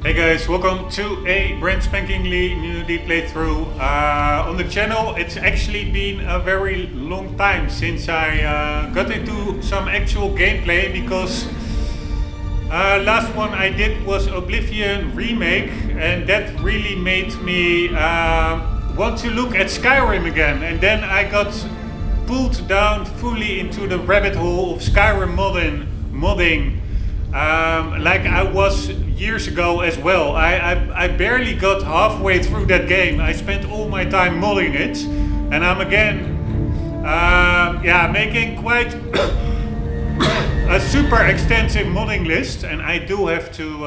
Hey guys, welcome to a brand spankingly new playthrough on the channel. It's actually been a very long time since I got into some actual gameplay because last one I did was Oblivion Remake, and that really made me want to look at Skyrim again. And then I got pulled down fully into the rabbit hole of Skyrim modding. Like I was years ago as well. I barely got halfway through that game. I spent all my time modding it, and I'm again making quite a super extensive modding list, and I do have to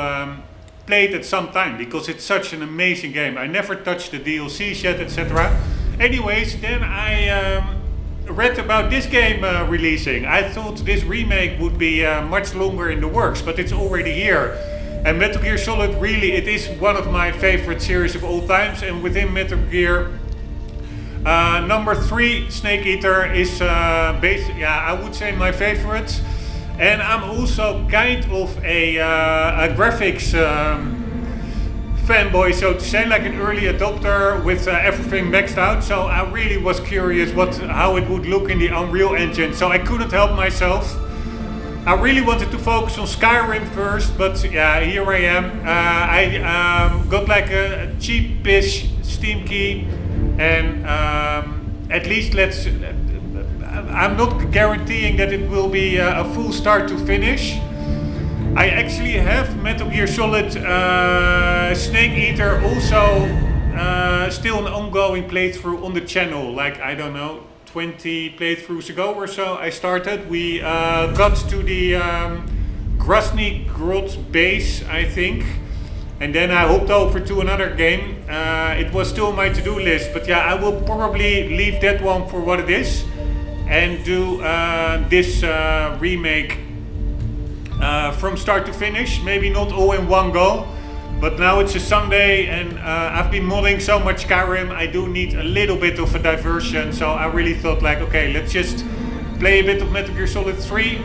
play it at some time because it's such an amazing game. I never touched the DLCs yet, etc. Anyways, then I read about this game releasing. I thought this remake would be much longer in the works, but it's already here. And Metal Gear Solid, really, it is one of my favorite series of all times. And within Metal Gear, number 3, Snake Eater, is I would say my favorite. And I'm also kind of a graphics fanboy, so to say, like an early adopter with everything maxed out. So I really was curious how it would look in the Unreal Engine. So I couldn't help myself. I really wanted to focus on Skyrim first, but yeah, here I am. I got like a cheapish Steam key, and at least I'm not guaranteeing that it will be a full start to finish. I actually have Metal Gear Solid Snake Eater also still an ongoing playthrough on the channel. Like, I don't know, 20 playthroughs ago or so I started. We got to the Grozny Grot base, I think. And then I hopped over to another game. It was still on my to-do list, but yeah, I will probably leave that one for what it is and do this remake from start to finish. Maybe not all in one go, but now it's a Sunday and I've been modding so much Skyrim, I do need a little bit of a diversion. So I really thought, like, okay, let's just play a bit of Metal Gear Solid 3.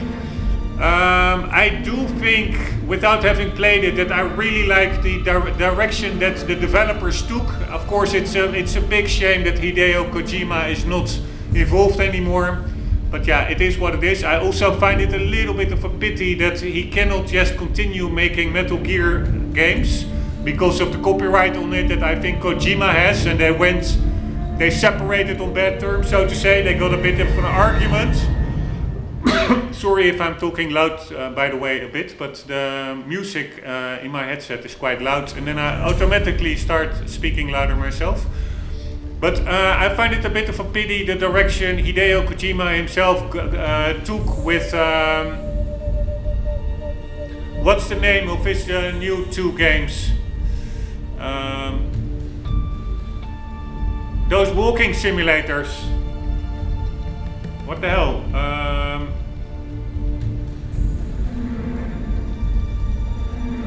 I do think, without having played it, that I really like the direction that the developers took. Of course, it's a big shame that Hideo Kojima is not involved anymore. But yeah, it is what it is. I also find it a little bit of a pity that he cannot just continue making Metal Gear games because of the copyright on it that I think Kojima has, and they separated on bad terms, so to say. They got a bit of an argument. Sorry if I'm talking loud, by the way, a bit, but the music in my headset is quite loud, and then I automatically start speaking louder myself. But I find it a bit of a pity the direction Hideo Kojima himself took with what's the name of his new 2 games? Those walking simulators. What the hell?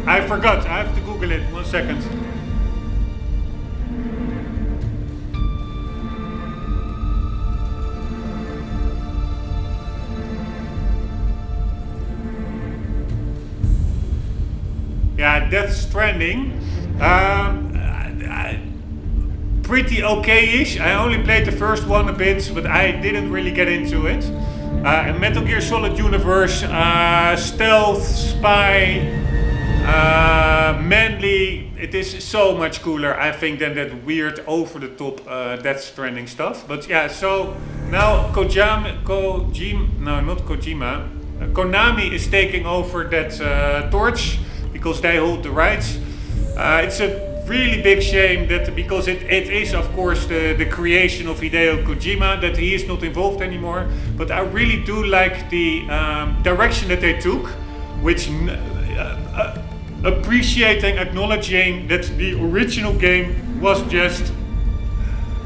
I forgot. I have to Google it. 1 second. Yeah, Death Stranding. Pretty okay-ish. I only played the first one a bit, but I didn't really get into it. And Metal Gear Solid Universe, stealth, spy, manly. It is so much cooler, I think, than that weird, over-the-top Death Stranding stuff. But yeah, so now Konami is taking over that torch, because they hold the rights. It's a really big shame that, because it is of course the creation of Hideo Kojima, that he is not involved anymore. But I really do like the direction that they took, which appreciating, acknowledging that the original game was just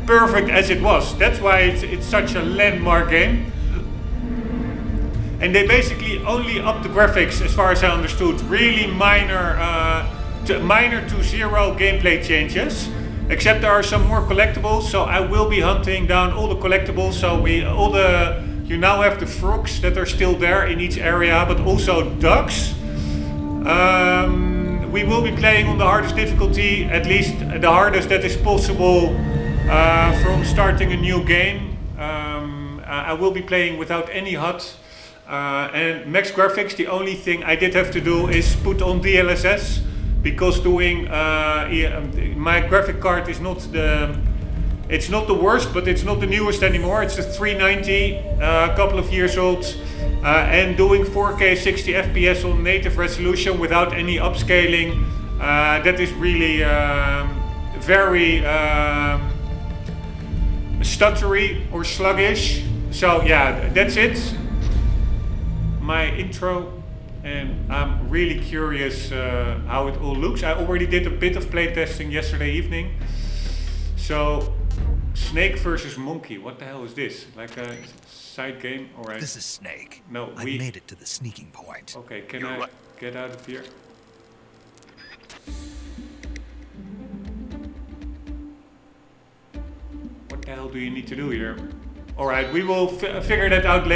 perfect as it was. That's why it's such a landmark game. And they basically only upped the graphics, as far as I understood. Really minor to zero gameplay changes. Except there are some more collectibles, so I will be hunting down all the collectibles. So you now have the frogs that are still there in each area, but also ducks. we will be playing on the hardest difficulty, at least the hardest that is possible from starting a new game. I will be playing without any HUD and max graphics. The only thing I did have to do is put on DLSS, because doing my graphic card is not it's not the worst, but it's not the newest anymore. It's a 390, a couple of years old, and doing 4K 60 FPS on native resolution without any upscaling, that is really very stuttery or sluggish. So yeah, that's it, my intro, and I'm really curious how it all looks. I already did a bit of playtesting yesterday evening. So Snake versus Monkey, what the hell is this? Like a side game? Alright. This is Snake. No, I made it to the sneaking point. Okay, can I get out of here? What the hell do you need to do here? Alright, we will figure that out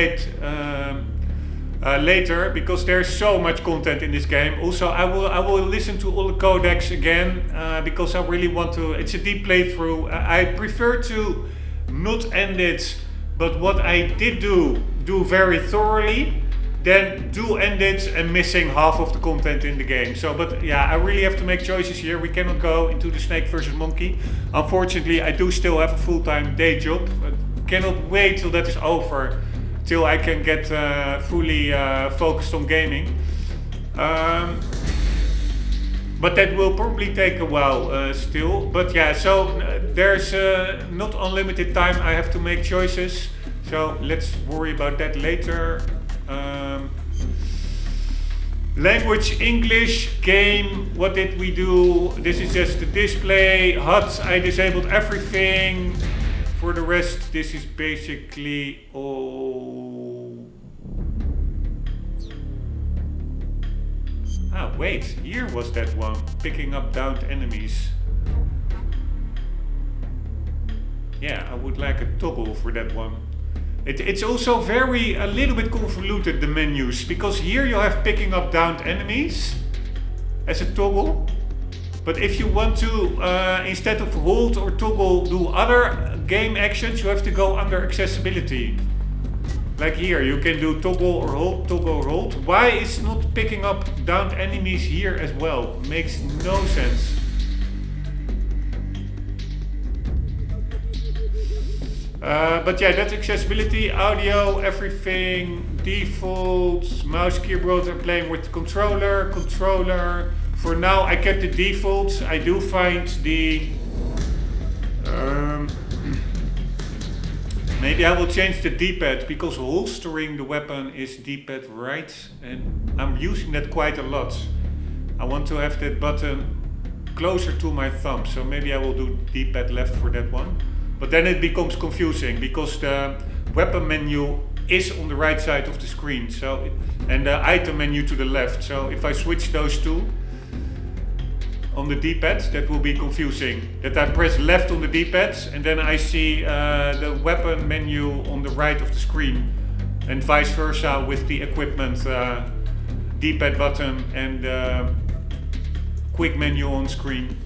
later, because there's so much content in this game. Also, I will listen to all the codecs again, because I really want to. It's a deep playthrough. I prefer to not end it, but what I did do very thoroughly, then do end it and missing half of the content in the game. So, but yeah, I really have to make choices here. We cannot go into the Snake versus Monkey. Unfortunately, I do still have a full-time day job. I cannot wait till that is over, till I can get fully focused on gaming. But that will probably take a while still. But yeah, so there's not unlimited time. I have to make choices. So let's worry about that later. Language English, game, what did we do? This is just the display. HUD, I disabled everything. For the rest, this is basically all. Ah, wait, here was that one. Picking up downed enemies. Yeah, I would like a toggle for that one. It's also a little bit convoluted, the menus, because here you have picking up downed enemies as a toggle. But if you want to, instead of hold or toggle, do other game actions, you have to go under accessibility. Like here, you can do toggle or hold, toggle or hold. Why is not picking up downed enemies here as well? Makes no sense. But yeah, that's accessibility, audio, everything, default, mouse, keyboard. I'm playing with the controller. For now, I kept the default. I do find the... maybe I will change the D-pad, because holstering the weapon is D-pad right, and I'm using that quite a lot. I want to have that button closer to my thumb, so maybe I will do D-pad left for that one. But then it becomes confusing, because the weapon menu is on the right side of the screen, so and the item menu to the left. So if I switch those two on the D-pad, that will be confusing. That I press left on the D-pad and then I see the weapon menu on the right of the screen, and vice versa with the equipment D-pad button and quick menu on screen.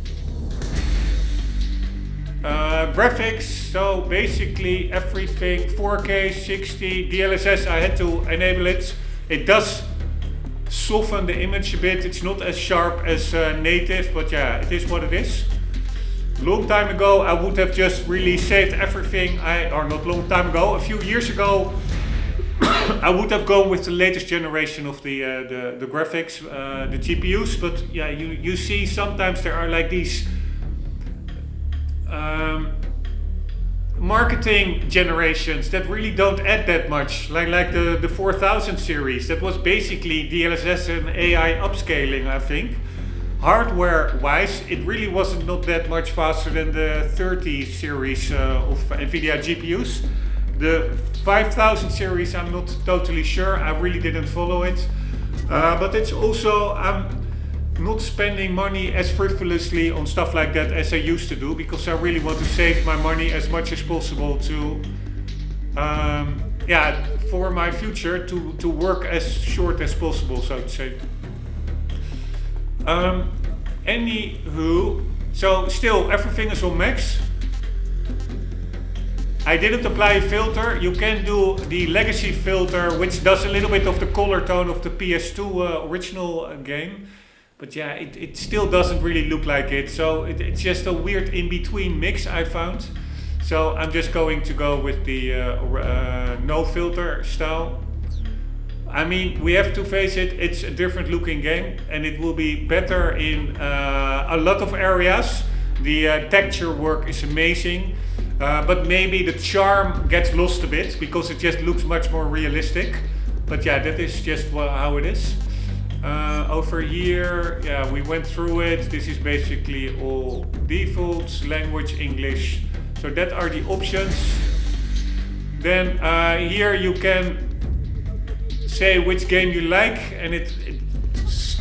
Graphics, so basically everything 4K 60 DLSS, I had to enable it. It does soften the image a bit. It's not as sharp as native, but yeah, it is what it is. Long time ago I would have just really saved everything. Or not long time ago, a few years ago, I would have gone with the latest generation of the graphics, the GPUs. But yeah, you see sometimes there are like these marketing generations that really don't add that much, like the 4000 series. That was basically DLSS and AI upscaling, I think. Hardware wise, it really wasn't not that much faster than the 30 series of NVIDIA GPUs. The 5000 series, I'm not totally sure, I really didn't follow it. But it's also, I'm not spending money as frivolously on stuff like that as I used to do, because I really want to save my money as much as possible to, yeah, for my future to work as short as possible, so to say. Anywho, so still everything is on max. I didn't apply a filter. You can do the legacy filter, which does a little bit of the color tone of the PS2 original game. But yeah, it still doesn't really look like it. So it's just a weird in-between mix I found. So I'm just going to go with the no filter style. I mean, we have to face it, it's a different looking game and it will be better in a lot of areas. The texture work is amazing. But maybe the charm gets lost a bit because it just looks much more realistic. But yeah, that is just how it is. Over here, yeah, we went through it. This is basically all defaults, language, English. So that are the options. Then here you can say which game you like, and it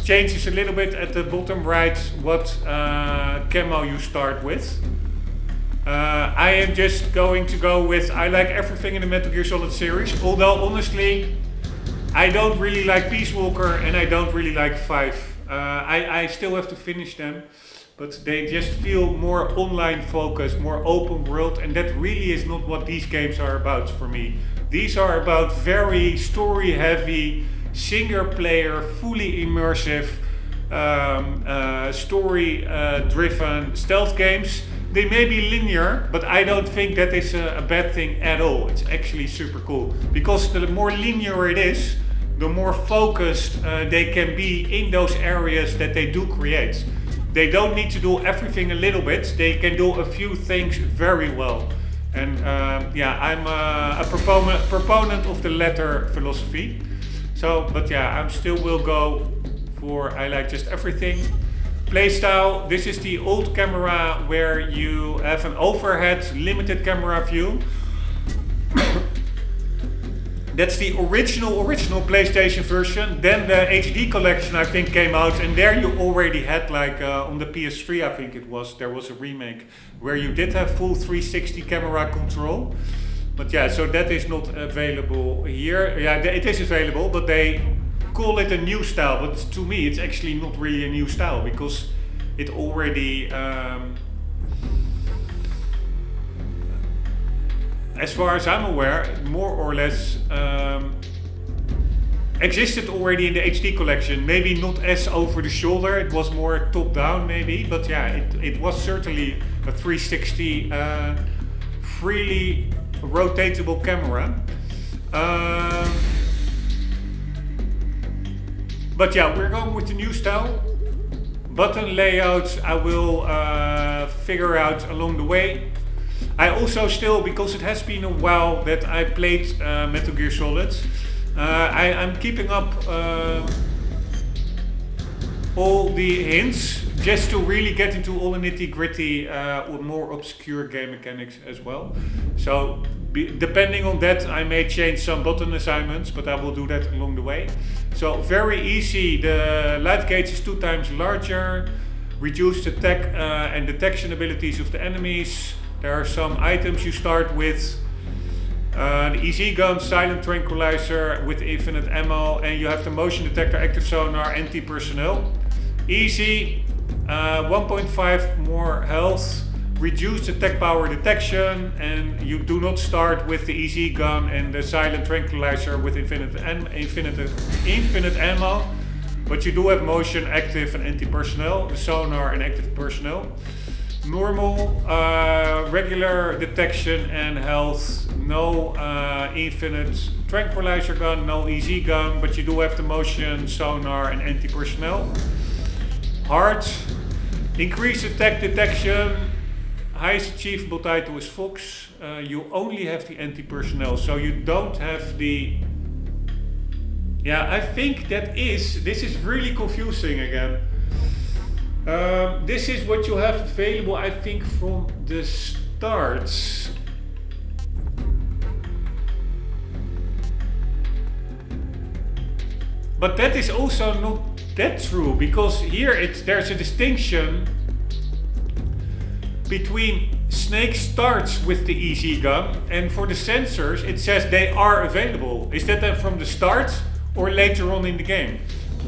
changes a little bit at the bottom right what camo you start with. I am just going to go with I like everything in the Metal Gear Solid series, although honestly I don't really like Peace Walker and I don't really like 5. I still have to finish them, but they just feel more online focused, more open world, and that really is not what these games are about for me. These are about very story heavy, single player, fully immersive, story driven stealth games. They may be linear, but I don't think that is a bad thing at all. It's actually super cool. Because the more linear it is, the more focused they can be in those areas that they do create. They don't need to do everything a little bit. They can do a few things very well. And yeah, I'm a proponent of the latter philosophy. So, but yeah, I still will go for I like just everything. Playstyle, this is the old camera where you have an overhead limited camera view. That's the original PlayStation version. Then the HD collection I think came out, and there you already had like on the PS3 I think it was, there was a remake where you did have full 360 camera control. But yeah, so that is not available here. Yeah, it is available, but they call it a new style, but to me it's actually not really a new style because it already as far as I'm aware, more or less existed already in the HD collection. Maybe not as over the shoulder, it was more top down maybe, but yeah, it was certainly a 360 freely rotatable camera. But yeah, we're going with the new style. Button layouts I will figure out along the way. I also still, because it has been a while that I played Metal Gear Solid, I'm keeping up all the hints just to really get into all the nitty gritty more obscure game mechanics as well. So depending on that I may change some button assignments, but I will do that along the way. So very easy, the light gauge is 2 times larger, reduced attack and detection abilities of the enemies. There are some items you start with, the EZ gun, silent tranquilizer with infinite ammo, and you have the motion detector, active sonar, anti-personnel. Easy, 1.5 more health, reduced attack power detection, and you do not start with the EZ gun and the silent tranquilizer with infinite ammo, but you do have motion, active and anti-personnel, the sonar and active personnel. Normal, regular detection and health, no infinite tranquilizer gun, no EZ gun, but you do have the motion, sonar and anti-personnel. Hard, increased attack detection, highest achievable title is Fox. You only have the anti-personnel, so you don't have the... Yeah, I think this is really confusing again. This is what you have available, I think, from the start. But that is also not that true, because here there's a distinction between Snake starts with the EZ gun, and for the sensors it says they are available. Is that then from the start or later on in the game?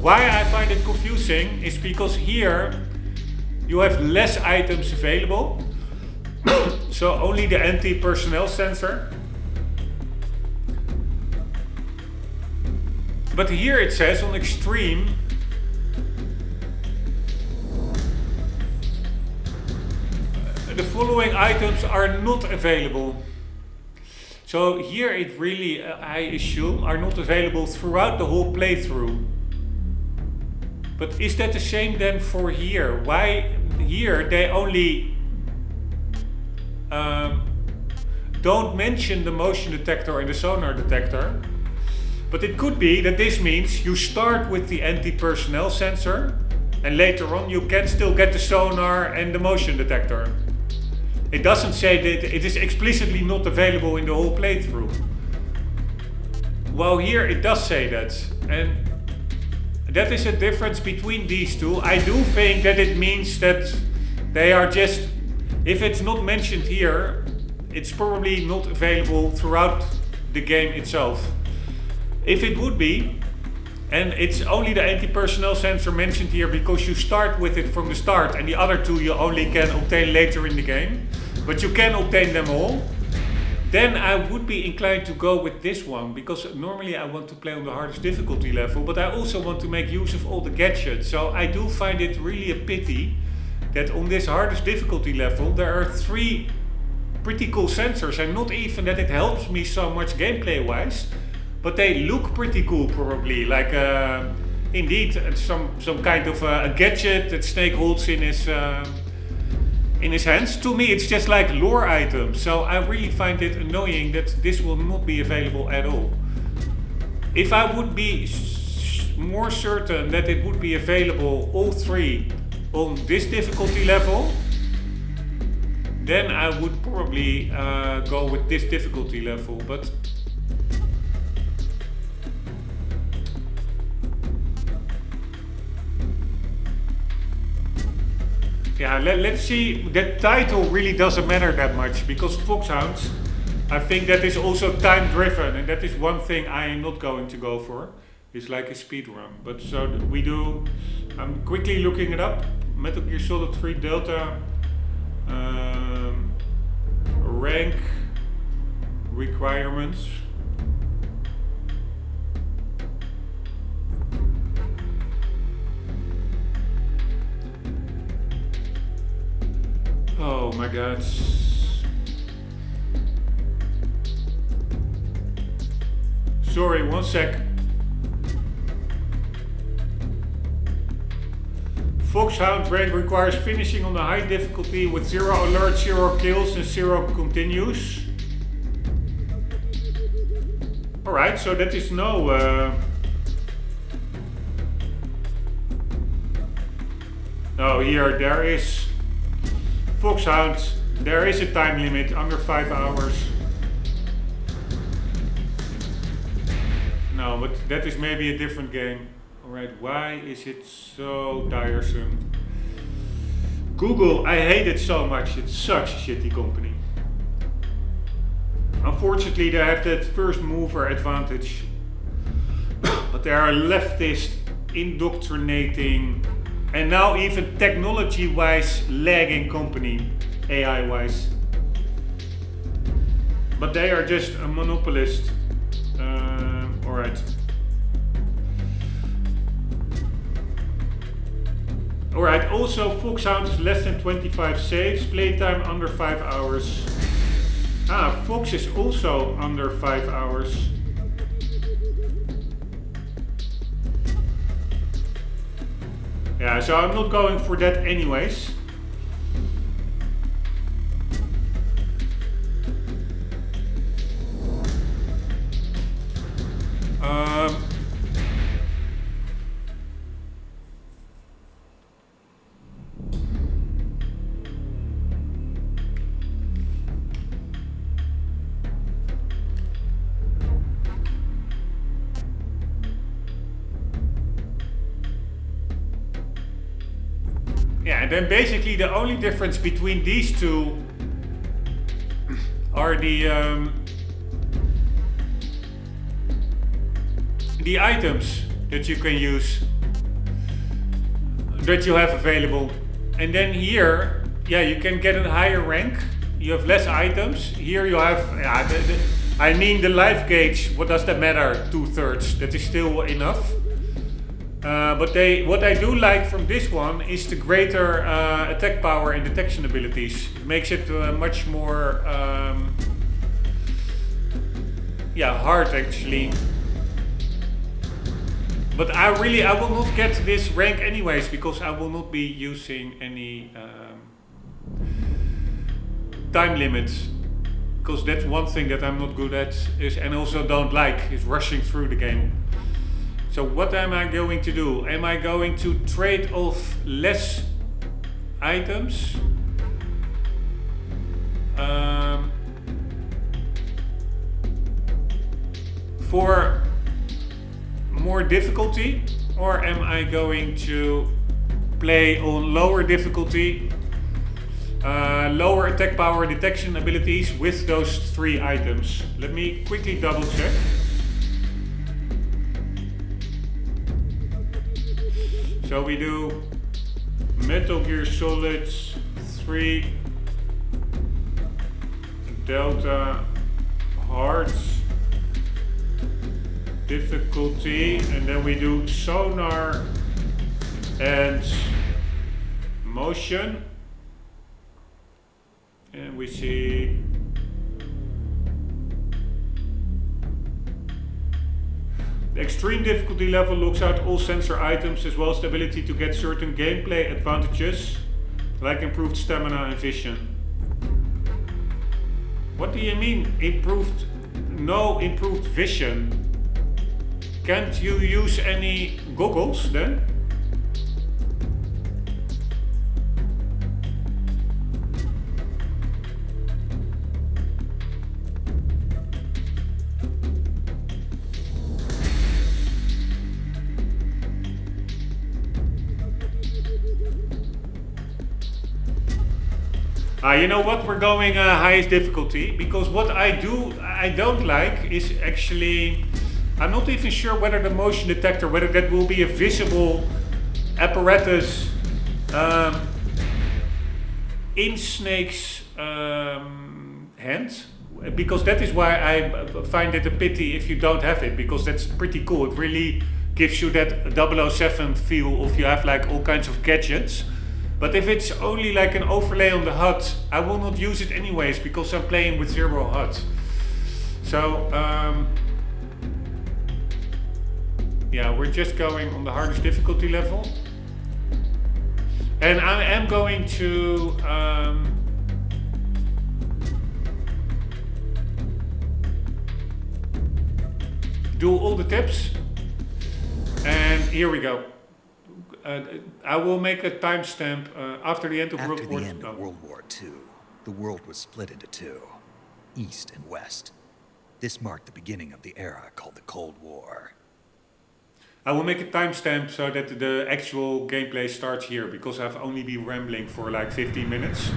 Why I find it confusing is because here you have less items available. So only the anti-personnel sensor. But here it says on extreme, the following items are not available. So here it really, I assume, are not available throughout the whole playthrough. But is that the same then for here? Why here they only don't mention the motion detector and the sonar detector? But it could be that this means you start with the anti-personnel sensor and later on you can still get the sonar and the motion detector. It doesn't say that it is explicitly not available in the whole playthrough. Well, here it does say that. And that is a difference between these two. I do think that it means that they are just, if it's not mentioned here, it's probably not available throughout the game itself. If it would be, and it's only the anti-personnel sensor mentioned here because you start with it from the start and the other two you only can obtain later in the game, but you can obtain them all, then I would be inclined to go with this one, because normally I want to play on the hardest difficulty level, but I also want to make use of all the gadgets. So I do find it really a pity that on this hardest difficulty level there are 3 pretty cool sensors, and not even that it helps me so much gameplay wise, but they look pretty cool probably, like indeed some kind of a gadget that Snake holds in his hands. To me it's just like lore items, so I really find it annoying that this will not be available at all. If I would be more certain that it would be available all 3 on this difficulty level, then I would probably go with this difficulty level. But yeah, let's see. That title really doesn't matter that much, because Foxhounds, I think that is also time driven, and that is one thing I am not going to go for. It's like a speed run. But so we do, I'm quickly looking it up. Metal Gear Solid 3 Delta rank requirements. Oh my god. Sorry, one sec. Foxhound rank requires finishing on the high difficulty with 0 alerts, 0 kills and 0 continues. Alright, so that is no... Oh, here, there is... Foxhound, there is a time limit, under 5 hours. No, but that is maybe a different game. Alright, why is it so tiresome? Google, I hate it so much. It's such a shitty company. Unfortunately, they have that first mover advantage. But they are a leftist, indoctrinating, and now even technology-wise lagging company, AI-wise. But they are just a monopolist. Alright. Alright, also Foxhound is less than 25 saves, playtime under 5 hours. Ah, Fox is also under 5 hours. Yeah, so I'm not going for that anyways. Yeah, and then basically the only difference between these two are the items that you can use, that you have available. And then here, yeah, you can get a higher rank. You have less items. Here you have, I mean the life gauge, what does that matter? 2/3, that is still enough. But what I do like from this one is the greater attack power and detection abilities. It makes it much more, hard actually. But I will not get this rank anyways, because I will not be using any time limits. Because that's one thing that I'm not good at, and also don't like, is rushing through the game. So what am I going to do? Am I going to trade off less items? For more difficulty? Or am I going to play on lower difficulty, lower attack power, detection abilities with those 3 items? Let me quickly double check. So we do Metal Gear Solid 3 Delta hard difficulty, and then we do sonar and motion, and we see the extreme difficulty level looks out all sensor items as well as the ability to get certain gameplay advantages like improved stamina and vision. What do you mean improved? No improved vision? Can't you use any goggles then? You know what? We're going highest difficulty, because what I don't like is actually, I'm not even sure whether the motion detector, whether that will be a visible apparatus in Snake's hand, because that is why I find it a pity if you don't have it, because that's pretty cool. It really gives you that 007 feel of you have like all kinds of gadgets. But if it's only like an overlay on the HUD, I will not use it anyways, because I'm playing with 0 HUD. So, yeah, we're just going on the hardest difficulty level. And I am going to do all the tips. And here we go. I will make a timestamp after the end of World War II. After the end of World War II, the world was split into 2, East and West. This marked the beginning of the era called the Cold War. I will make a timestamp so that the actual gameplay starts here, because I've only been rambling for like 15 minutes.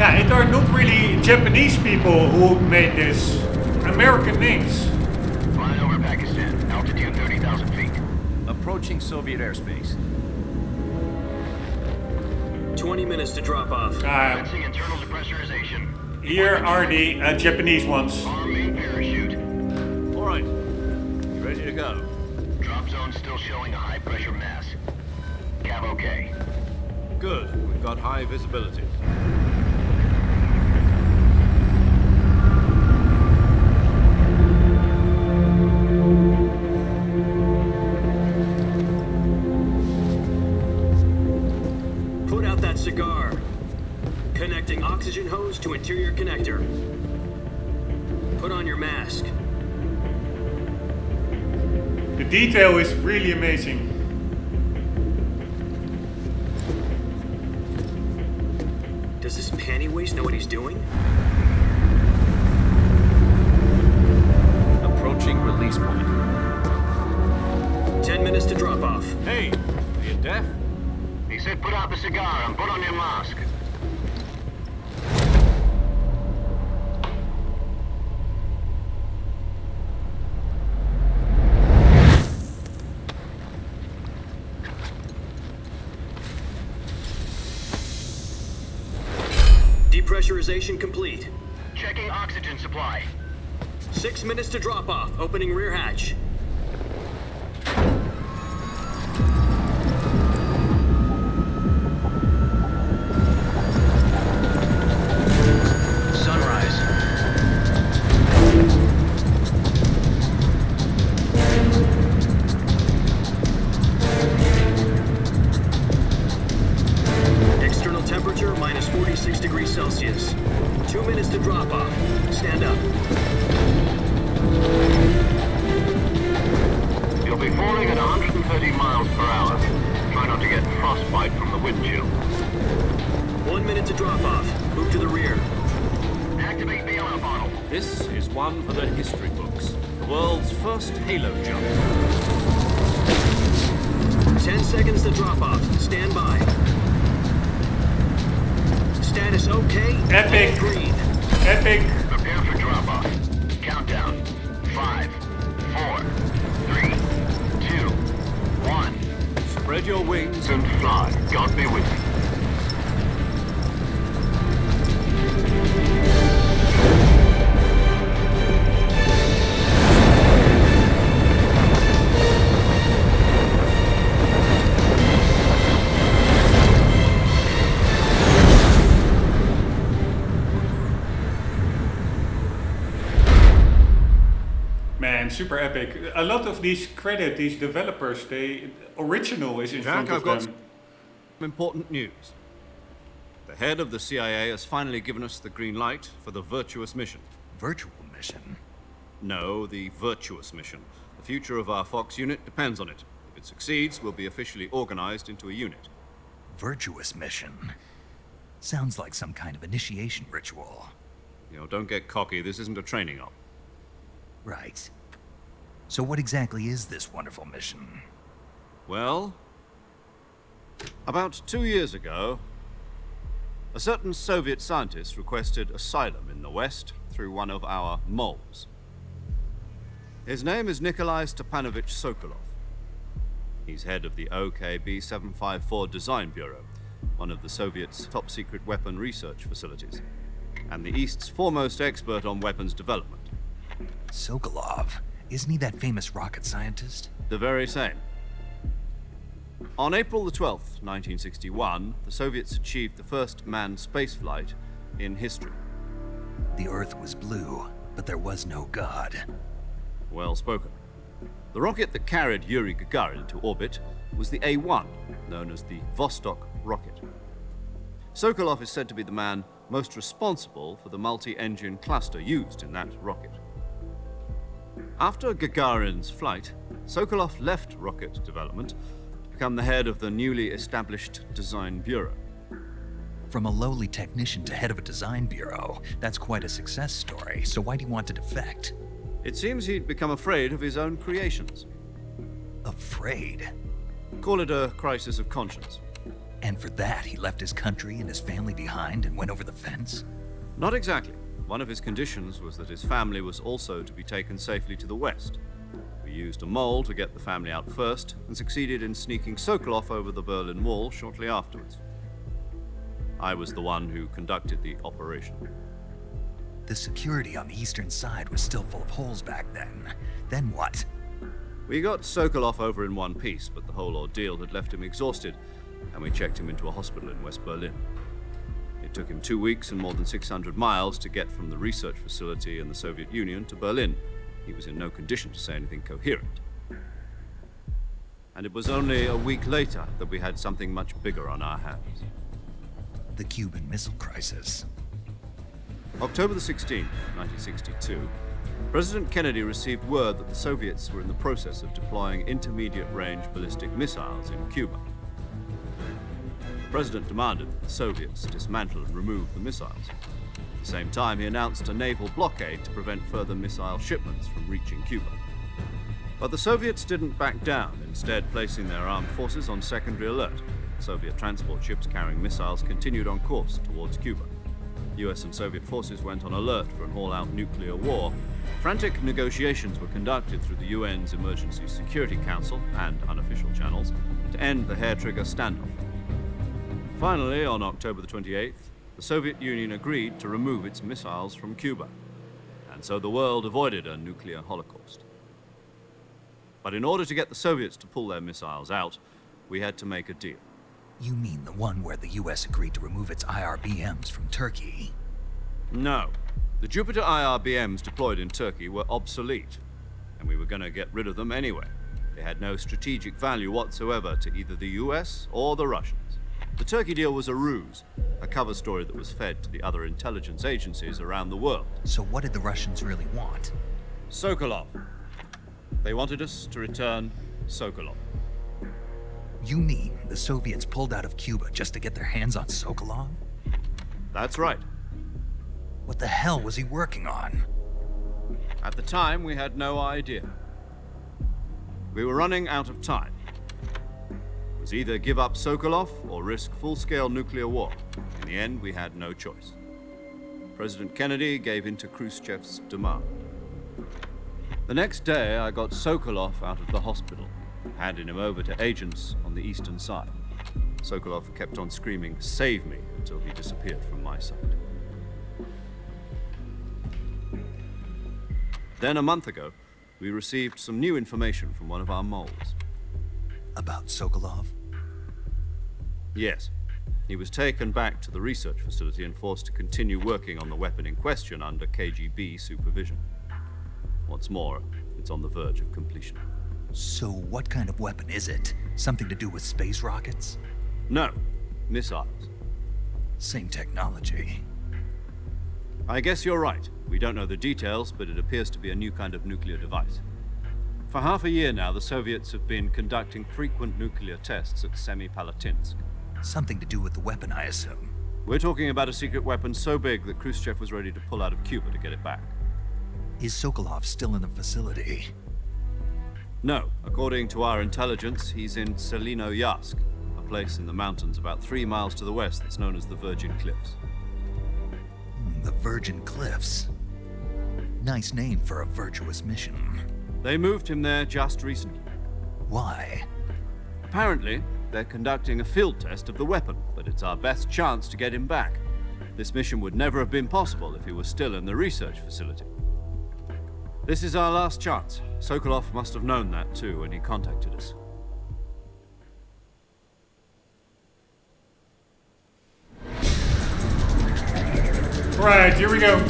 It are not really Japanese people who made this. American names. Flying over Pakistan, altitude 30,000 feet. Approaching Soviet airspace. 20 minutes to drop off. Commencing internal depressurization. Here are the Japanese ones. Arm main parachute. All right. You ready to go? Drop zone still showing a high pressure mass. Cav okay. Good. We've got high visibility. Put out that cigar. Connecting oxygen hose to interior connector. Put on your mask. The detail is really amazing. Does this panty waste know what he's doing? Approaching release point. 10 minutes to drop off. Hey, are you deaf? He said put out the cigar and put on your mask. Depressurization complete. Checking oxygen supply. 6 minutes to drop off. Opening rear hatch. Sunrise. External temperature minus 46 degrees Celsius. 2 minutes to drop off. Stand up. You'll be falling at 130 miles per hour. Try not to get frostbite from the wind chill. 1 minute to drop off. Move to the rear. Activate the alarm bottle. This is one for the history books. The world's first halo jump. 10 seconds to drop off. Stand by. Status okay. Epic. And green. Epic. Prepare for drop-off. Countdown. 5, 4, 3, 2, 1. Spread your wings And fly. God be with you. Man, super epic. A lot of these developers, original is in front Jack, of I've got them. some important news. The head of the CIA has finally given us the green light for the virtuous mission. Virtual mission? No, the virtuous mission. The future of our Fox unit depends on it. If it succeeds, we'll be officially organized into a unit. Virtuous mission? Sounds like some kind of initiation ritual. You know, don't get cocky. This isn't a training op. Right. So what exactly is this wonderful mission? Well, about 2 years ago, a certain Soviet scientist requested asylum in the West through one of our moles. His name is Nikolai Stepanovich Sokolov. He's head of the OKB 754 Design Bureau, one of the Soviets' top-secret weapon research facilities, and the East's foremost expert on weapons development. Sokolov? Isn't he that famous rocket scientist? The very same. On April the 12th, 1961, the Soviets achieved the first manned spaceflight in history. The Earth was blue, but there was no God. Well spoken. The rocket that carried Yuri Gagarin into orbit was the A-1, known as the Vostok rocket. Sokolov is said to be the man most responsible for the multi-engine cluster used in that rocket. After Gagarin's flight, Sokolov left rocket development to become the head of the newly established Design Bureau. From a lowly technician to head of a design bureau, that's quite a success story, so why do you want to defect? It seems he'd become afraid of his own creations. Afraid? Call it a crisis of conscience. And for that, he left his country and his family behind and went over the fence? Not exactly. One of his conditions was that his family was also to be taken safely to the West. We used a mole to get the family out first and succeeded in sneaking Sokolov over the Berlin Wall shortly afterwards. I was the one who conducted the operation. The security on the eastern side was still full of holes back then. Then what? We got Sokolov over in one piece, but the whole ordeal had left him exhausted, and we checked him into a hospital in West Berlin. It took him 2 weeks and more than 600 miles to get from the research facility in the Soviet Union to Berlin. He was in no condition to say anything coherent. And it was only a week later that we had something much bigger on our hands. The Cuban Missile Crisis. October the 16th, 1962, President Kennedy received word that the Soviets were in the process of deploying intermediate-range ballistic missiles in Cuba. President demanded that the Soviets dismantle and remove the missiles. At the same time, he announced a naval blockade to prevent further missile shipments from reaching Cuba. But the Soviets didn't back down, instead placing their armed forces on secondary alert. Soviet transport ships carrying missiles continued on course towards Cuba. US and Soviet forces went on alert for an all-out nuclear war. Frantic negotiations were conducted through the UN's Emergency Security Council and unofficial channels to end the hair-trigger standoff. Finally, on October the 28th, the Soviet Union agreed to remove its missiles from Cuba, and so the world avoided a nuclear holocaust. But in order to get the Soviets to pull their missiles out, we had to make a deal. You mean the one where the US agreed to remove its IRBMs from Turkey? No. The Jupiter IRBMs deployed in Turkey were obsolete, and we were going to get rid of them anyway. They had no strategic value whatsoever to either the US or the Russians. The Turkey deal was a ruse, a cover story that was fed to the other intelligence agencies around the world. So what did the Russians really want? Sokolov. They wanted us to return Sokolov. You mean the Soviets pulled out of Cuba just to get their hands on Sokolov? That's right. What the hell was he working on? At the time, we had no idea. We were running out of time. It was either give up Sokolov or risk full-scale nuclear war. In the end, we had no choice. President Kennedy gave in to Khrushchev's demand. The next day, I got Sokolov out of the hospital, handing him over to agents on the eastern side. Sokolov kept on screaming, "Save me," until he disappeared from my sight. Then, a month ago, we received some new information from one of our moles. About Sokolov? Yes. He was taken back to the research facility and forced to continue working on the weapon in question under KGB supervision. What's more, it's on the verge of completion. So what kind of weapon is it? Something to do with space rockets? No, missiles. Same technology. I guess you're right. We don't know the details, but it appears to be a new kind of nuclear device. For half a year now, the Soviets have been conducting frequent nuclear tests at Semipalatinsk. Something to do with the weapon, I assume. We're talking about a secret weapon so big that Khrushchev was ready to pull out of Cuba to get it back. Is Sokolov still in the facility? No. According to our intelligence, he's in Selino-Yarsk, a place in the mountains about 3 miles to the west that's known as the Virgin Cliffs. The Virgin Cliffs. Nice name for a virtuous mission. They moved him there just recently. Why? Apparently, they're conducting a field test of the weapon, but it's our best chance to get him back. This mission would never have been possible if he was still in the research facility. This is our last chance. Sokolov must have known that too when he contacted us. Right, here we go.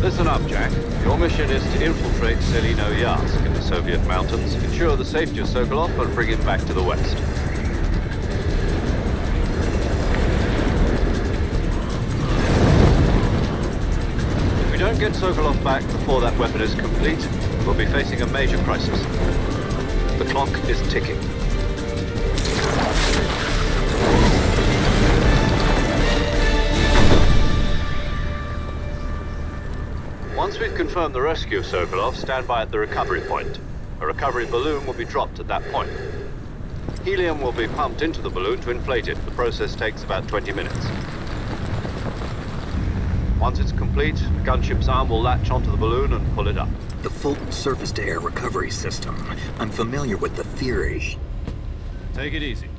Listen up, Jack. Your mission is to infiltrate Selino-Yarsk in the Soviet mountains, ensure the safety of Sokolov, and bring him back to the west. If we don't get Sokolov back before that weapon is complete, we'll be facing a major crisis. The clock is ticking. Once we've confirmed the rescue of Sokolov, stand by at the recovery point. A recovery balloon will be dropped at that point. Helium will be pumped into the balloon to inflate it. The process takes about 20 minutes. Once it's complete, the gunship's arm will latch onto the balloon and pull it up. The Fulton surface-to-air recovery system. I'm familiar with the theory. Take it easy.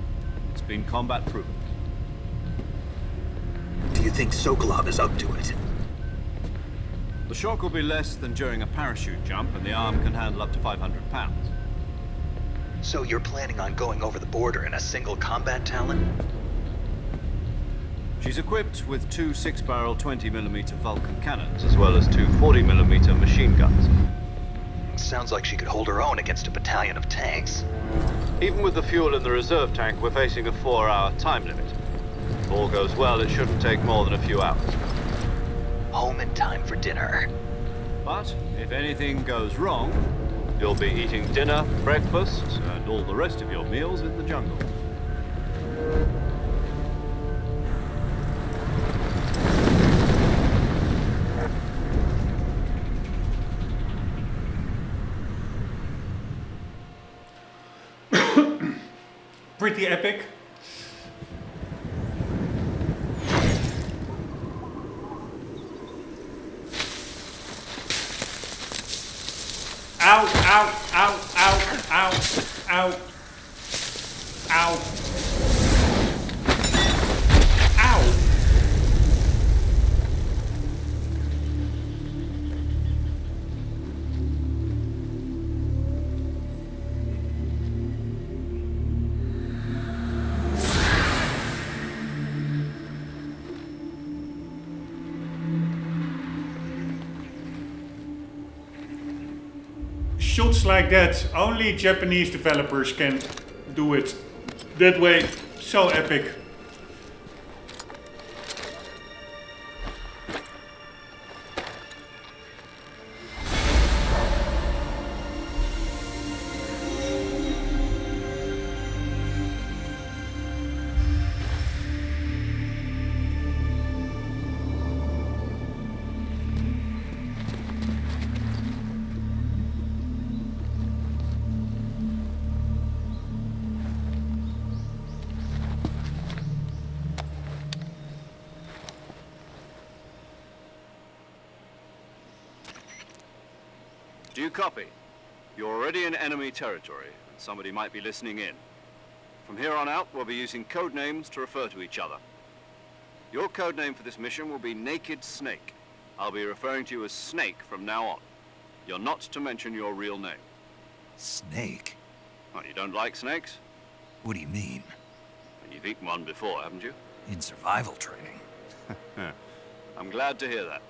It's been combat-proven. Do you think Sokolov is up to it? The shock will be less than during a parachute jump, and the arm can handle up to 500 pounds. So you're planning on going over the border in a single combat Talon? She's equipped with two 6-barrel 20mm Vulcan cannons, as well as two 40mm machine guns. Sounds like she could hold her own against a battalion of tanks. Even with the fuel in the reserve tank, we're facing a 4-hour time limit. If all goes well, it shouldn't take more than a few hours. Home in time for dinner. But if anything goes wrong, you'll be eating dinner, breakfast, and all the rest of your meals in the jungle. Pretty epic. Ow, ow, ow, ow, ow, ow, ow, ow. Shots like that, only Japanese developers can do it that way. So epic. Do you copy? You're already in enemy territory, and somebody might be listening in. From here on out, we'll be using code names to refer to each other. Your code name for this mission will be Naked Snake. I'll be referring to you as Snake from now on. You're not to mention your real name. Snake? Oh, you don't like snakes? What do you mean? And you've eaten one before, haven't you? In survival training. I'm glad to hear that.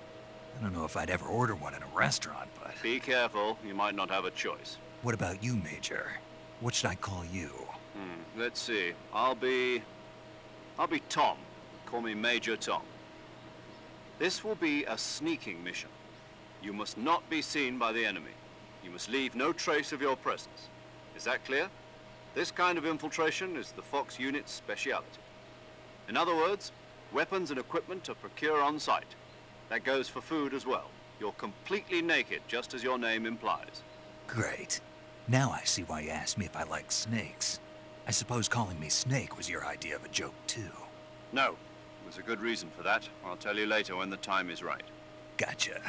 I don't know if I'd ever order one in a restaurant, but... Be careful, you might not have a choice. What about you, Major? What should I call you? Let's see. I'll be Tom. Call me Major Tom. This will be a sneaking mission. You must not be seen by the enemy. You must leave no trace of your presence. Is that clear? This kind of infiltration is the Fox unit's speciality. In other words, weapons and equipment are procured on site. That goes for food as well. You're completely naked, just as your name implies. Great. Now I see why you asked me if I like snakes. I suppose calling me Snake was your idea of a joke, too. No. There's a good reason for that. I'll tell you later when the time is right. Gotcha.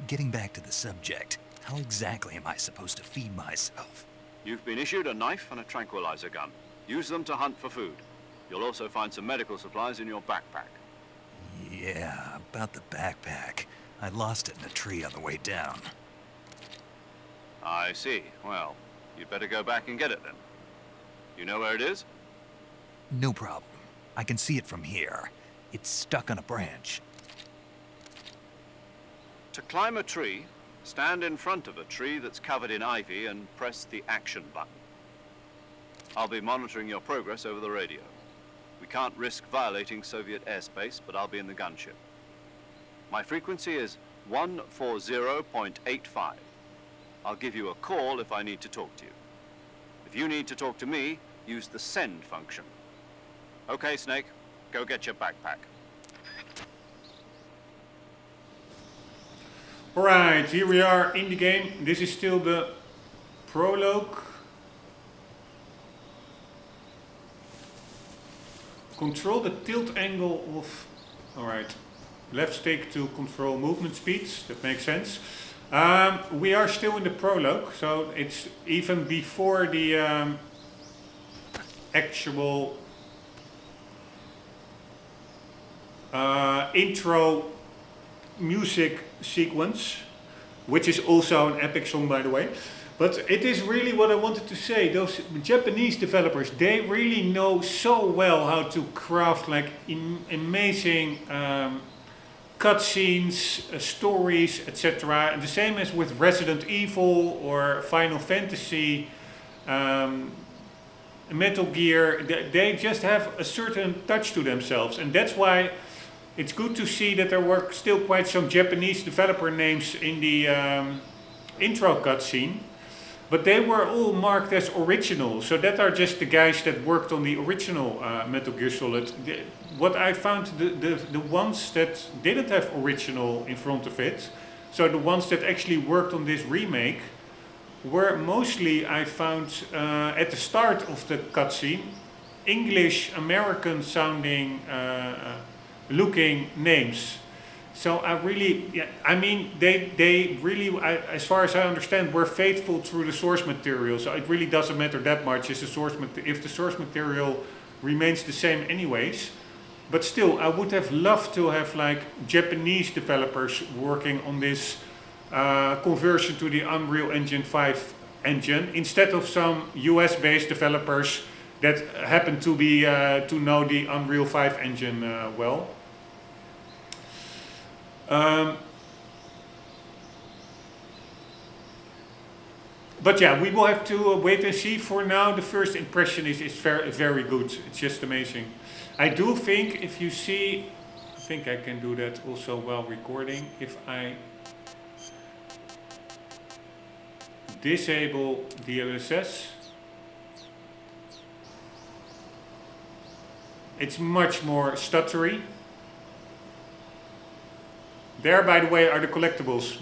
Getting back to the subject, how exactly am I supposed to feed myself? You've been issued a knife and a tranquilizer gun. Use them to hunt for food. You'll also find some medical supplies in your backpack. Yeah, about the backpack. I lost it in a tree on the way down. I see. Well, you'd better go back and get it then. You know where it is? No problem. I can see it from here. It's stuck on a branch. To climb a tree, stand in front of a tree that's covered in ivy and press the action button. I'll be monitoring your progress over the radio. We can't risk violating Soviet airspace, but I'll be in the gunship. My frequency is 140.85. I'll give you a call if I need to talk to you. If you need to talk to me, use the send function. Okay, Snake, go get your backpack. Alright, here we are in the game. This is still the prologue. Control the tilt angle of... Alright. Left stick to control movement speeds. That makes sense. We are still in the prologue, so it's even before the actual intro music sequence, which is also an epic song, by the way. But it is really what I wanted to say. Those Japanese developers, they really know so well how to craft like amazing cutscenes, stories, etc. And the same as with Resident Evil or Final Fantasy, Metal Gear. They just have a certain touch to themselves, and that's why it's good to see that there were still quite some Japanese developer names in the intro cutscene. But they were all marked as original, so that are just the guys that worked on the original Metal Gear Solid. What I found, the ones that didn't have original in front of it, so the ones that actually worked on this remake, were mostly, I found, at the start of the cutscene, English, American sounding, looking names. So I really, yeah, I mean, they really, as far as I understand, were faithful through the source material. So it really doesn't matter that much if the source material remains the same anyways. But still, I would have loved to have like Japanese developers working on this conversion to the Unreal Engine 5 engine instead of some US-based developers that happen to be to know the Unreal 5 engine well. But yeah, we will have to wait and see. For now, the first impression is very, very good. It's just amazing. I do think if you see, I think I can do that also while recording. If I disable DLSS, it's much more stuttery. There, by the way, are the collectibles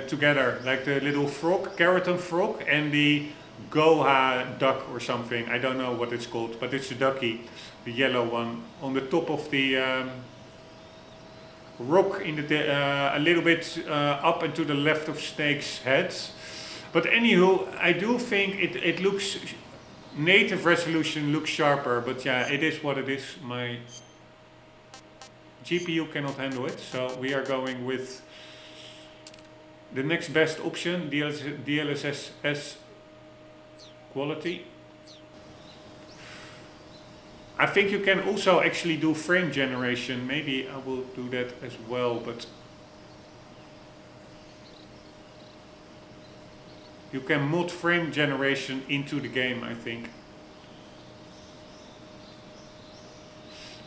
together, like the little frog, keratin frog, and the Goha duck or something. I don't know what it's called, but it's a ducky, the yellow one, on the top of the rock in the a little bit up and to the left of Snake's head. But anywho, I do think it looks, native resolution looks sharper, but yeah, it is what it is. My GPU cannot handle it, so we are going with the next best option, DLSS quality. I think you can also actually do frame generation. Maybe I will do that as well, but you can mod frame generation into the game, I think.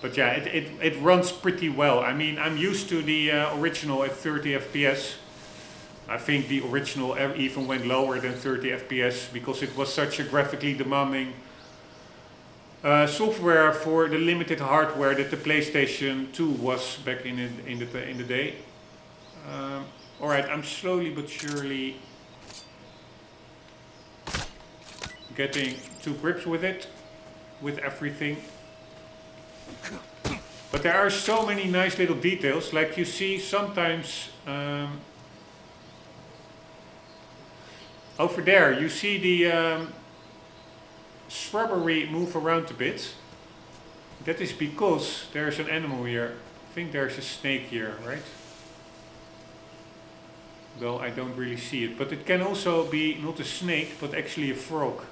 But yeah, it runs pretty well. I mean, I'm used to the original at 30 FPS. I think the original even went lower than 30 FPS because it was such a graphically demanding software for the limited hardware that the PlayStation 2 was back in the day. All right, I'm slowly but surely getting to grips with it, with everything. But there are so many nice little details, like you see sometimes over there, you see the shrubbery move around a bit. That is because there's an animal here. I think there's a snake here, right? Well, I don't really see it, but it can also be not a snake, but actually a frog.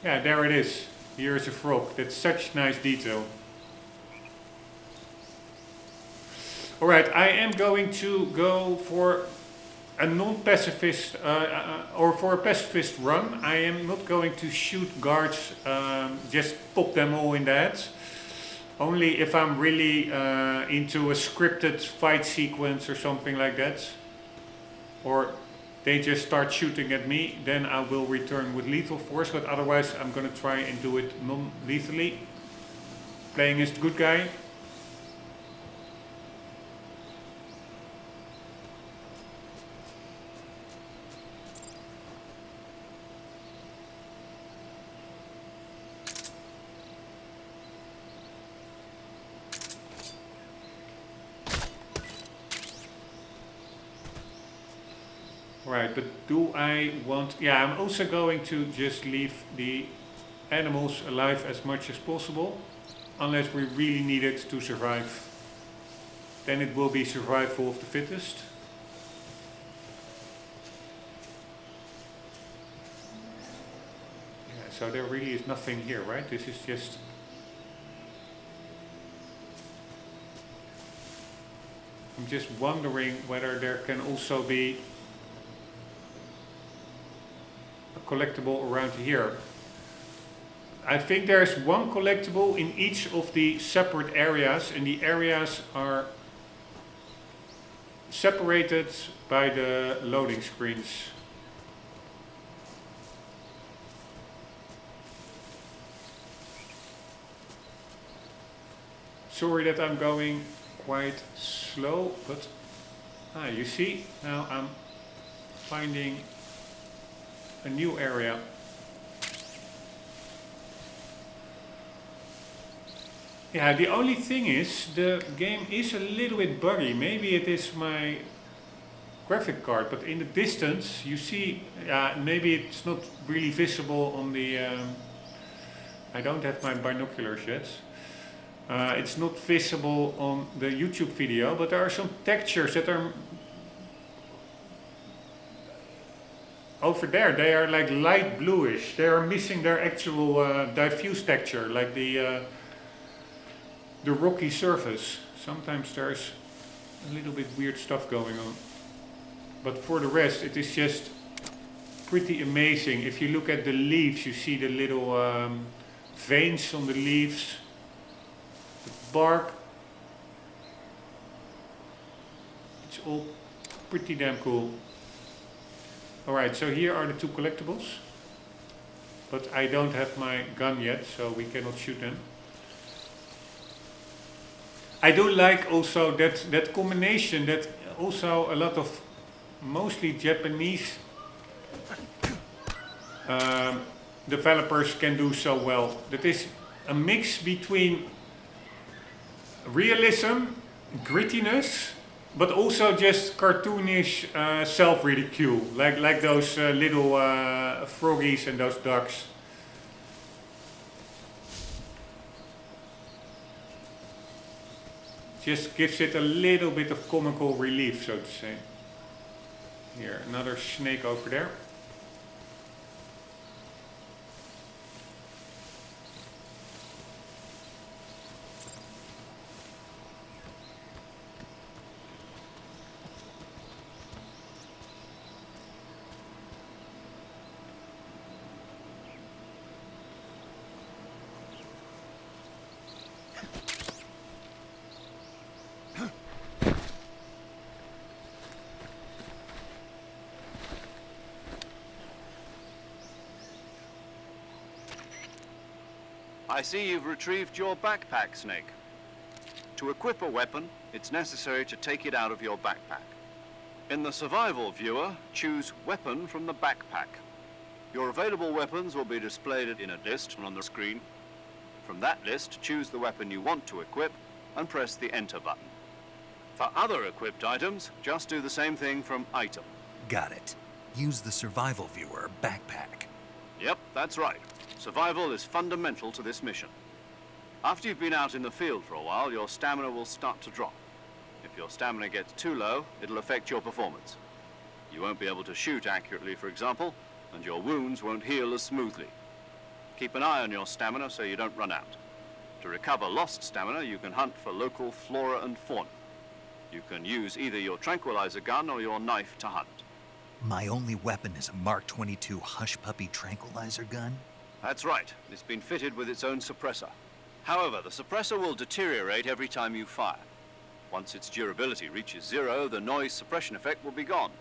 Yeah, there it is. Here is a frog. That's such nice detail. Alright, I am going to go for a non-pacifist, or for a pacifist run. I am not going to shoot guards, just pop them all in the head. Only if I'm really into a scripted fight sequence or something like that. Or they just start shooting at me, then I will return with lethal force, but otherwise I'm gonna try and do it non-lethally. Playing as the good guy. Right, but do I want... Yeah, I'm also going to just leave the animals alive as much as possible. unless we really need it to survive. Then it will be survival of the fittest. Yeah, so there really is nothing here, right? This is just... I'm just wondering whether there can also be a collectible around here. I think there's one collectible in each of the separate areas, and the areas are separated by the loading screens. Sorry that I'm going quite slow, but you see, now I'm finding a new area. Yeah, the only thing is, the game is a little bit buggy. Maybe it is my graphic card, but in the distance you see, maybe it's not really visible on the... I don't have my binoculars yet. It's not visible on the YouTube video, but there are some textures that are over there. They are like light bluish. They are missing their actual diffuse texture, like the rocky surface. Sometimes there's a little bit weird stuff going on. But for the rest, it is just pretty amazing. If you look at the leaves, you see the little veins on the leaves. The bark. It's all pretty damn cool. Alright, so here are the two collectibles. But I don't have my gun yet, so we cannot shoot them. I do like also that combination that also a lot of mostly Japanese developers can do so well. That is a mix between realism, grittiness, but also just cartoonish self-ridicule, like those little froggies and those ducks. Just gives it a little bit of comical relief, so to say. Here, another snake over there. I see you've retrieved your backpack, Snake. To equip a weapon, it's necessary to take it out of your backpack. In the survival viewer, choose Weapon from the backpack. Your available weapons will be displayed in a list on the screen. From that list, choose the weapon you want to equip and press the Enter button. For other equipped items, just do the same thing from Item. Got it. Use the survival viewer backpack. Yep, that's right. Survival is fundamental to this mission. After you've been out in the field for a while, your stamina will start to drop. If your stamina gets too low, it'll affect your performance. You won't be able to shoot accurately, for example, and your wounds won't heal as smoothly. Keep an eye on your stamina so you don't run out. To recover lost stamina, you can hunt for local flora and fauna. You can use either your tranquilizer gun or your knife to hunt. My only weapon is a Mark 22 Hush Puppy tranquilizer gun? That's right. It's been fitted with its own suppressor. However, the suppressor will deteriorate every time you fire. Once its durability reaches 0, the noise suppression effect will be gone.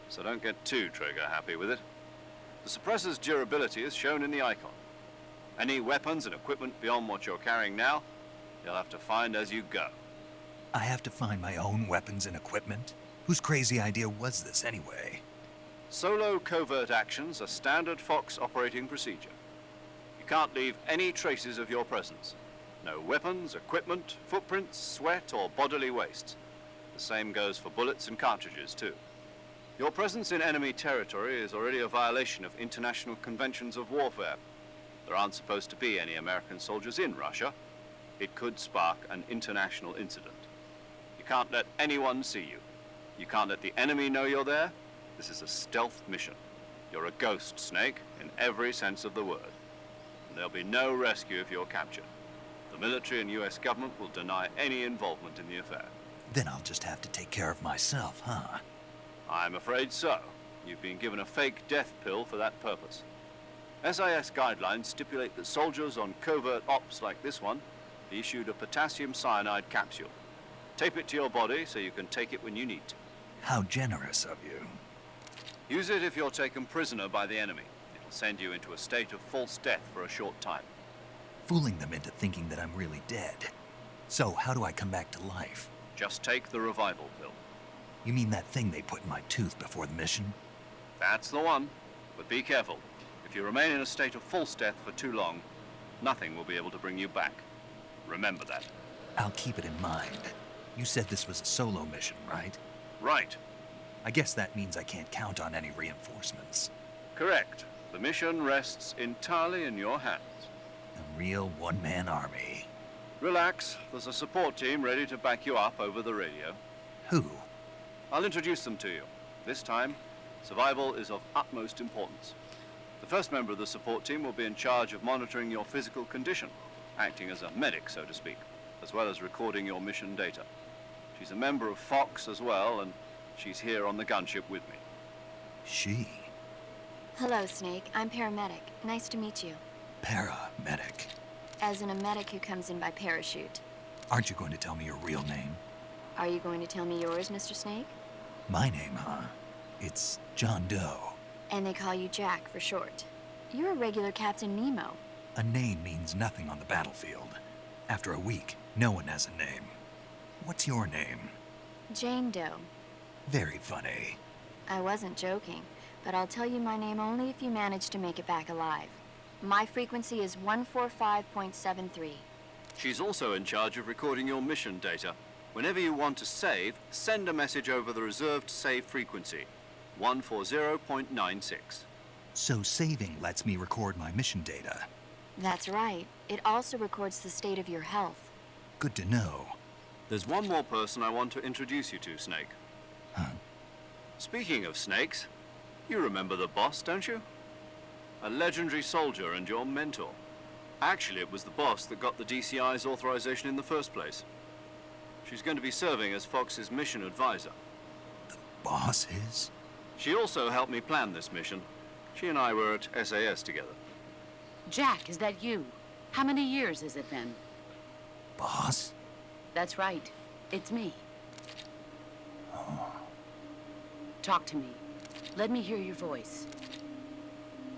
So don't get too trigger happy with it. The suppressor's durability is shown in the icon. Any weapons and equipment beyond what you're carrying now, you'll have to find as you go. I have to find my own weapons and equipment? Whose crazy idea was this anyway? Solo covert actions are standard Fox operating procedure. You can't leave any traces of your presence. No weapons, equipment, footprints, sweat, or bodily waste. The same goes for bullets and cartridges, too. Your presence in enemy territory is already a violation of international conventions of warfare. There aren't supposed to be any American soldiers in Russia, it could spark an international incident. You can't let anyone see you. You can't let the enemy know you're there. This is a stealth mission. You're a ghost, Snake, in every sense of the word. And there'll be no rescue if you're captured. The military and US government will deny any involvement in the affair. Then I'll just have to take care of myself, huh? I'm afraid so. You've been given a fake death pill for that purpose. SIS guidelines stipulate that soldiers on covert ops like this one be issued a potassium cyanide capsule. Tape it to your body so you can take it when you need to. How generous of you. Use it if you're taken prisoner by the enemy. It'll send you into a state of false death for a short time. Fooling them into thinking that I'm really dead. So, how do I come back to life? Just take the revival pill. You mean that thing they put in my tooth before the mission? That's the one. But be careful. If you remain in a state of false death for too long, nothing will be able to bring you back. Remember that. I'll keep it in mind. You said this was a solo mission, right? Right. I guess that means I can't count on any reinforcements. Correct. The mission rests entirely in your hands. A real one-man army. Relax. There's a support team ready to back you up over the radio. Who? I'll introduce them to you. This time, survival is of utmost importance. The first member of the support team will be in charge of monitoring your physical condition, acting as a medic, so to speak, as well as recording your mission data. She's a member of Fox as well, and she's here on the gunship with me. She? Hello, Snake. I'm paramedic. Nice to meet you. Paramedic. As in a medic who comes in by parachute. Aren't you going to tell me your real name? Are you going to tell me yours, Mr. Snake? My name, huh? It's John Doe. And they call you Jack for short. You're a regular Captain Nemo. A name means nothing on the battlefield. After a week, no one has a name. What's your name? Jane Doe. Very funny. I wasn't joking, but I'll tell you my name only if you manage to make it back alive. My frequency is 145.73. She's also in charge of recording your mission data. Whenever you want to save, send a message over the reserved save frequency, 140.96. So saving lets me record my mission data. That's right. It also records the state of your health. Good to know. There's one more person I want to introduce you to, Snake. Huh? Speaking of snakes, you remember the boss, don't you? A legendary soldier and your mentor. Actually, it was the boss that got the DCI's authorization in the first place. She's going to be serving as Fox's mission advisor. The boss is? She also helped me plan this mission. She and I were at SAS together. Jack, is that you? How many years has it been? Boss? That's right. It's me. Oh. Talk to me. Let me hear your voice.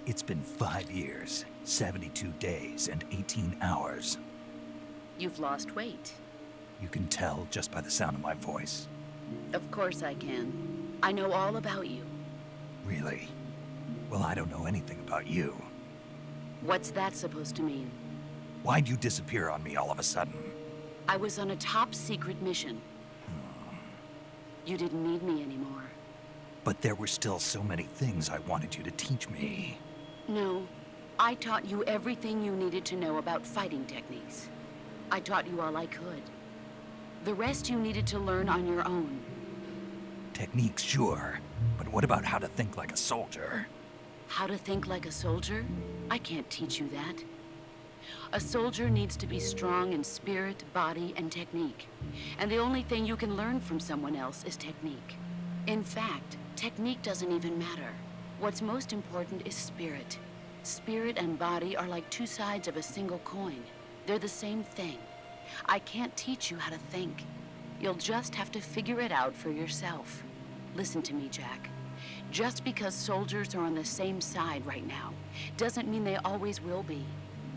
It's been 5 years, 72 days, and 18 hours. You've lost weight. You can tell just by the sound of my voice. Of course I can. I know all about you. Really? Well, I don't know anything about you. What's that supposed to mean? Why'd you disappear on me all of a sudden? I was on a top-secret mission. You didn't need me anymore. But there were still so many things I wanted you to teach me. No. I taught you everything you needed to know about fighting techniques. I taught you all I could. The rest you needed to learn on your own. Techniques, sure. But what about how to think like a soldier? How to think like a soldier? I can't teach you that. A soldier needs to be strong in spirit, body, and technique. And the only thing you can learn from someone else is technique. In fact, technique doesn't even matter. What's most important is spirit. Spirit and body are like two sides of a single coin. They're the same thing. I can't teach you how to think. You'll just have to figure it out for yourself. Listen to me, Jack. Just because soldiers are on the same side right now doesn't mean they always will be.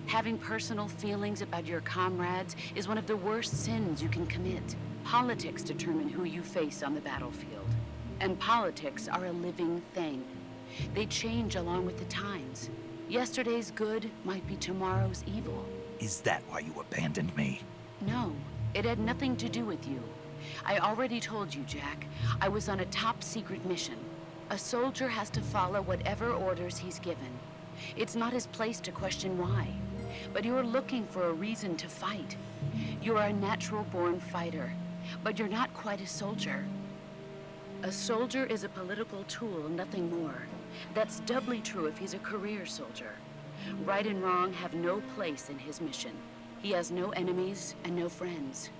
Having personal feelings about your comrades is one of the worst sins you can commit. Politics determine who you face on the battlefield. And politics are a living thing. They change along with the times. Yesterday's good might be tomorrow's evil. Is that why you abandoned me? No, it had nothing to do with you. I already told you, Jack. I was on a top-secret mission. A soldier has to follow whatever orders he's given. It's not his place to question why. but you're looking for a reason to fight. You're a natural-born fighter, but you're not quite a soldier. A soldier is a political tool, nothing more. That's doubly true if he's a career soldier. Right and wrong have no place in his mission. He has no enemies and no friends.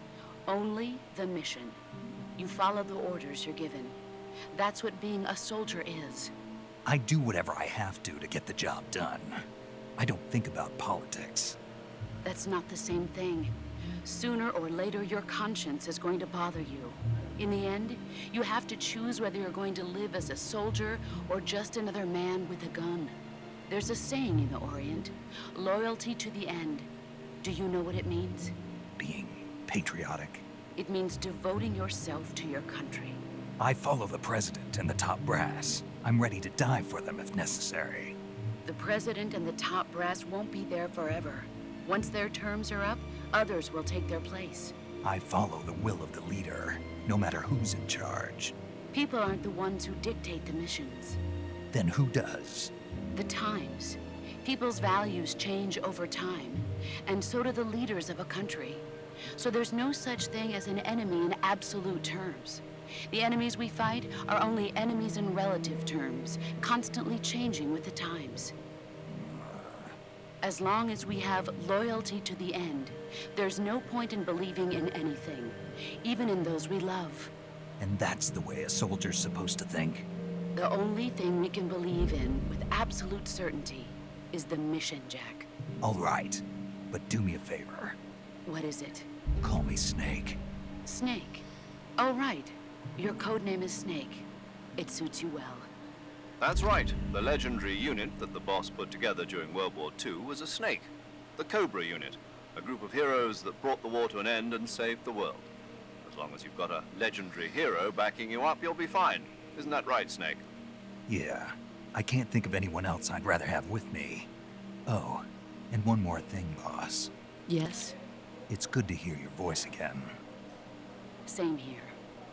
Only the mission. You follow the orders you're given. That's what being a soldier is. I do whatever I have to get the job done. I don't think about politics. That's not the same thing. Sooner or later, your conscience is going to bother you. In the end, you have to choose whether you're going to live as a soldier or just another man with a gun. There's a saying in the Orient, loyalty to the end. Do you know what it means? Being patriotic. It means devoting yourself to your country. I follow the president and the top brass. I'm ready to die for them if necessary. The president and the top brass won't be there forever. Once their terms are up, others will take their place. I follow the will of the leader, no matter who's in charge. People aren't the ones who dictate the missions. Then who does? The times. People's values change over time, and so do the leaders of a country. So there's no such thing as an enemy in absolute terms. The enemies we fight are only enemies in relative terms, constantly changing with the times. As long as we have loyalty to the end, there's no point in believing in anything, even in those we love. And that's the way a soldier's supposed to think? The only thing we can believe in with absolute certainty is the mission, Jack. All right, but do me a favor. What is it? Call me Snake. Snake. Oh, right. Your code name is Snake. It suits you well. That's right. The legendary unit that the boss put together during World War II was a snake. The Cobra unit. A group of heroes that brought the war to an end and saved the world. As long as you've got a legendary hero backing you up, you'll be fine. Isn't that right, Snake? Yeah. I can't think of anyone else I'd rather have with me. Oh, and one more thing, boss. Yes? It's good to hear your voice again. Same here.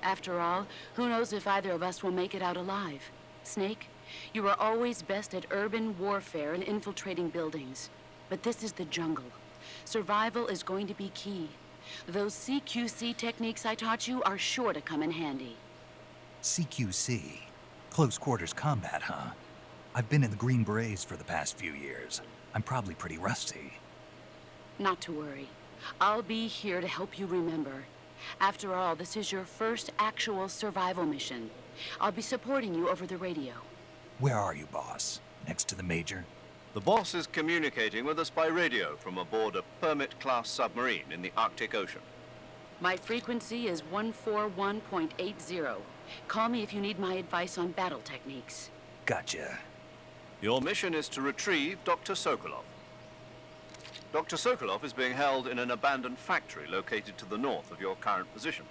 After all, who knows if either of us will make it out alive? Snake, you are always best at urban warfare and infiltrating buildings. But this is the jungle. Survival is going to be key. Those CQC techniques I taught you are sure to come in handy. CQC? Close quarters combat, huh? I've been in the Green Berets for the past few years. I'm probably pretty rusty. Not to worry. I'll be here to help you remember. After all, this is your first actual survival mission. I'll be supporting you over the radio. Where are you, boss? Next to the Major? The boss is communicating with us by radio from aboard a Permit-class submarine in the Arctic Ocean. My frequency is 141.80. Call me if you need my advice on battle techniques. Gotcha. Your mission is to retrieve Dr. Sokolov. Dr. Sokolov is being held in an abandoned factory located to the north of your current position.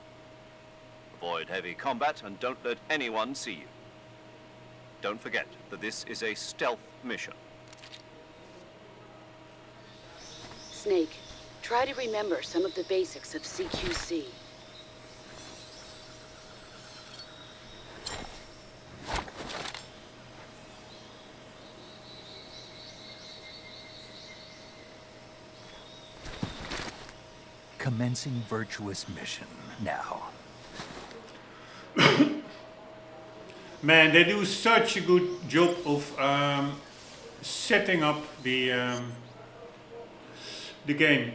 Avoid heavy combat and don't let anyone see you. Don't forget that this is a stealth mission. Snake, try to remember some of the basics of CQC. Commencing virtuous mission now. Man, they do such a good job of setting up the game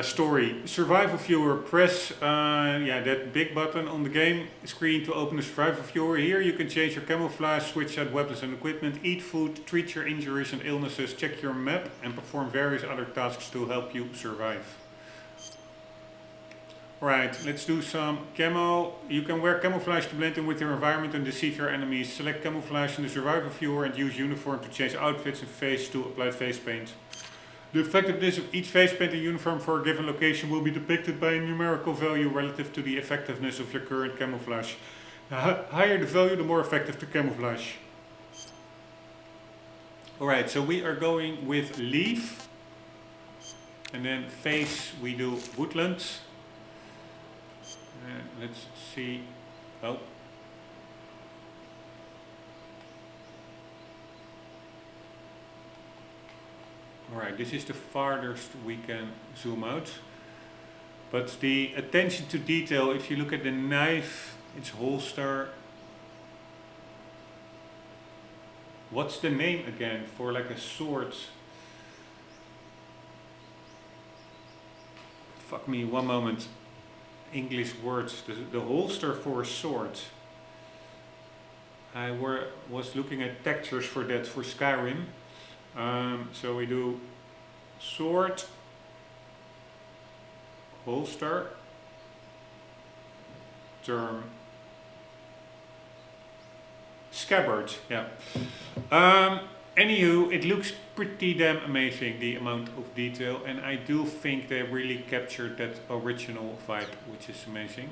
story. Survival viewer, press that big button on the game screen to open the survival viewer. Here you can change your camouflage, switch out weapons and equipment, eat food, treat your injuries and illnesses, check your map and perform various other tasks to help you survive. Right, let's do some camo. You can wear camouflage to blend in with your environment and deceive your enemies. Select camouflage in the survival viewer and use uniform to change outfits and face to apply face paint. The effectiveness of each face paint and uniform for a given location will be depicted by a numerical value relative to the effectiveness of your current camouflage. The higher the value, the more effective the camouflage. Alright, so we are going with leaf. And then face we do woodland. Let's see. Oh. Alright, this is the farthest we can zoom out. But the attention to detail, if you look at the knife, its holster. What's the name again for like a sword? Fuck me, one moment. English words. The holster for a sword. I was looking at textures for that for Skyrim. So we do sword, holster, term, scabbard. Yeah. Anywho, it looks pretty damn amazing, the amount of detail, and I do think they really captured that original vibe, which is amazing.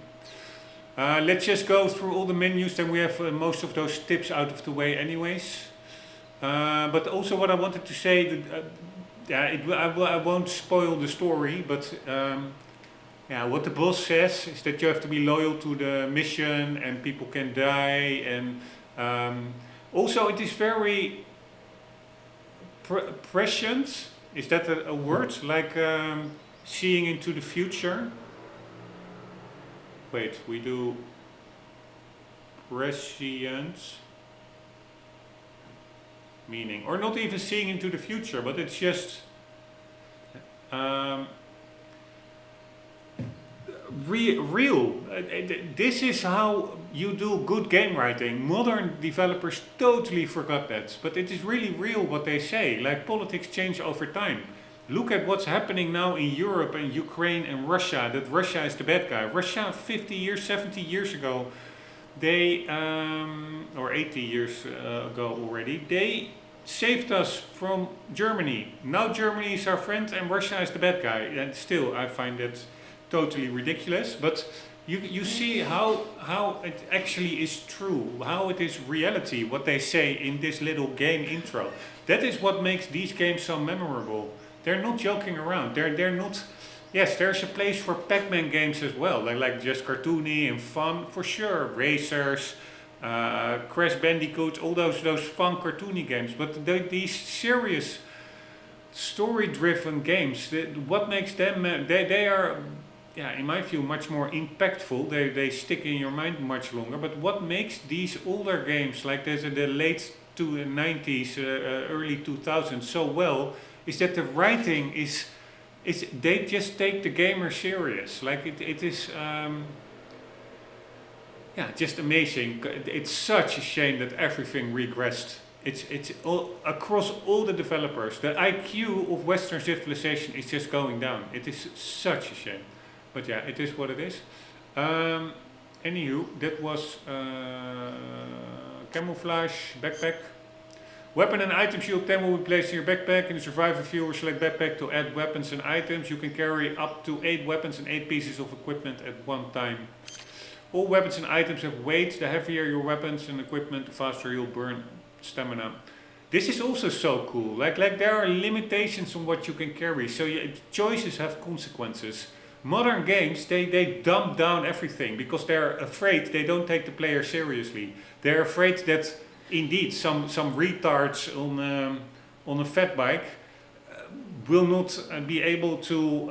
Let's just go through all the menus, then we have most of those tips out of the way anyways. But also what I wanted to say, I won't spoil the story, but what the boss says is that you have to be loyal to the mission and people can die, and also it is very prescient. Is that a word? Like seeing into the future? Wait, we do prescient meaning, or not even seeing into the future, but it's just real. This is how you do good game writing. Modern developers totally forgot that, but it is really real what they say. Like, politics change over time. Look at what's happening now in Europe and Ukraine and Russia, that Russia is the bad guy. Russia 50 years, 70 years ago, they, or 80 years ago already, they saved us from Germany. Now Germany is our friend and Russia is the bad guy. And still, I find that totally ridiculous. But you see how it actually is true, how it is reality, what they say in this little game intro. That is what makes these games so memorable. They're not joking around. They're not. Yes, there's a place for Pac-Man games as well. They're like just cartoony and fun for sure. Racers, Crash Bandicoot, all those fun cartoony games. But these serious story-driven games, what makes them? They are, in my view, much more impactful. They stick in your mind much longer. But what makes these older games, like there's the late 90s, early 2000s, so well, is that the writing is they just take the gamer serious. Like it is just amazing. It's such a shame that everything regressed. It's all, across all the developers. The IQ of Western civilization is just going down. It is such a shame. But yeah, it is what it is. Anywho, that was camouflage, backpack. Weapon and item shield 10 will be placed in your backpack. In the survivor viewer, select backpack to add weapons and items. You can carry up to 8 weapons and 8 pieces of equipment at one time. All weapons and items have weight. The heavier your weapons and equipment, the faster you'll burn stamina. This is also so cool. Like there are limitations on what you can carry. So choices have consequences. Modern games, they dump down everything because they're afraid they don't take the player seriously. They're afraid that indeed some retards on a fat bike will not be able to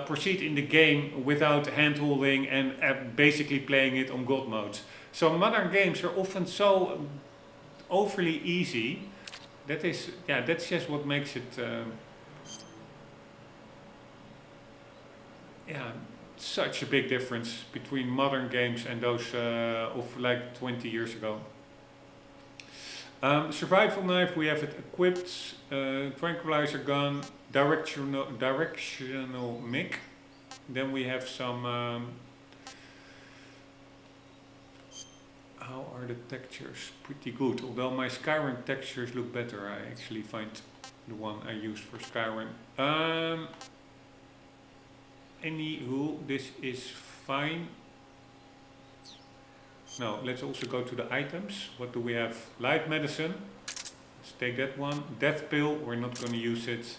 proceed in the game without hand-holding and basically playing it on God mode. So modern games are often so overly easy. That's just what makes it such a big difference between modern games and those of like 20 years ago. Survival knife, we have it equipped. Tranquilizer gun, directional mic. Then we have some. How are the textures? Pretty good. Although my Skyrim textures look better, I actually find the one I used for Skyrim. Anywho, this is fine. Now, let's also go to the items. What do we have? Light medicine. Let's take that one. Death pill, we're not going to use it.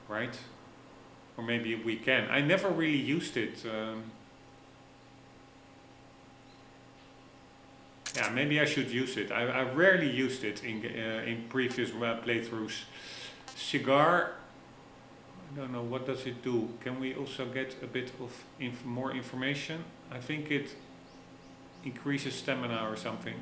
Right? Or maybe we can. I never really used it. Maybe I should use it. I rarely used it in previous playthroughs. Cigar. I don't know, what does it do? Can we also get a bit of more information? I think it increases stamina or something.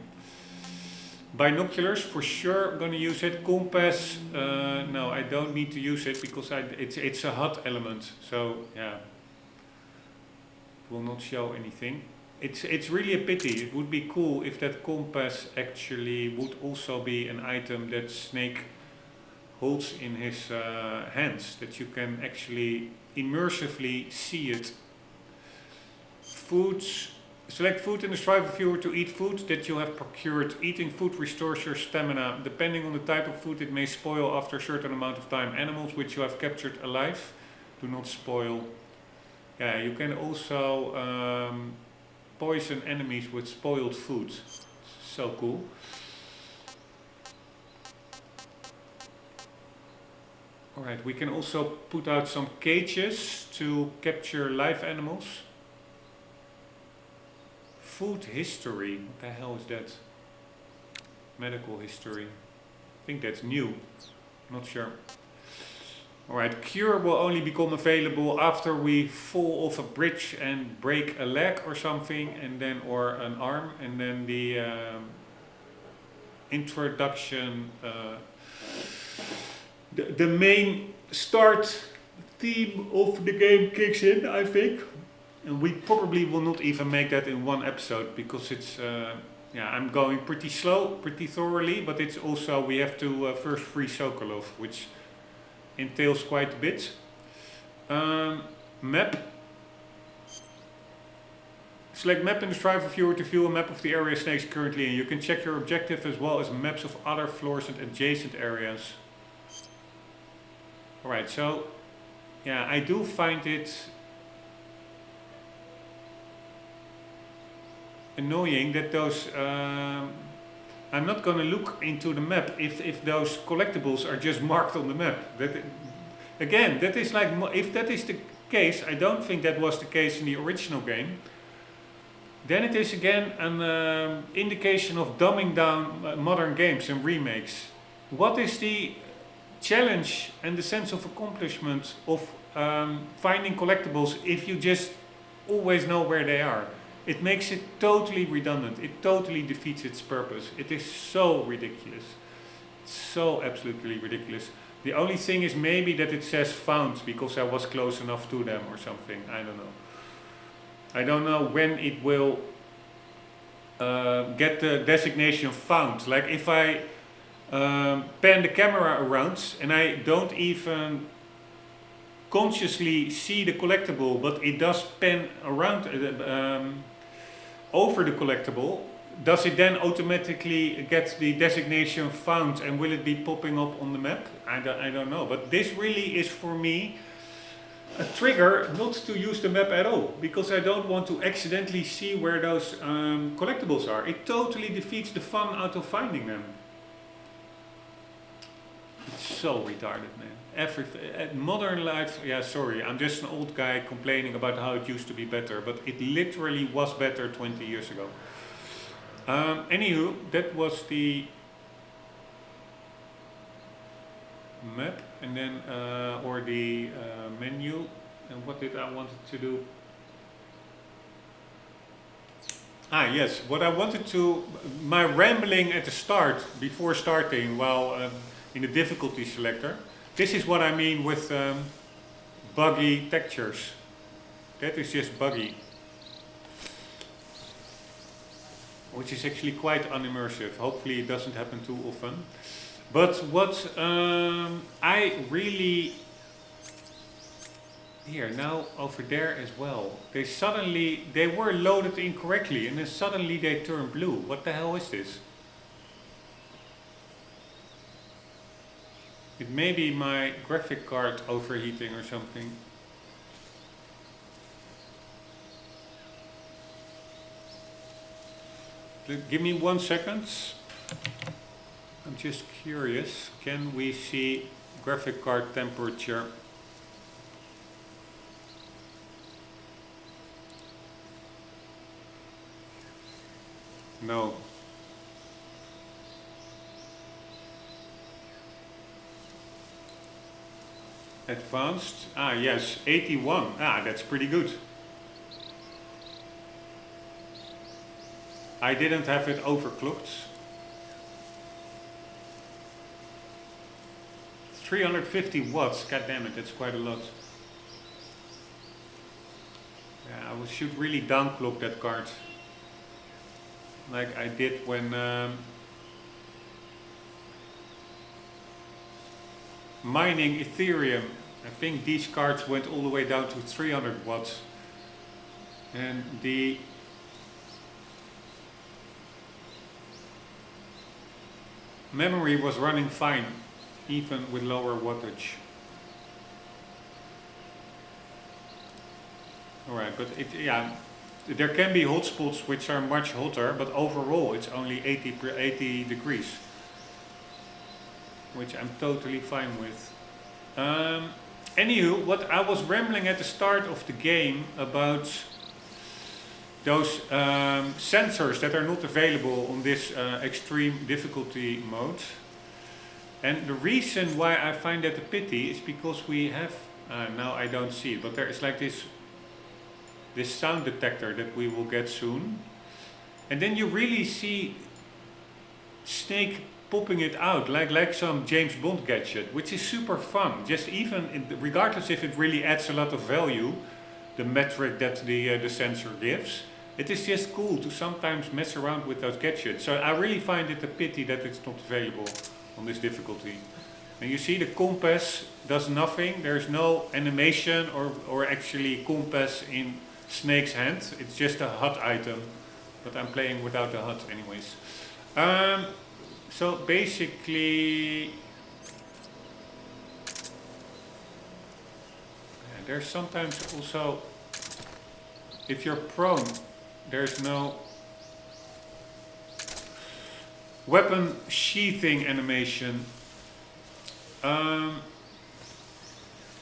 Binoculars, for sure, I'm gonna use it. Compass, no, I don't need to use it because it's a HUD element. So yeah, it will not show anything. It's really a pity. It would be cool if that compass actually would also be an item that Snake holds in his hands, that you can actually immersively see it. Foods. Select food in the survival viewer to eat food that you have procured. Eating food restores your stamina. Depending on the type of food, it may spoil after a certain amount of time. Animals which you have captured alive do not spoil. Yeah, you can also poison enemies with spoiled food. So cool. Alright, we can also put out some cages to capture live animals. Food history, what the hell is that? Medical history. I think that's new. Not sure. Alright, cure will only become available after we fall off a bridge and break a leg or something, and then, or an arm, and then the introduction, the main start theme of the game kicks in, I think. And we probably will not even make that in one episode because it's, yeah, I'm going pretty slow, pretty thoroughly, but it's also, we have to first free Sokolov, which entails quite a bit. Map. Select map in the survival viewer to view a map of the area Snake's currently in. You can check your objective as well as maps of other floors and adjacent areas. Alright, so, yeah, I do find it annoying that those, I'm not going to look into the map if those collectibles are just marked on the map. That, again, that is like, if that is the case, I don't think that was the case in the original game, then it is again an indication of dumbing down modern games and remakes. What is the challenge and the sense of accomplishment of finding collectibles if you just always know where they are? It makes it totally redundant. It totally defeats its purpose. It is so ridiculous. So absolutely ridiculous. The only thing is maybe that it says found because I was close enough to them or something. I don't know. I don't know when it will get the designation found. Like if I pan the camera around and I don't even consciously see the collectible, but it does pan around over the collectible, does it then automatically get the designation found and will it be popping up on the map? I don't know, but this really is for me a trigger not to use the map at all, because I don't want to accidentally see where those collectibles are. It totally defeats the fun out of finding them. It's so retarded, man. Everything, modern life, yeah, sorry, I'm just an old guy complaining about how it used to be better, but it literally was better 20 years ago. Anywho, that was the map, and then, or the menu, and what did I want to do? Ah, yes, what I wanted to, my rambling at the start, before starting, while in the difficulty selector, this is what I mean with buggy textures. That is just buggy. Which is actually quite unimmersive. Hopefully it doesn't happen too often. But what I really... Here, now over there as well. They were loaded incorrectly and then suddenly they turn blue. What the hell is this? It may be my graphic card overheating or something. Give me 1 second. I'm just curious. Can we see graphic card temperature? No. Advanced. Ah, yes, 81. Ah, that's pretty good. I didn't have it overclocked. 350 watts. God damn it, that's quite a lot. Yeah, I should really downclock that card, like I did when mining Ethereum. I think these cards went all the way down to 300 watts, and the memory was running fine, even with lower wattage. Alright, but yeah, there can be hotspots which are much hotter, but overall it's only 80 degrees, which I'm totally fine with. Anywho, what I was rambling at the start of the game about those sensors that are not available on this extreme difficulty mode. And the reason why I find that a pity is because we have, now I don't see it, but there is like this sound detector that we will get soon. And then you really see Snake popping it out like some James Bond gadget, which is super fun. Just even, regardless if it really adds a lot of value, the metric that the sensor gives, it is just cool to sometimes mess around with those gadgets. So I really find it a pity that it's not available on this difficulty. And you see the compass does nothing. There's no animation or actually compass in Snake's hand. It's just a HUD item, but I'm playing without the HUD anyways. So basically, there's sometimes also, if you're prone, there's no weapon sheathing animation.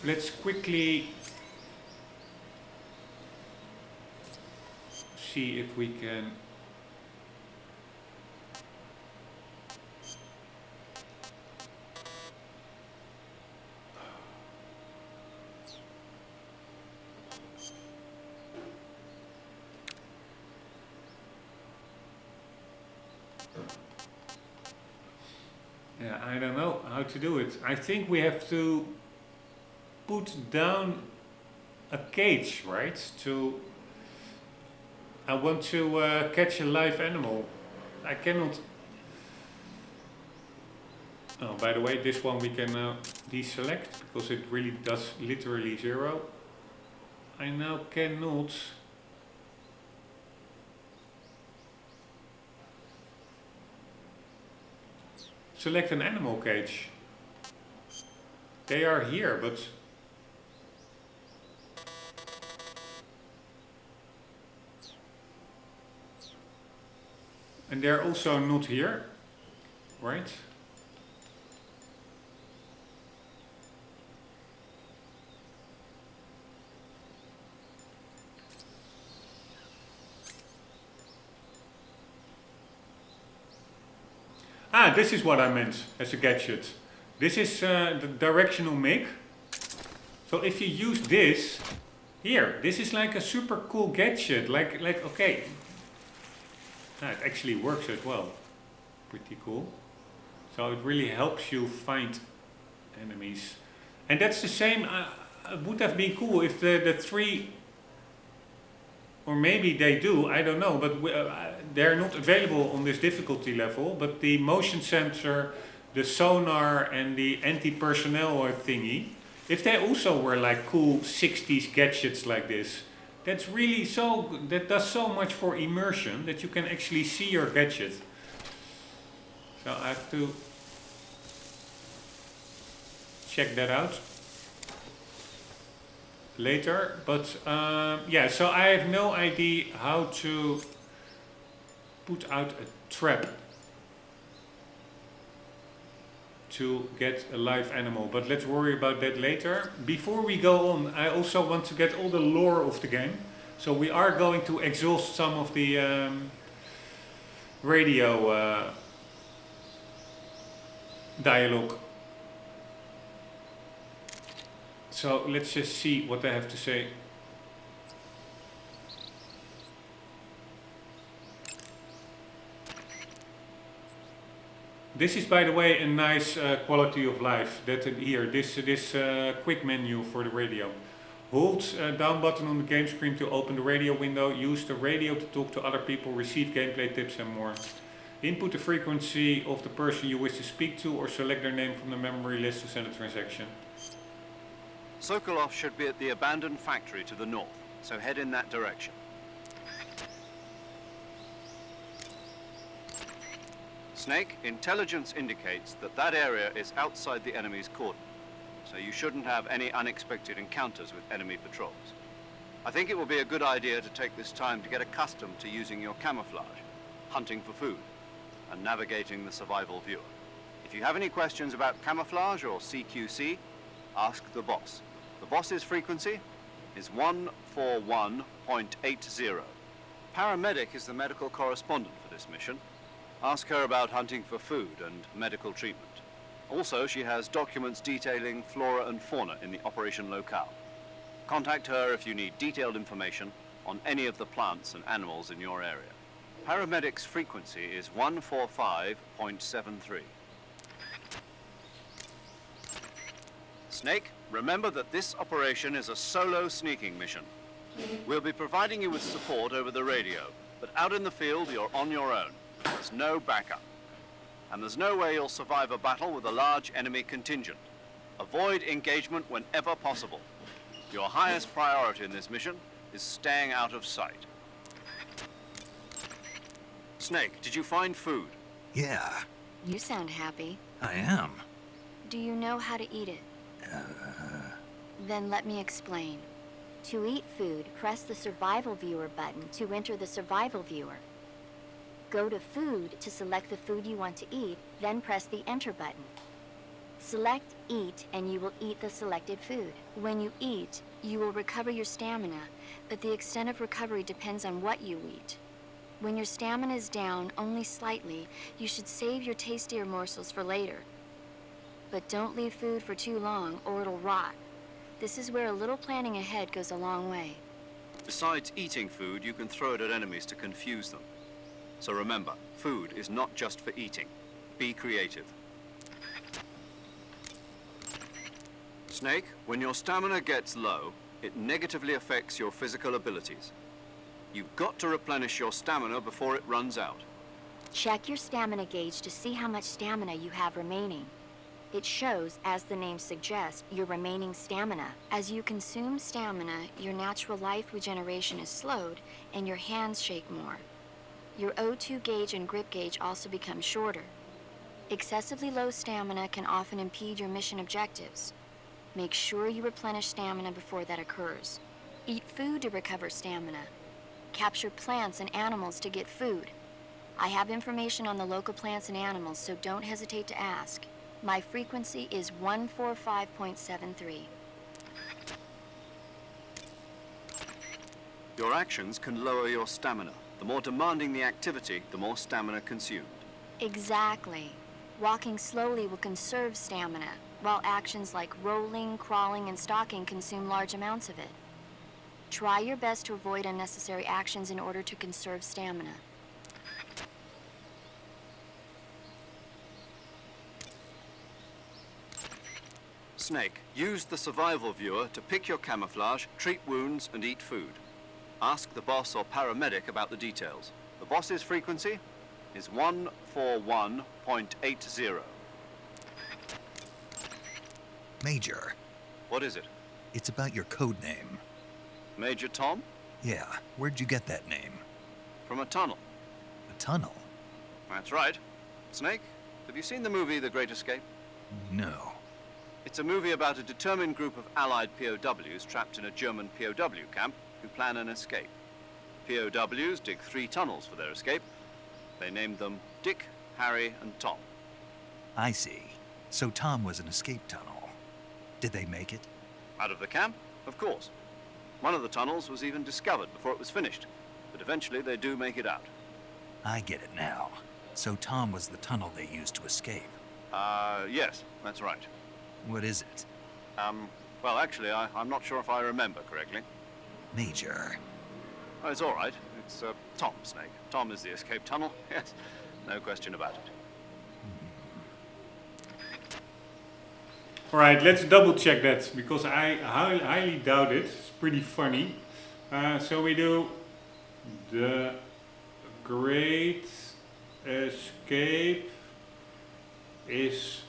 Let's quickly see if we can I don't know how to do it. I think we have to put down a cage, right? I want to catch a live animal. I cannot. Oh, by the way, this one we can now deselect because it really does literally 0. I now cannot. Select an animal cage. They are here, but and they're also not here, right? Ah, this is what I meant as a gadget. This is the directional make. So if you use this here, this is like a super cool gadget. Like okay, it actually works as well. Pretty cool. So it really helps you find enemies. And that's the same. It would have been cool if the 3, or maybe they do, I don't know, but they're not available on this difficulty level, but the motion sensor, the sonar and the anti-personnel thingy, if they also were like cool 60s gadgets like this, that's really that does so much for immersion that you can actually see your gadget. So I have to check that out later, but yeah, so I have no idea how to put out a trap to get a live animal, but let's worry about that later. Before we go on, I also want to get all the lore of the game, so we are going to exhaust some of the radio dialogue. So let's just see what they have to say. This is, by the way, a nice quality of life. That here, this quick menu for the radio. Hold down button on the game screen to open the radio window. Use the radio to talk to other people, receive gameplay tips and more. Input the frequency of the person you wish to speak to or select their name from the memory list to send a transaction. Sokolov should be at the abandoned factory to the north, so head in that direction. Snake, intelligence indicates that that area is outside the enemy's cordon, so you shouldn't have any unexpected encounters with enemy patrols. I think it will be a good idea to take this time to get accustomed to using your camouflage, hunting for food, and navigating the survival viewer. If you have any questions about camouflage or CQC, ask the boss. The boss's frequency is 141.80. Paramedic is the medical correspondent for this mission. Ask her about hunting for food and medical treatment. Also, she has documents detailing flora and fauna in the operation locale. Contact her if you need detailed information on any of the plants and animals in your area. Paramedic's frequency is 145.73. Snake, remember that this operation is a solo sneaking mission. We'll be providing you with support over the radio, but out in the field, you're on your own. There's no backup. And there's no way you'll survive a battle with a large enemy contingent. Avoid engagement whenever possible. Your highest priority in this mission is staying out of sight. Snake, did you find food? Yeah, You sound happy. I am. Do you know how to eat it? Then let me explain. To eat food, press the Survival Viewer button to enter the Survival Viewer. Go to Food to select the food you want to eat, then press the Enter button. Select Eat and you will eat the selected food. When you eat, you will recover your stamina, but the extent of recovery depends on what you eat. When your stamina is down only slightly, you should save your tastier morsels for later. But don't leave food for too long or it'll rot. This is where a little planning ahead goes a long way. Besides eating food, you can throw it at enemies to confuse them. So remember, food is not just for eating. Be creative. Snake, when your stamina gets low, it negatively affects your physical abilities. You've got to replenish your stamina before it runs out. Check your stamina gauge to see how much stamina you have remaining. It shows, as the name suggests, your remaining stamina. As you consume stamina, your natural life regeneration is slowed and your hands shake more. Your O2 gauge and grip gauge also become shorter. Excessively low stamina can often impede your mission objectives. Make sure you replenish stamina before that occurs. Eat food to recover stamina. Capture plants and animals to get food. I have information on the local plants and animals, so don't hesitate to ask. My frequency is 145.73. Your actions can lower your stamina. The more demanding the activity, the more stamina consumed. Exactly. Walking slowly will conserve stamina, while actions like rolling, crawling, and stalking consume large amounts of it. Try your best to avoid unnecessary actions in order to conserve stamina. Snake, use the survival viewer to pick your camouflage, treat wounds, and eat food. Ask the boss or paramedic about the details. The boss's frequency is 141.80. Major, What is it? it's about your code name. Major Tom? Yeah, where'd you get that name? From a tunnel. A tunnel? That's right. Snake, have you seen the movie The Great Escape? No. It's a movie about a determined group of Allied POWs trapped in a German POW camp who plan an escape. POWs dig 3 tunnels for their escape. They named them Dick, Harry, and Tom. I see. So Tom was an escape tunnel. Did they make it? Out of the camp? Of course. One of the tunnels was even discovered before it was finished, but eventually they do make it out. I get it now. So Tom was the tunnel they used to escape. Yes, that's right. What is it? Well, actually, I'm not sure if I remember correctly. Major. Oh, it's all right. It's Tom, Snake. Tom is the escape tunnel. Yes, no question about it. All right, let's double check that because I highly doubt it. It's pretty funny. So we do the Great Escape is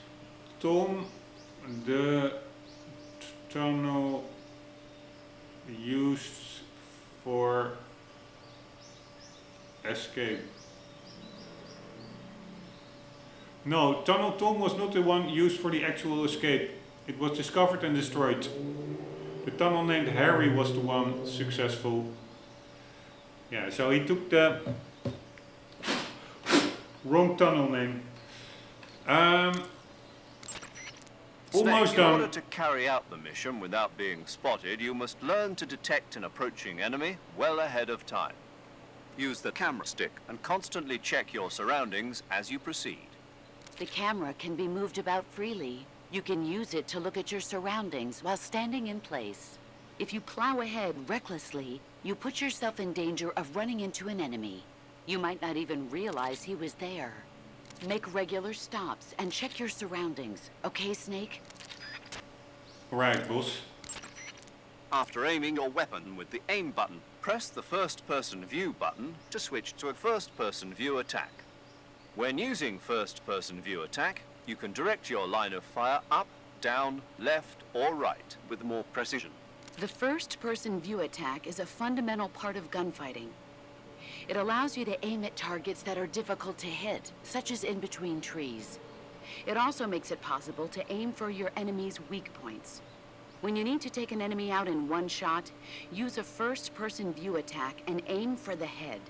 Tom the tunnel used for escape. No, Tunnel Tom was not the one used for the actual escape. It was discovered and destroyed. The tunnel named Harry was the one successful. Yeah, so he took the wrong tunnel name. Almost Snake, in done. order to carry out the mission without being spotted, you must learn to detect an approaching enemy well ahead of time. Use the camera stick and constantly check your surroundings as you proceed. The camera can be moved about freely. You can use it to look at your surroundings while standing in place. If you plow ahead recklessly, you put yourself in danger of running into an enemy. You might not even realize he was there. Make regular stops and check your surroundings. Okay, Snake? Right, boss. After aiming your weapon with the aim button, press the first-person view button to switch to a first-person view attack. When using first-person view attack, you can direct your line of fire up, down, left, or right with more precision. The first-person view attack is a fundamental part of gunfighting. It allows you to aim at targets that are difficult to hit, such as in between trees. It also makes it possible to aim for your enemy's weak points. When you need to take an enemy out in one shot, use a first-person view attack and aim for the head.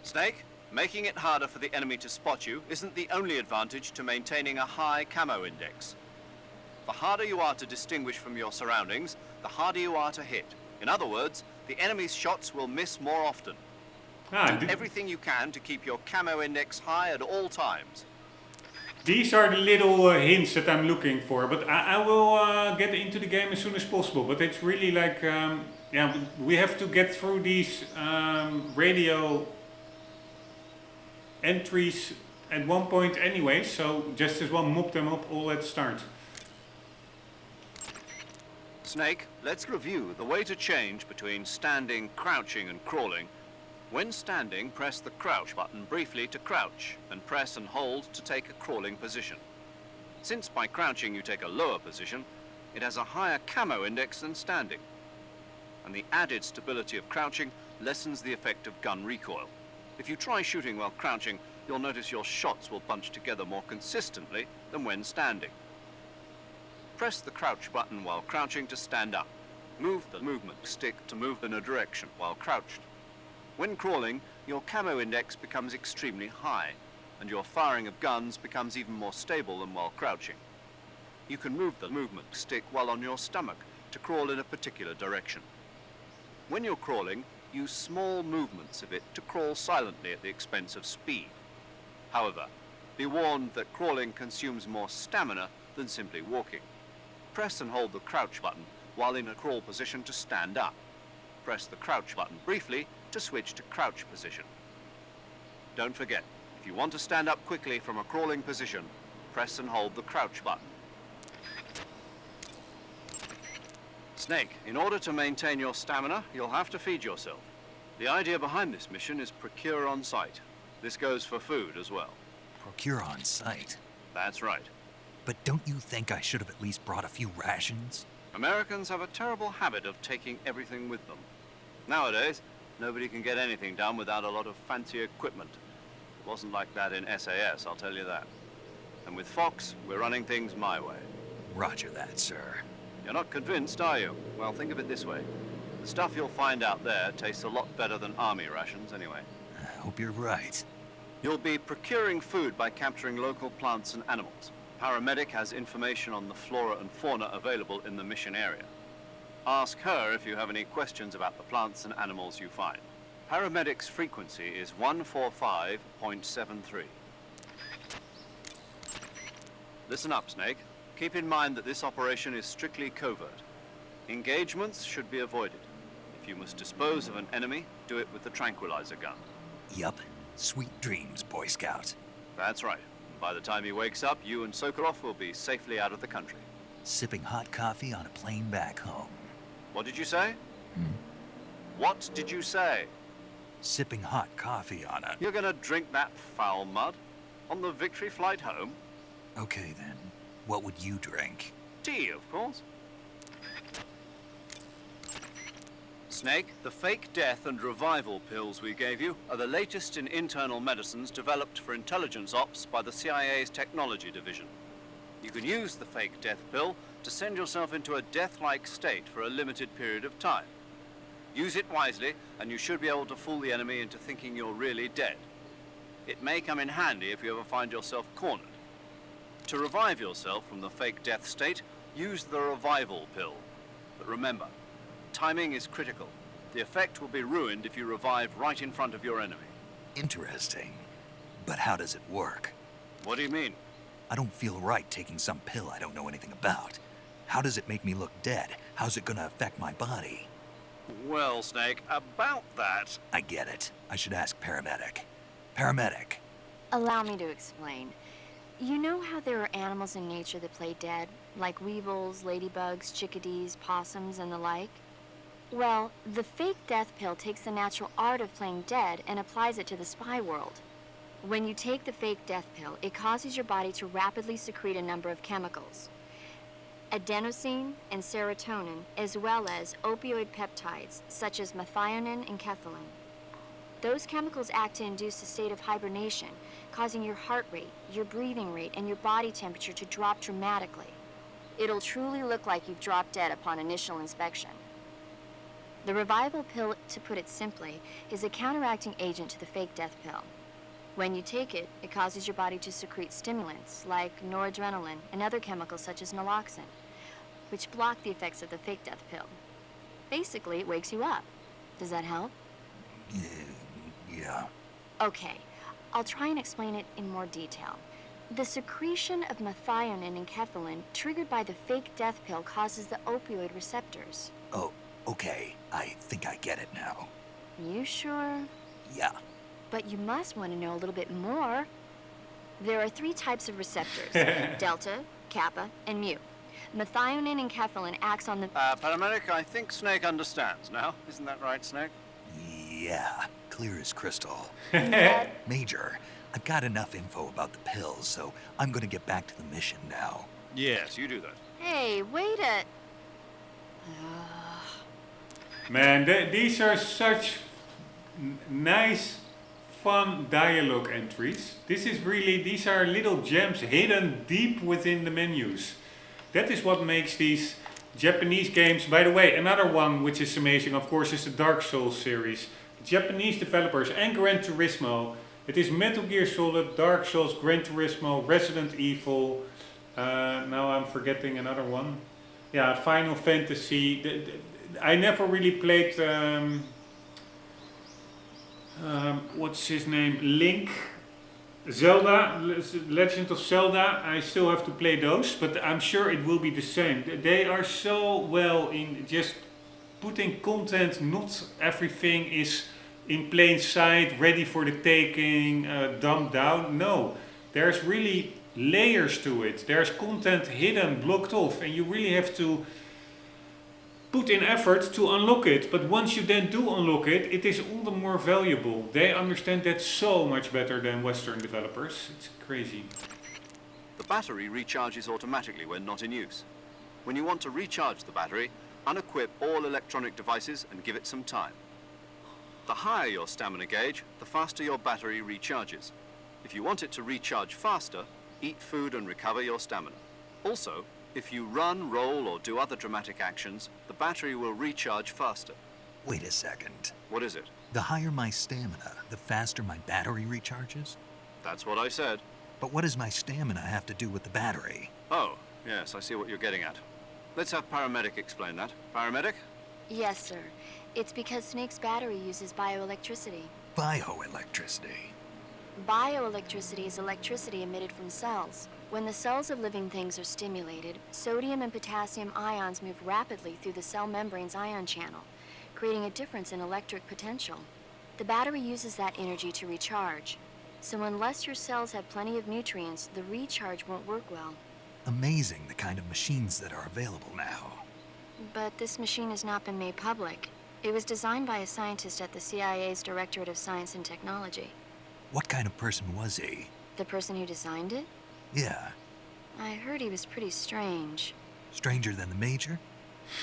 Snake, making it harder for the enemy to spot you isn't the only advantage to maintaining a high camo index. The harder you are to distinguish from your surroundings, the harder you are to hit. In other words, the enemy's shots will miss more often. Do everything you can to keep your camo index high at all times. These are the little hints that I'm looking for, but I will get into the game as soon as possible. But it's really like, yeah, we have to get through these radio entries at one point anyway, so just as well mop them up all at the start. Snake, let's review the way to change between standing, crouching, and crawling. When standing, press the crouch button briefly to crouch, and press and hold to take a crawling position. Since by crouching you take a lower position, it has a higher camo index than standing. And the added stability of crouching lessens the effect of gun recoil. If you try shooting while crouching, you'll notice your shots will bunch together more consistently than when standing. Press the crouch button while crouching to stand up. Move the movement stick to move in a direction while crouched. When crawling, your camo index becomes extremely high, and your firing of guns becomes even more stable than while crouching. You can move the movement stick while on your stomach to crawl in a particular direction. When you're crawling, use small movements of it to crawl silently at the expense of speed. However, be warned that crawling consumes more stamina than simply walking. Press and hold the crouch button while in a crawl position to stand up. Press the crouch button briefly to switch to crouch position. Don't forget, if you want to stand up quickly from a crawling position, press and hold the crouch button. Snake, in order to maintain your stamina, you'll have to feed yourself. The idea behind this mission is procure on site. This goes for food as well. Procure on site. That's right. But don't you think I should have at least brought a few rations? Americans have a terrible habit of taking everything with them. Nowadays, nobody can get anything done without a lot of fancy equipment. It wasn't like that in SAS, I'll tell you that. And with Fox, we're running things my way. Roger that, sir. You're not convinced, are you? Well, think of it this way. The stuff you'll find out there tastes a lot better than army rations anyway. I hope you're right. You'll be procuring food by capturing local plants and animals. Paramedic has information on the flora and fauna available in the mission area. Ask her if you have any questions about the plants and animals you find. Paramedic's frequency is 145.73. Listen up, Snake. Keep in mind that this operation is strictly covert. Engagements should be avoided. If you must dispose of an enemy, do it with the tranquilizer gun. Yup. Sweet dreams, Boy Scout. That's right. By the time he wakes up, you and Sokolov will be safely out of the country. Sipping hot coffee on a plane back home. What did you say? What did you say? Sipping hot coffee on a... You're gonna drink that foul mud? On the victory flight home? Okay then. What would you drink? Tea, of course. Snake, the fake death and revival pills we gave you are the latest in internal medicines developed for intelligence ops by the CIA's technology division. You can use the fake death pill to send yourself into a death-like state for a limited period of time. Use it wisely, and you should be able to fool the enemy into thinking you're really dead. It may come in handy if you ever find yourself cornered. To revive yourself from the fake death state, use the revival pill. But remember, timing is critical. The effect will be ruined if you revive right in front of your enemy. Interesting. But how does it work? What do you mean? I don't feel right taking some pill I don't know anything about. How does it make me look dead? How's it gonna affect my body? Well, Snake, about that... I get it. I should ask Paramedic. Paramedic. Allow me to explain. You know how there are animals in nature that play dead, like weevils, ladybugs, chickadees, possums, and the like? Well, the fake death pill takes the natural art of playing dead and applies it to the spy world. When you take the fake death pill, it causes your body to rapidly secrete a number of chemicals. Adenosine and serotonin, as well as opioid peptides, such as methionine and kethylamine. Those chemicals act to induce a state of hibernation, causing your heart rate, your breathing rate, and your body temperature to drop dramatically. It'll truly look like you've dropped dead upon initial inspection. The revival pill, to put it simply, is a counteracting agent to the fake death pill. When you take it, it causes your body to secrete stimulants like noradrenaline and other chemicals such as naloxone, which block the effects of the fake death pill. Basically, it wakes you up. Does that help? Yeah. Okay, I'll try and explain it in more detail. The secretion of methionine and kethylamine triggered by the fake death pill causes the opioid receptors. Oh, okay. I think I get it now. You sure? Yeah. But you must want to know a little bit more. There are 3 types of receptors, delta, kappa, and mu. Methionine and kethylamine acts on the... Paramedic, I think Snake understands now. Isn't that right, Snake? Yeah, clear as crystal. That- Major, I've got enough info about the pills, so I'm gonna get back to the mission now. Yes, you do that. Hey, wait a... Man, these are such nice, fun dialogue entries. These are little gems hidden deep within the menus. That is what makes these Japanese games. By the way, another one which is amazing, of course, is the Dark Souls series. Japanese developers and Gran Turismo. It is Metal Gear Solid, Dark Souls, Gran Turismo, Resident Evil. Now I'm forgetting another one. Yeah, Final Fantasy. I never really played. What's his name? Link. Zelda, Legend of Zelda, I still have to play those, but I'm sure it will be the same. They are so well in just putting content, not everything is in plain sight, ready for the taking, dumbed down. No, there's really layers to it. There's content hidden, blocked off, and you really have to put in effort to unlock it. But once you then do unlock it, it is all the more valuable. They understand that so much better than Western developers. It's crazy. The battery recharges automatically when not in use. When you want to recharge the battery, unequip all electronic devices and give it some time. The higher your stamina gauge, the faster your battery recharges. If you want it to recharge faster, eat food and recover your stamina. Also, if you run, roll, or do other dramatic actions, the battery will recharge faster. Wait a second. What is it? The higher my stamina, the faster my battery recharges? That's what I said. But what does my stamina have to do with the battery? Oh, yes, I see what you're getting at. Let's have Paramedic explain that. Paramedic? Yes, sir. It's because Snake's battery uses bioelectricity. Bioelectricity. Bioelectricity is electricity emitted from cells. When the cells of living things are stimulated, sodium and potassium ions move rapidly through the cell membrane's ion channel, creating a difference in electric potential. The battery uses that energy to recharge. So unless your cells have plenty of nutrients, the recharge won't work well. Amazing the kind of machines that are available now. But this machine has not been made public. It was designed by a scientist at the CIA's Directorate of Science and Technology. What kind of person was he? The person who designed it? Yeah. I heard he was pretty strange. Stranger than the Major?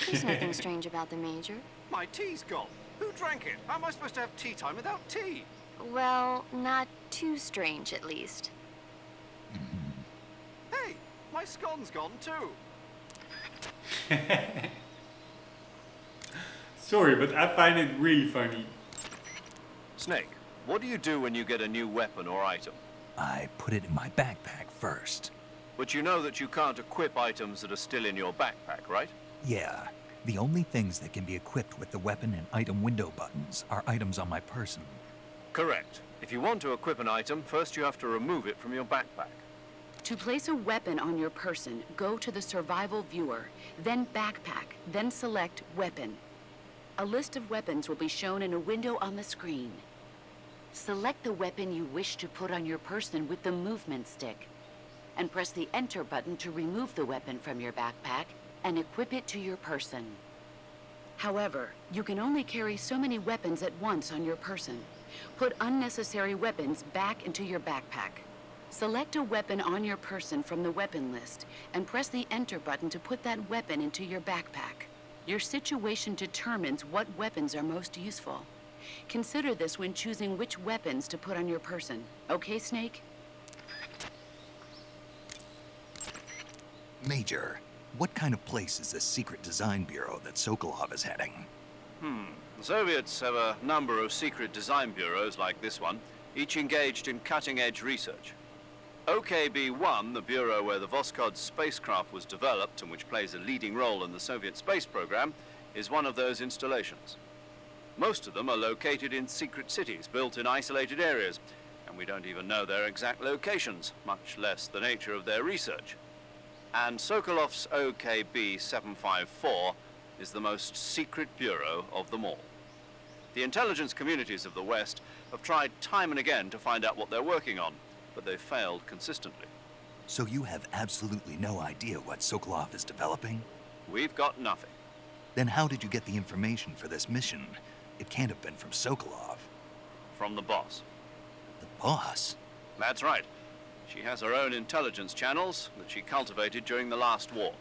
There's nothing strange about the Major. My tea's gone. Who drank it? How am I supposed to have tea time without tea? Well, not too strange, at least. Hey, my scone's gone too. Sorry, but I find it really funny. Snake, what do you do when you get a new weapon or item? I put it in my backpack first. But you know that you can't equip items that are still in your backpack, right? Yeah. The only things that can be equipped with the weapon and item window buttons are items on my person. Correct. If you want to equip an item, first you have to remove it from your backpack. To place a weapon on your person, go to the survival viewer, then backpack, then select weapon. A list of weapons will be shown in a window on the screen. Select the weapon you wish to put on your person with the movement stick, and press the enter button to remove the weapon from your backpack and equip it to your person. However, you can only carry so many weapons at once on your person. Put unnecessary weapons back into your backpack. Select a weapon on your person from the weapon list and press the enter button to put that weapon into your backpack. Your situation determines what weapons are most useful. Consider this when choosing which weapons to put on your person. Okay, Snake? Major, what kind of place is this secret design bureau that Sokolov is heading? The Soviets have a number of secret design bureaus like this one, each engaged in cutting-edge research. OKB-1, the bureau where the Voskhod spacecraft was developed and which plays a leading role in the Soviet space program, is one of those installations. Most of them are located in secret cities, built in isolated areas, and we don't even know their exact locations, much less the nature of their research. And Sokolov's OKB-754 is the most secret bureau of them all. The intelligence communities of the West have tried time and again to find out what they're working on, but they've failed consistently. So you have absolutely no idea what Sokolov is developing? We've got nothing. Then how did you get the information for this mission? It can't have been from Sokolov. From the boss. The boss? That's right. She has her own intelligence channels that she cultivated during the last war.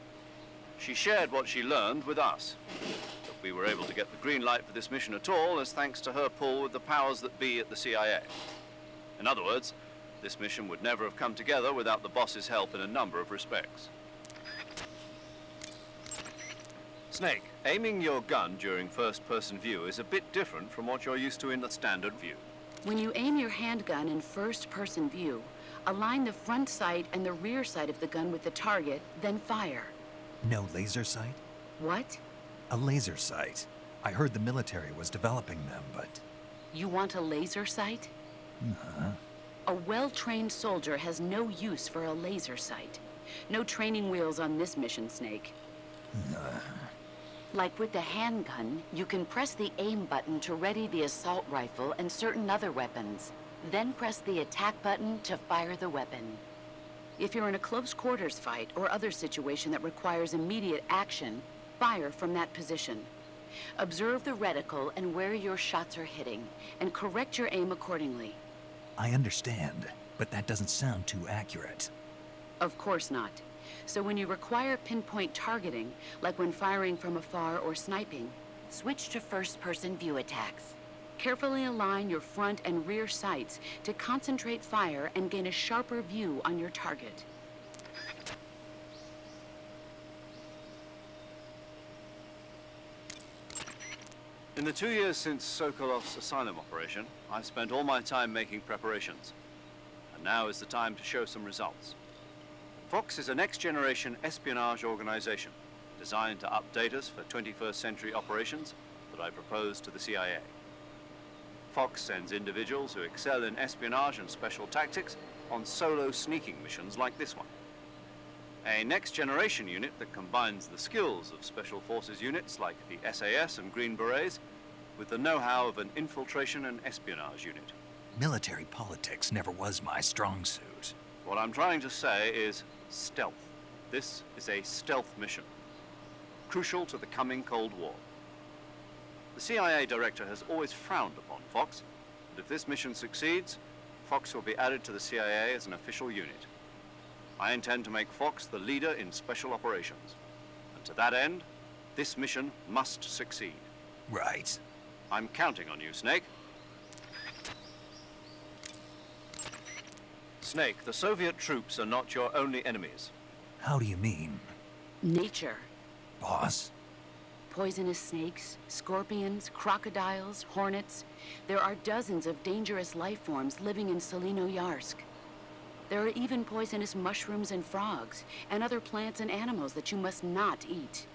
She shared what she learned with us. But we were able to get the green light for this mission at all is thanks to her pull with the powers that be at the CIA. In other words, this mission would never have come together without the boss's help in a number of respects. Snake, aiming your gun during first-person view is a bit different from what you're used to in the standard view. When you aim your handgun in first-person view, align the front sight and the rear sight of the gun with the target, then fire. No laser sight? What? A laser sight. I heard the military was developing them, but... You want a laser sight? Uh-huh. A well-trained soldier has no use for a laser sight. No training wheels on this mission, Snake. Like with the handgun, you can press the aim button to ready the assault rifle and certain other weapons. Then press the attack button to fire the weapon. If you're in a close quarters fight or other situation that requires immediate action, fire from that position. Observe the reticle and where your shots are hitting, and correct your aim accordingly. I understand, but that doesn't sound too accurate. Of course not. So when you require pinpoint targeting, like when firing from afar or sniping, switch to first-person view attacks. Carefully align your front and rear sights to concentrate fire and gain a sharper view on your target. In the 2 years since Sokolov's asylum operation, I've spent all my time making preparations. And now is the time to show some results. Fox is a next-generation espionage organization designed to update us for 21st century operations that I propose to the CIA. Fox sends individuals who excel in espionage and special tactics on solo sneaking missions like this one. A next-generation unit that combines the skills of Special Forces units like the SAS and Green Berets with the know-how of an infiltration and espionage unit. Military politics never was my strong suit. What I'm trying to say is stealth. This is a stealth mission, crucial to the coming Cold War. The CIA director has always frowned upon Fox, but if this mission succeeds, Fox will be added to the CIA as an official unit. I intend to make Fox the leader in special operations. And to that end, this mission must succeed. Right. I'm counting on you, Snake. Snake, the Soviet troops are not your only enemies. How do you mean? Nature. Boss? Poisonous snakes, scorpions, crocodiles, hornets. There are dozens of dangerous life forms living in Selino-Yarsk. There are even poisonous mushrooms and frogs, and other plants and animals that you must not eat.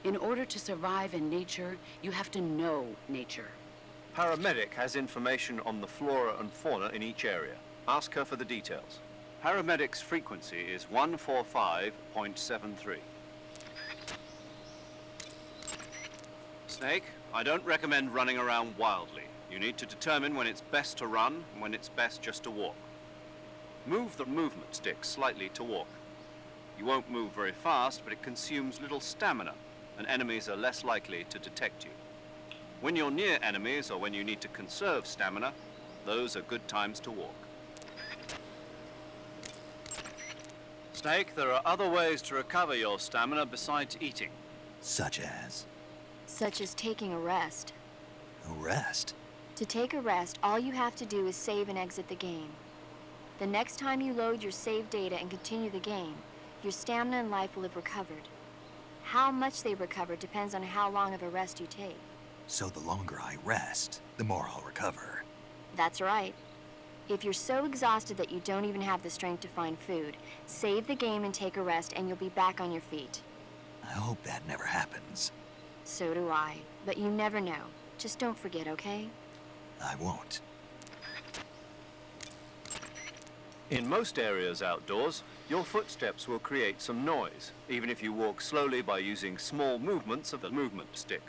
In order to survive in nature, you have to know nature. Paramedic has information on the flora and fauna in each area. Ask her for the details. Paramedic's frequency is 145.73. Snake, I don't recommend running around wildly. You need to determine when it's best to run and when it's best just to walk. Move the movement stick slightly to walk. You won't move very fast, but it consumes little stamina, and enemies are less likely to detect you. When you're near enemies or when you need to conserve stamina, those are good times to walk. Snake, there are other ways to recover your stamina besides eating. Such as? Such as taking a rest. A rest? To take a rest, all you have to do is save and exit the game. The next time you load your save data and continue the game, your stamina and life will have recovered. How much they recover depends on how long of a rest you take. So the longer I rest, the more I'll recover. That's right. If you're so exhausted that you don't even have the strength to find food, save the game and take a rest and you'll be back on your feet. I hope that never happens. So do I. But you never know. Just don't forget, okay? I won't. In most areas outdoors, your footsteps will create some noise, even if you walk slowly by using small movements of the movement stick.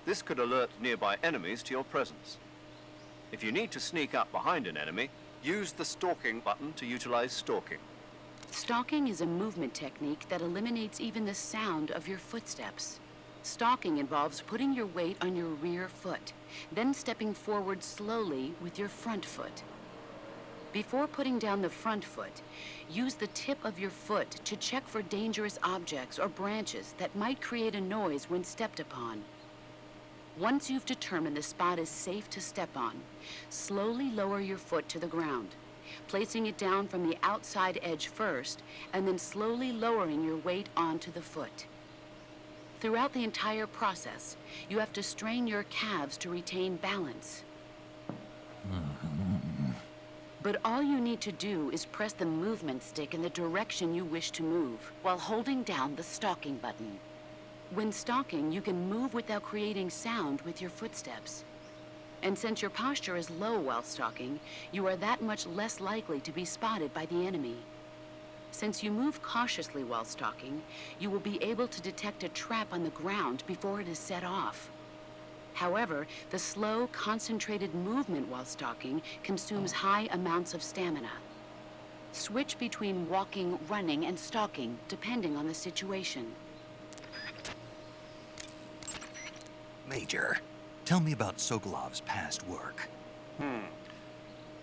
This could alert nearby enemies to your presence. If you need to sneak up behind an enemy, use the stalking button to utilize stalking. Stalking is a movement technique that eliminates even the sound of your footsteps. Stalking involves putting your weight on your rear foot, then stepping forward slowly with your front foot. Before putting down the front foot, use the tip of your foot to check for dangerous objects or branches that might create a noise when stepped upon. Once you've determined the spot is safe to step on, slowly lower your foot to the ground, placing it down from the outside edge first, and then slowly lowering your weight onto the foot. Throughout the entire process, you have to strain your calves to retain balance. But all you need to do is press the movement stick in the direction you wish to move, while holding down the stalking button. When stalking, you can move without creating sound with your footsteps. And since your posture is low while stalking, you are that much less likely to be spotted by the enemy. Since you move cautiously while stalking, you will be able to detect a trap on the ground before it is set off. However, the slow, concentrated movement while stalking consumes high amounts of stamina. Switch between walking, running, and stalking, depending on the situation. Major, tell me about Sokolov's past work.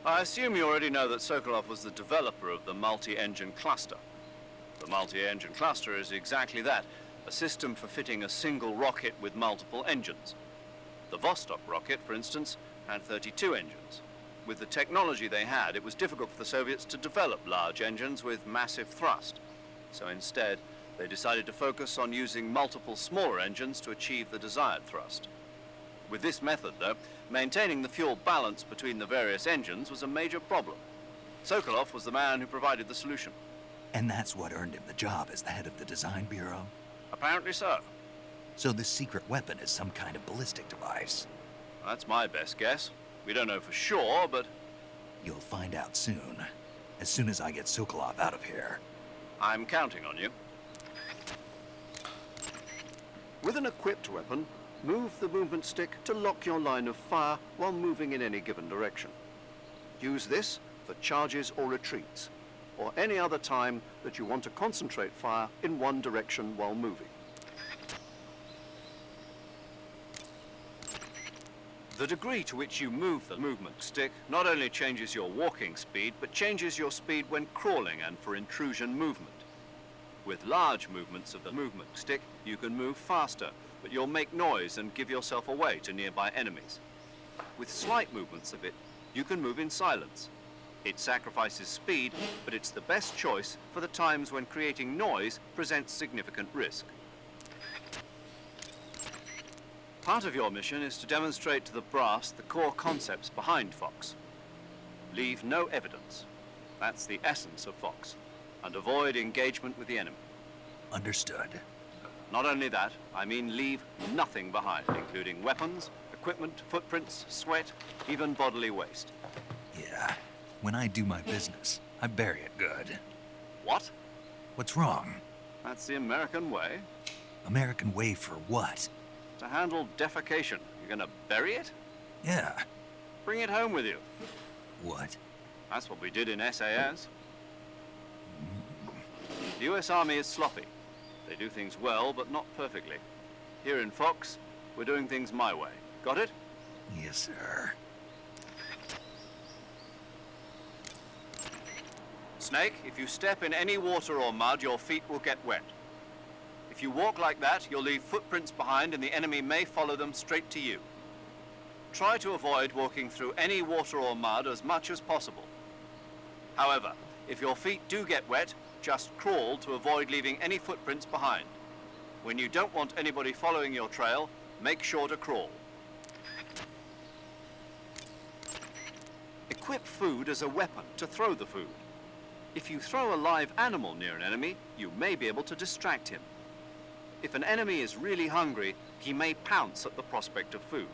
I assume you already know that Sokolov was the developer of the multi-engine cluster. The multi-engine cluster is exactly that, a system for fitting a single rocket with multiple engines. The Vostok rocket, for instance, had 32 engines. With the technology they had, it was difficult for the Soviets to develop large engines with massive thrust. So instead, they decided to focus on using multiple smaller engines to achieve the desired thrust. With this method, though, maintaining the fuel balance between the various engines was a major problem. Sokolov was the man who provided the solution. And that's what earned him the job as the head of the design bureau? Apparently so. So this secret weapon is some kind of ballistic device? That's my best guess. We don't know for sure, but You'll find out soon. As soon as I get Sokolov out of here. I'm counting on you. With an equipped weapon, move the movement stick to lock your line of fire while moving in any given direction. Use this for charges or retreats, or any other time that you want to concentrate fire in one direction while moving. The degree to which you move the movement stick not only changes your walking speed, but changes your speed when crawling and for intrusion movement. With large movements of the movement stick, you can move faster, but you'll make noise and give yourself away to nearby enemies. With slight movements of it, you can move in silence. It sacrifices speed, but it's the best choice for the times when creating noise presents significant risk. Part of your mission is to demonstrate to the brass the core concepts behind Fox. Leave no evidence. That's the essence of Fox. And avoid engagement with the enemy. Understood. Not only that, I mean leave nothing behind, including weapons, equipment, footprints, sweat, even bodily waste. Yeah. When I do my business, I bury it good. What? What's wrong? That's the American way. American way for what? To handle defecation. You're gonna bury it? Yeah. Bring it home with you. What? That's what we did in SAS. The US Army is sloppy. They do things well, but not perfectly. Here in Fox, we're doing things my way. Got it? Yes, sir. Snake, if you step in any water or mud, your feet will get wet. If you walk like that, you'll leave footprints behind and the enemy may follow them straight to you. Try to avoid walking through any water or mud as much as possible. However, if your feet do get wet, just crawl to avoid leaving any footprints behind. When you don't want anybody following your trail, make sure to crawl. Equip food as a weapon to throw the food. If you throw a live animal near an enemy, you may be able to distract him. If an enemy is really hungry, he may pounce at the prospect of food.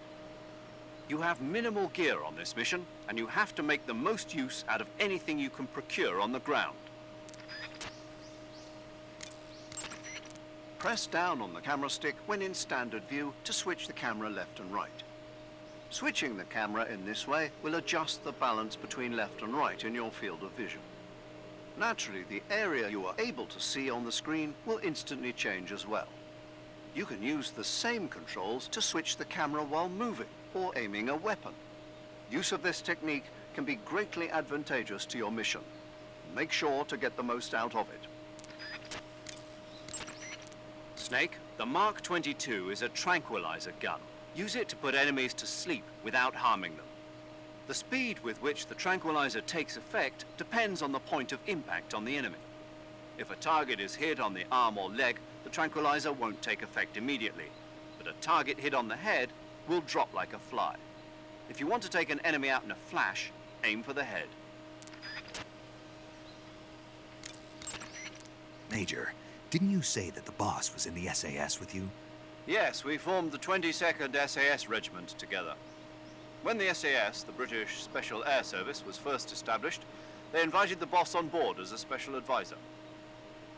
You have minimal gear on this mission, and you have to make the most use out of anything you can procure on the ground. Press down on the camera stick when in standard view to switch the camera left and right. Switching the camera in this way will adjust the balance between left and right in your field of vision. Naturally, the area you are able to see on the screen will instantly change as well. You can use the same controls to switch the camera while moving or aiming a weapon. Use of this technique can be greatly advantageous to your mission. Make sure to get the most out of it. Snake, the Mark 22 is a tranquilizer gun. Use it to put enemies to sleep without harming them. The speed with which the tranquilizer takes effect depends on the point of impact on the enemy. If a target is hit on the arm or leg, the tranquilizer won't take effect immediately, but a target hit on the head will drop like a fly. If you want to take an enemy out in a flash, aim for the head. Major, didn't you say that the boss was in the SAS with you? Yes, we formed the 22nd SAS Regiment together. When the SAS, the British Special Air Service, was first established, they invited the boss on board as a special advisor.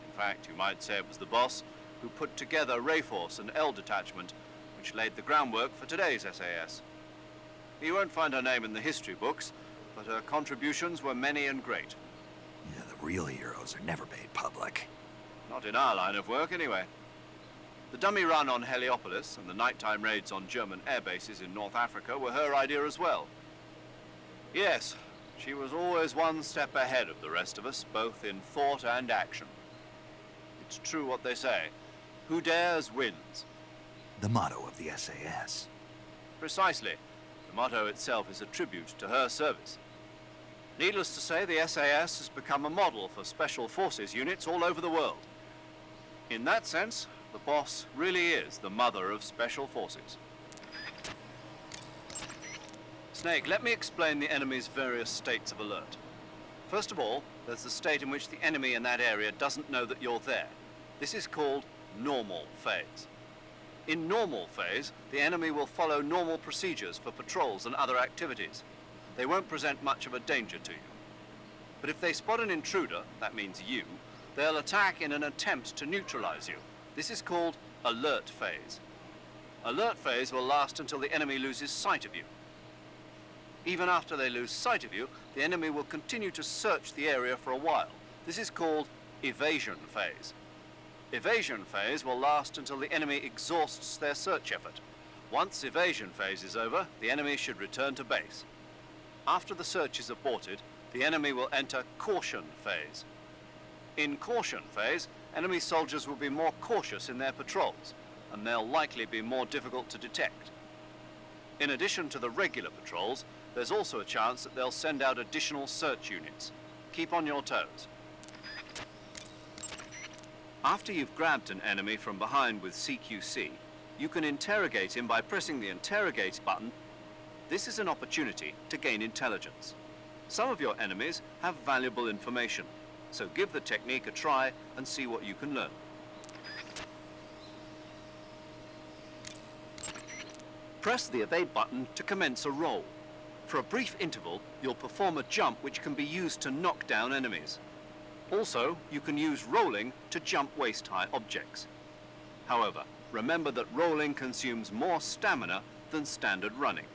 In fact, you might say it was the boss who put together Rayforce and L Detachment, which laid the groundwork for today's SAS. You won't find her name in the history books, but her contributions were many and great. Yeah, the real heroes are never made public. Not in our line of work, anyway. The dummy run on Heliopolis and the nighttime raids on German air bases in North Africa were her idea as well. Yes, she was always one step ahead of the rest of us, both in thought and action. It's true what they say. Who dares wins. The motto of the SAS. Precisely. The motto itself is a tribute to her service. Needless to say, the SAS has become a model for special forces units all over the world. In that sense, the boss really is the mother of special forces. Snake, let me explain the enemy's various states of alert. First of all, there's the state in which the enemy in that area doesn't know that you're there. This is called normal phase. In normal phase, the enemy will follow normal procedures for patrols and other activities. They won't present much of a danger to you. But if they spot an intruder, that means you, they'll attack in an attempt to neutralize you. This is called alert phase. Alert phase will last until the enemy loses sight of you. Even after they lose sight of you, the enemy will continue to search the area for a while. This is called evasion phase. Evasion phase will last until the enemy exhausts their search effort. Once evasion phase is over, the enemy should return to base. After the search is aborted, the enemy will enter caution phase. In caution phase, enemy soldiers will be more cautious in their patrols, and they'll likely be more difficult to detect. In addition to the regular patrols, there's also a chance that they'll send out additional search units. Keep on your toes. After you've grabbed an enemy from behind with CQC, you can interrogate him by pressing the interrogate button. This is an opportunity to gain intelligence. Some of your enemies have valuable information, so give the technique a try and see what you can learn. Press the evade button to commence a roll. For a brief interval, you'll perform a jump which can be used to knock down enemies. Also, you can use rolling to jump waist-high objects. However, remember that rolling consumes more stamina than standard running.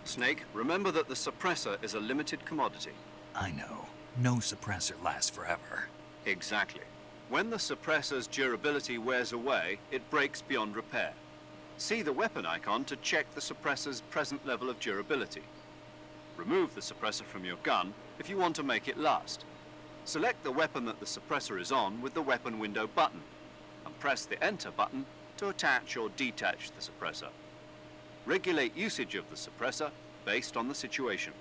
Snake, remember that the suppressor is a limited commodity. I know. No suppressor lasts forever. Exactly. When the suppressor's durability wears away, it breaks beyond repair. See the weapon icon to check the suppressor's present level of durability. Remove the suppressor from your gun if you want to make it last. Select the weapon that the suppressor is on with the weapon window button, and press the enter button to attach or detach the suppressor. Regulate usage of the suppressor based on the situation.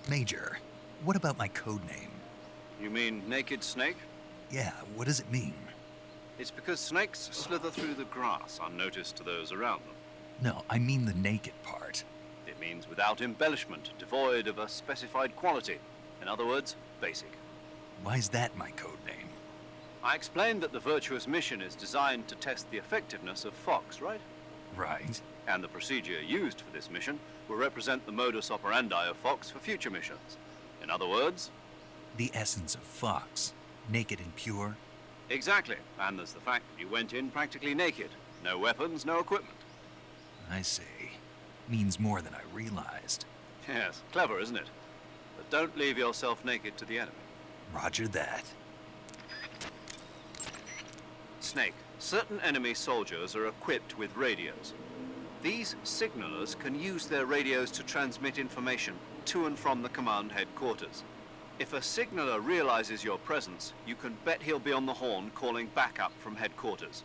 Major, what about my code name? You mean Naked Snake? Yeah, what does it mean? It's because snakes slither through the grass unnoticed to those around them. No, I mean the naked part. It means without embellishment, devoid of a specified quality. In other words, basic. Why's that my code name? I explained that the virtuous mission is designed to test the effectiveness of Fox, right? Right. And the procedure used for this mission will represent the modus operandi of Fox for future missions. In other words, The essence of Fox. Naked and pure. exactly. And there's the fact that you went in practically naked. No weapons, no equipment. I see. Means more than I realized. Yes, clever, isn't it? But don't leave yourself naked to the enemy. Roger that. Snake, certain enemy soldiers are equipped with radios. These signalers can use their radios to transmit information to and from the command headquarters. If a signaler realizes your presence, you can bet he'll be on the horn calling backup from headquarters.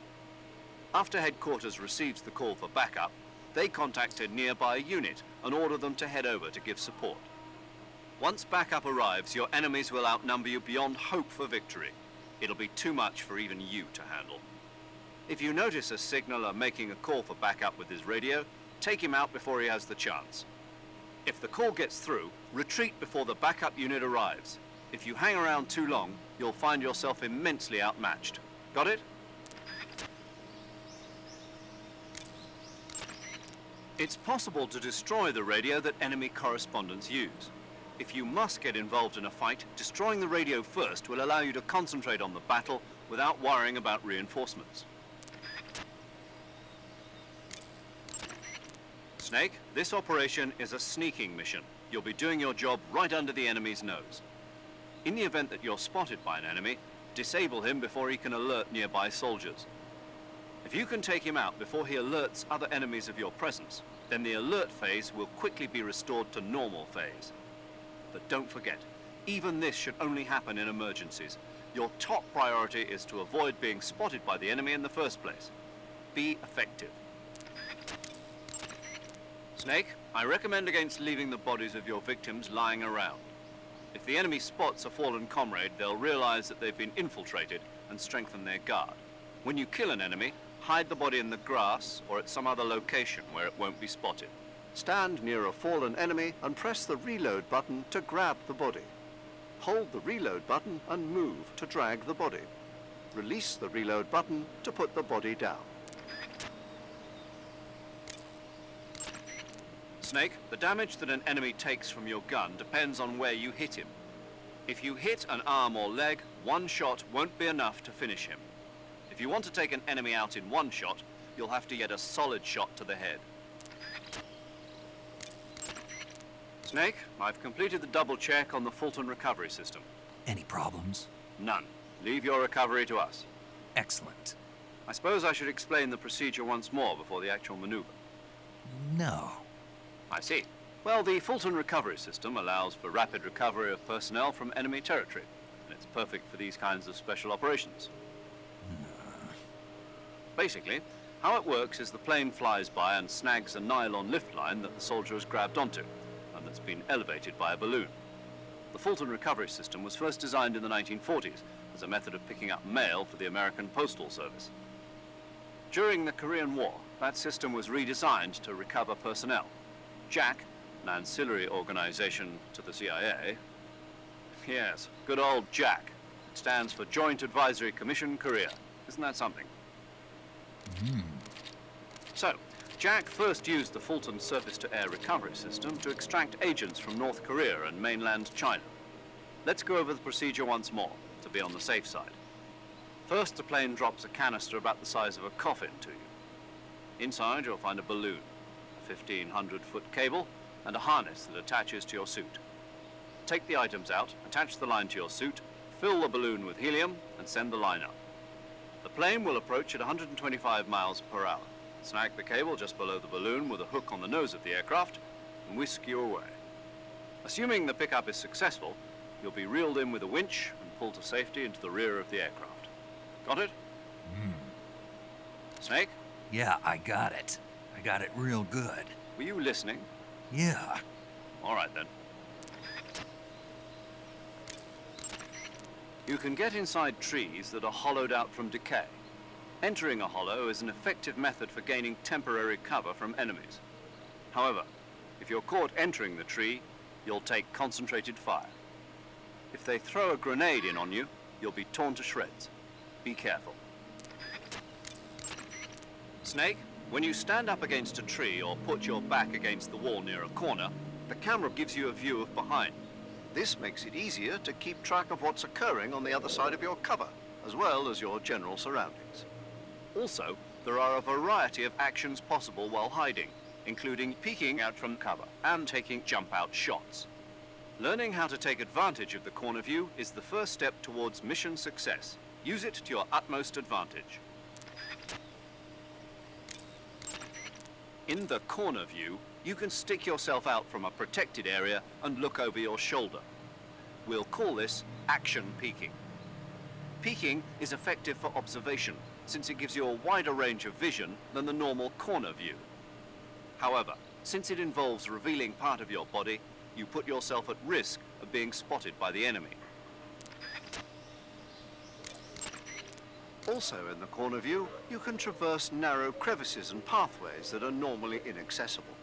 After headquarters receives the call for backup, they contact a nearby unit and order them to head over to give support. Once backup arrives, your enemies will outnumber you beyond hope for victory. It'll be too much for even you to handle. If you notice a signaler making a call for backup with his radio, take him out before he has the chance. If the call gets through, retreat before the backup unit arrives. If you hang around too long, you'll find yourself immensely outmatched. Got it? It's possible to destroy the radio that enemy correspondents use. If you must get involved in a fight, destroying the radio first will allow you to concentrate on the battle without worrying about reinforcements. Snake, this operation is a sneaking mission. You'll be doing your job right under the enemy's nose. In the event that you're spotted by an enemy, disable him before he can alert nearby soldiers. If you can take him out before he alerts other enemies of your presence, then the alert phase will quickly be restored to normal phase. But don't forget, even this should only happen in emergencies. Your top priority is to avoid being spotted by the enemy in the first place. Be effective. Snake, I recommend against leaving the bodies of your victims lying around. If the enemy spots a fallen comrade, they'll realize that they've been infiltrated and strengthen their guard. When you kill an enemy, hide the body in the grass or at some other location where it won't be spotted. Stand near a fallen enemy and press the reload button to grab the body. Hold the reload button and move to drag the body. release the reload button to put the body down. Snake, the damage that an enemy takes from your gun depends on where you hit him. If you hit an arm or leg, one shot won't be enough to finish him. If you want to take an enemy out in one shot, you'll have to get a solid shot to the head. Snake, I've completed the double check on the Fulton recovery system. Any problems? None. Leave your recovery to us. Excellent. I suppose I should explain the procedure once more before the actual maneuver. No. I see. Well, the Fulton recovery system allows for rapid recovery of personnel from enemy territory, and it's perfect for these kinds of special operations. Basically, how it works is the plane flies by and snags a nylon lift line that the soldier has grabbed onto, and that's been elevated by a balloon. The Fulton recovery system was first designed in the 1940s as a method of picking up mail for the American Postal Service. During the Korean War, that system was redesigned to recover personnel. JAC, an ancillary organization to the CIA. Yes, good old JAC. It stands for Joint Advisory Commission Korea. Isn't that something? So, JAC first used the Fulton surface-to-air recovery system to extract agents from North Korea and mainland China. Let's go over the procedure once more, to be on the safe side. First, the plane drops a canister about the size of a coffin to you. Inside, you'll find a balloon, a 1,500-foot cable, and a harness that attaches to your suit. Take the items out, attach the line to your suit, fill the balloon with helium, and send the line up. The plane will approach at 125 miles per hour. Snag the cable just below the balloon with a hook on the nose of the aircraft, and whisk you away. Assuming the pickup is successful, you'll be reeled in with a winch and pulled to safety into the rear of the aircraft. Got it? Snake? Yeah, I got it. I got it real good. Were you listening? Yeah. All right, then. You can get inside trees that are hollowed out from decay. Entering a hollow is an effective method for gaining temporary cover from enemies. However, if you're caught entering the tree, you'll take concentrated fire. If they throw a grenade in on you, you'll be torn to shreds. Be careful. Snake, when you stand up against a tree or put your back against the wall near a corner, the camera gives you a view of behind. This makes it easier to keep track of what's occurring on the other side of your cover, as well as your general surroundings. Also, there are a variety of actions possible while hiding, including peeking out from cover and taking jump-out shots. Learning how to take advantage of the corner view is the first step towards mission success. Use it to your utmost advantage. In the corner view, you can stick yourself out from a protected area and look over your shoulder. We'll call this action peeking. Peeking is effective for observation, since it gives you a wider range of vision than the normal corner view. However, since it involves revealing part of your body, you put yourself at risk of being spotted by the enemy. Also in the corner view, you can traverse narrow crevices and pathways that are normally inaccessible.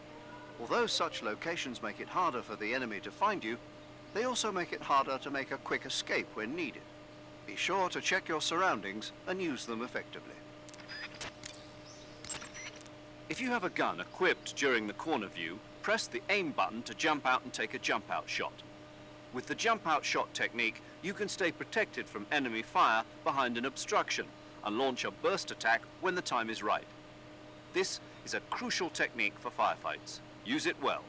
Although such locations make it harder for the enemy to find you, they also make it harder to make a quick escape when needed. Be sure to check your surroundings and use them effectively. If you have a gun equipped during the corner view, press the aim button to jump out and take a jump-out shot. With the jump-out shot technique, you can stay protected from enemy fire behind an obstruction and launch a burst attack when the time is right. This is a crucial technique for firefights. Use it well.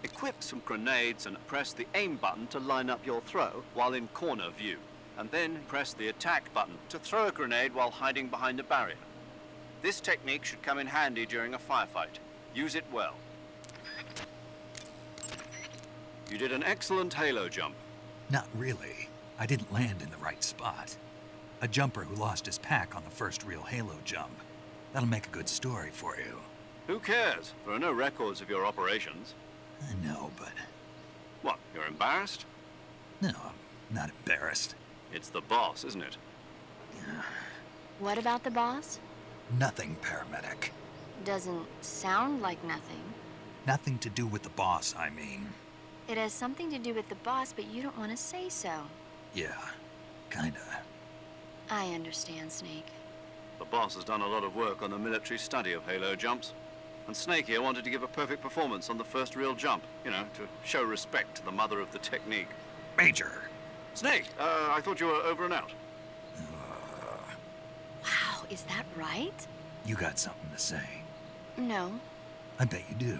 Equip some grenades and press the aim button to line up your throw while in corner view, and then press the attack button to throw a grenade while hiding behind a barrier. This technique should come in handy during a firefight. Use it well. You did an excellent halo jump. Not really. I didn't land in the right spot. A jumper who lost his pack on the first real halo jump. That'll make a good story for you. Who cares? There are no records of your operations. I know, but... What, you're embarrassed? No, I'm not embarrassed. It's the boss, isn't it? What about the boss? Nothing, paramedic. Doesn't sound like nothing. Nothing to do with the boss, I mean. It has something to do with the boss, but you don't want to say so. Yeah. Kinda. I understand, Snake. The boss has done a lot of work on the military study of halo jumps. And Snake here wanted to give a perfect performance on the first real jump, you know, to show respect to the mother of the technique. Major! Snake, I thought you were over and out. Wow, is that right? You got something to say. No, I bet you do.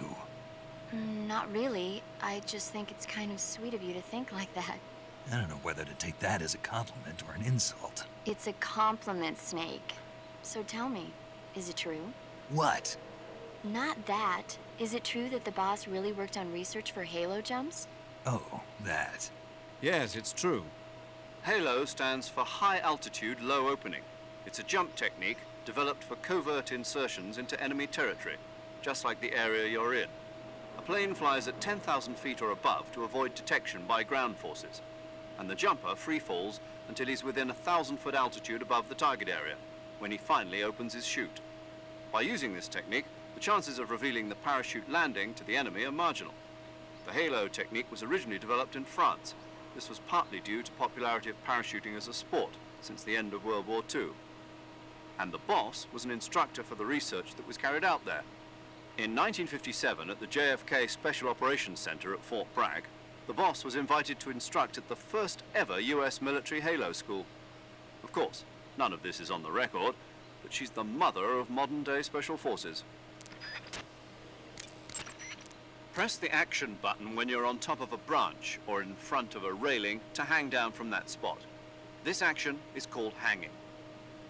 not really. I just think it's kind of sweet of you to think like that. I don't know whether to take that as a compliment or an insult. It's a compliment, Snake. So tell me, is it true? What? Not that. Is it true that the boss really worked on research for halo jumps? Oh, that. Yes, it's true. Halo stands for High Altitude Low Opening. It's a jump technique developed for covert insertions into enemy territory, just like the area you're in. A plane flies at 10,000 feet or above to avoid detection by ground forces, and the jumper free falls until he's within 1,000-foot altitude above the target area, when he finally opens his chute. By using this technique, the chances of revealing the parachute landing to the enemy are marginal. The halo technique was originally developed in France. This was partly due to popularity of parachuting as a sport since the end of World War II. And the boss was an instructor for the research that was carried out there. In 1957, at the JFK Special Operations Center at Fort Bragg, the boss was invited to instruct at the first ever US military halo school. Of course, none of this is on the record, but she's the mother of modern-day special forces. Press the action button when you're on top of a branch or in front of a railing to hang down from that spot. This action is called hanging.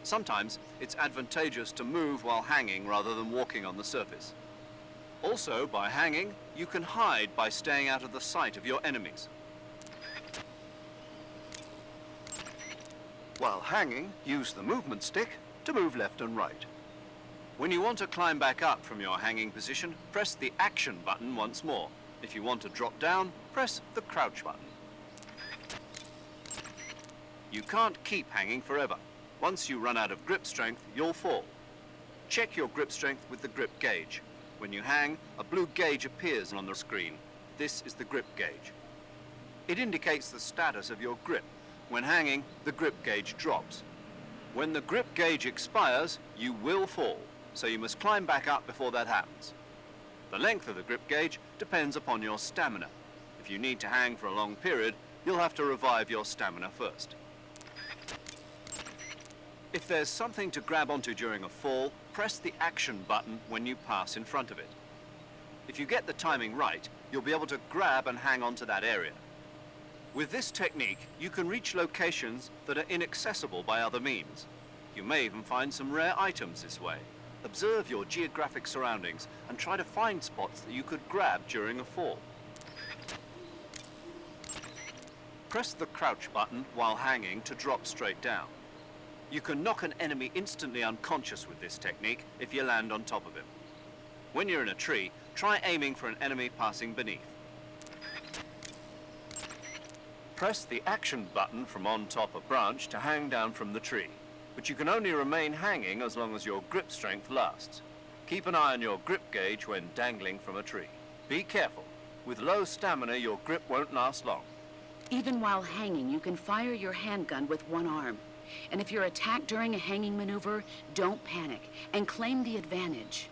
Sometimes it's advantageous to move while hanging rather than walking on the surface. Also, by hanging, you can hide by staying out of the sight of your enemies. While hanging, use the movement stick to move left and right. When you want to climb back up from your hanging position, press the action button once more. If you want to drop down, press the crouch button. You can't keep hanging forever. Once you run out of grip strength, you'll fall. Check your grip strength with the grip gauge. When you hang, a blue gauge appears on the screen. This is the grip gauge. It indicates the status of your grip. When hanging, the grip gauge drops. When the grip gauge expires, you will fall, so you must climb back up before that happens. The length of the grip gauge depends upon your stamina. If you need to hang for a long period, you'll have to revive your stamina first. If there's something to grab onto during a fall, press the action button when you pass in front of it. If you get the timing right, you'll be able to grab and hang onto that area. With this technique, you can reach locations that are inaccessible by other means. You may even find some rare items this way. Observe your geographic surroundings and try to find spots that you could grab during a fall. Press the crouch button while hanging to drop straight down. You can knock an enemy instantly unconscious with this technique if you land on top of him. When you're in a tree, try aiming for an enemy passing beneath. Press the action button from on top a branch to hang down from the tree, but you can only remain hanging as long as your grip strength lasts. Keep an eye on your grip gauge when dangling from a tree. Be careful. With low stamina, your grip won't last long. Even while hanging, you can fire your handgun with one arm. And if you're attacked during a hanging maneuver, don't panic and claim the advantage.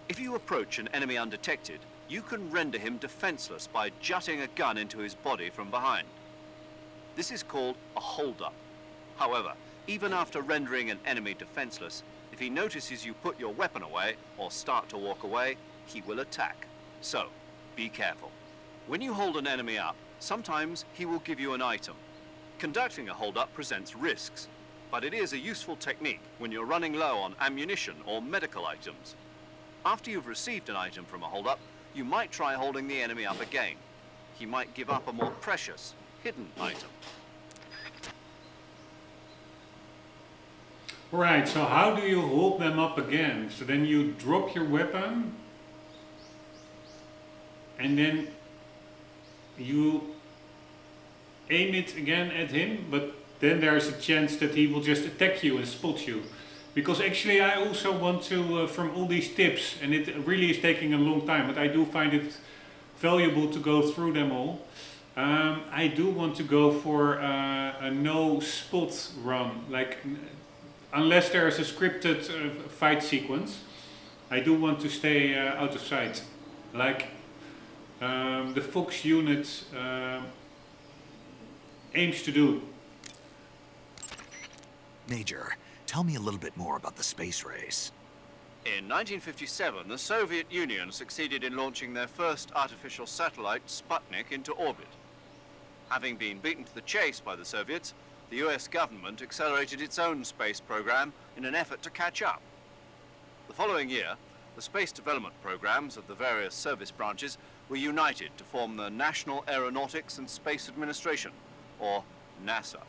If you approach an enemy undetected, you can render him defenseless by jutting a gun into his body from behind. This is called a hold-up. However, even after rendering an enemy defenseless, if he notices you put your weapon away or start to walk away, he will attack. So, be careful. When you hold an enemy up, sometimes he will give you an item. Conducting a hold-up presents risks, but it is a useful technique when you're running low on ammunition or medical items. After you've received an item from a hold-up, you might try holding the enemy up again. He might give up a more precious, hidden item. Right, so how do you hold them up again? So then you drop your weapon and then you aim it again at him, but then there's a chance that he will just attack you and spot you. Because actually I also want to, from all these tips, and it really is taking a long time, but I do find it valuable to go through them all. I do want to go for a no spot run, like unless there is a scripted fight sequence. I do want to stay out of sight, like the Fox unit aims to do. Major, tell me a little bit more about the space race. In 1957, the Soviet Union succeeded in launching their first artificial satellite, Sputnik, into orbit. Having been beaten to the chase by the Soviets, the US government accelerated its own space program in an effort to catch up. The following year, the space development programs of the various service branches were united to form the National Aeronautics and Space Administration, or NASA.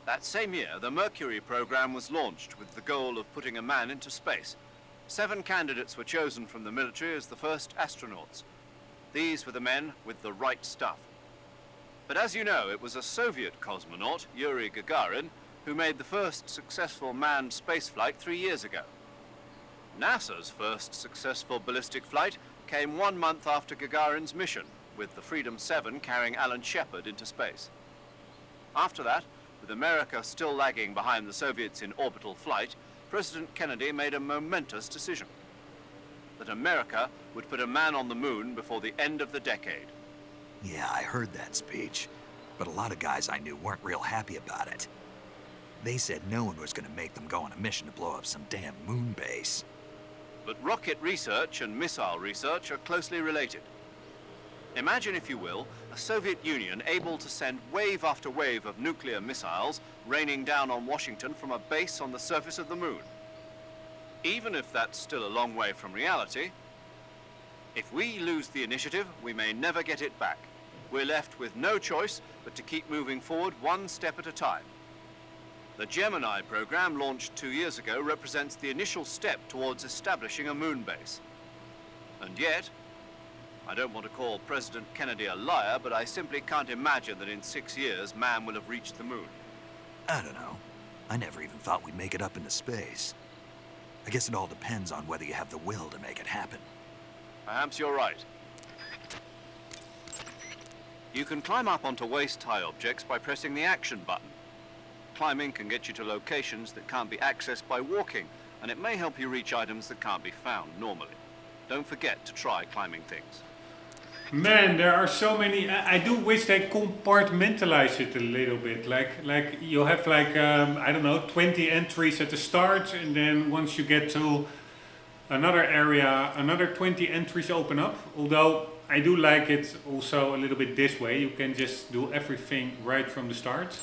That same year, the Mercury program was launched with the goal of putting a man into space. 7 candidates were chosen from the military as the first astronauts. These were the men with the right stuff. But as you know, it was a Soviet cosmonaut, Yuri Gagarin, who made the first successful manned spaceflight 3 years ago. NASA's first successful ballistic flight came 1 month after Gagarin's mission, with the Freedom 7 carrying Alan Shepard into space. After that, with America still lagging behind the Soviets in orbital flight, President Kennedy made a momentous decision: that America would put a man on the moon before the end of the decade. Yeah, I heard that speech, but a lot of guys I knew weren't real happy about it. They said no one was gonna make them go on a mission to blow up some damn moon base. But rocket research and missile research are closely related. Imagine, if you will, a Soviet Union able to send wave after wave of nuclear missiles raining down on Washington from a base on the surface of the moon. Even if that's still a long way from reality, if we lose the initiative, we may never get it back. We're left with no choice but to keep moving forward one step at a time. The Gemini program, launched 2 years ago, represents the initial step towards establishing a moon base. And yet, I don't want to call President Kennedy a liar, but I simply can't imagine that in 6 years man will have reached the moon. I don't know. I never even thought we'd make it up into space. I guess it all depends on whether you have the will to make it happen. Perhaps you're right. You can climb up onto waist-high objects by pressing the action button. Climbing can get you to locations that can't be accessed by walking, and it may help you reach items that can't be found normally. Don't forget to try climbing things. Man, there are so many. I do wish they compartmentalize it a little bit. Like you have like I don't know, 20 entries at the start, and then once you get to another area, another 20 entries open up. Although I do like it also a little bit this way. You can just do everything right from the start.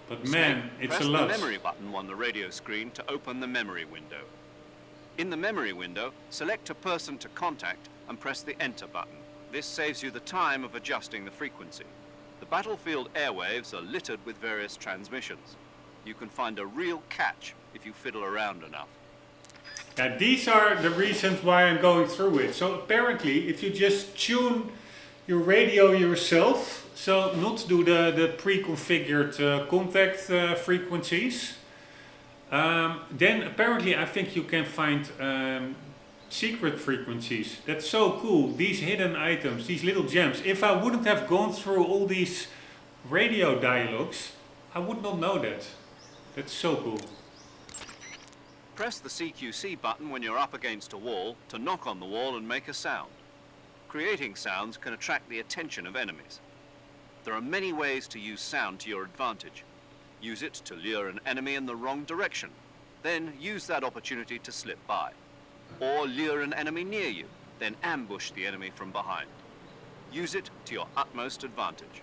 But man, it's a lot. Press the memory button on the radio screen to open the memory window. In the memory window, select a person to contact and press the enter button. This saves you the time of adjusting the frequency. The battlefield airwaves are littered with various transmissions. You can find a real catch if you fiddle around enough. Yeah, these are the reasons why I'm going through it. So apparently, if you just tune your radio yourself, so not do the pre-configured contact frequencies, then apparently I think you can find secret frequencies. That's so cool. These hidden items, these little gems. If I wouldn't have gone through all these radio dialogues, I would not know that. That's so cool. Press the CQC button when you're up against a wall to knock on the wall and make a sound. Creating sounds can attract the attention of enemies. There are many ways to use sound to your advantage. Use it to lure an enemy in the wrong direction. Then use that opportunity to slip by. Or lure an enemy near you, then ambush the enemy from behind. Use it to your utmost advantage.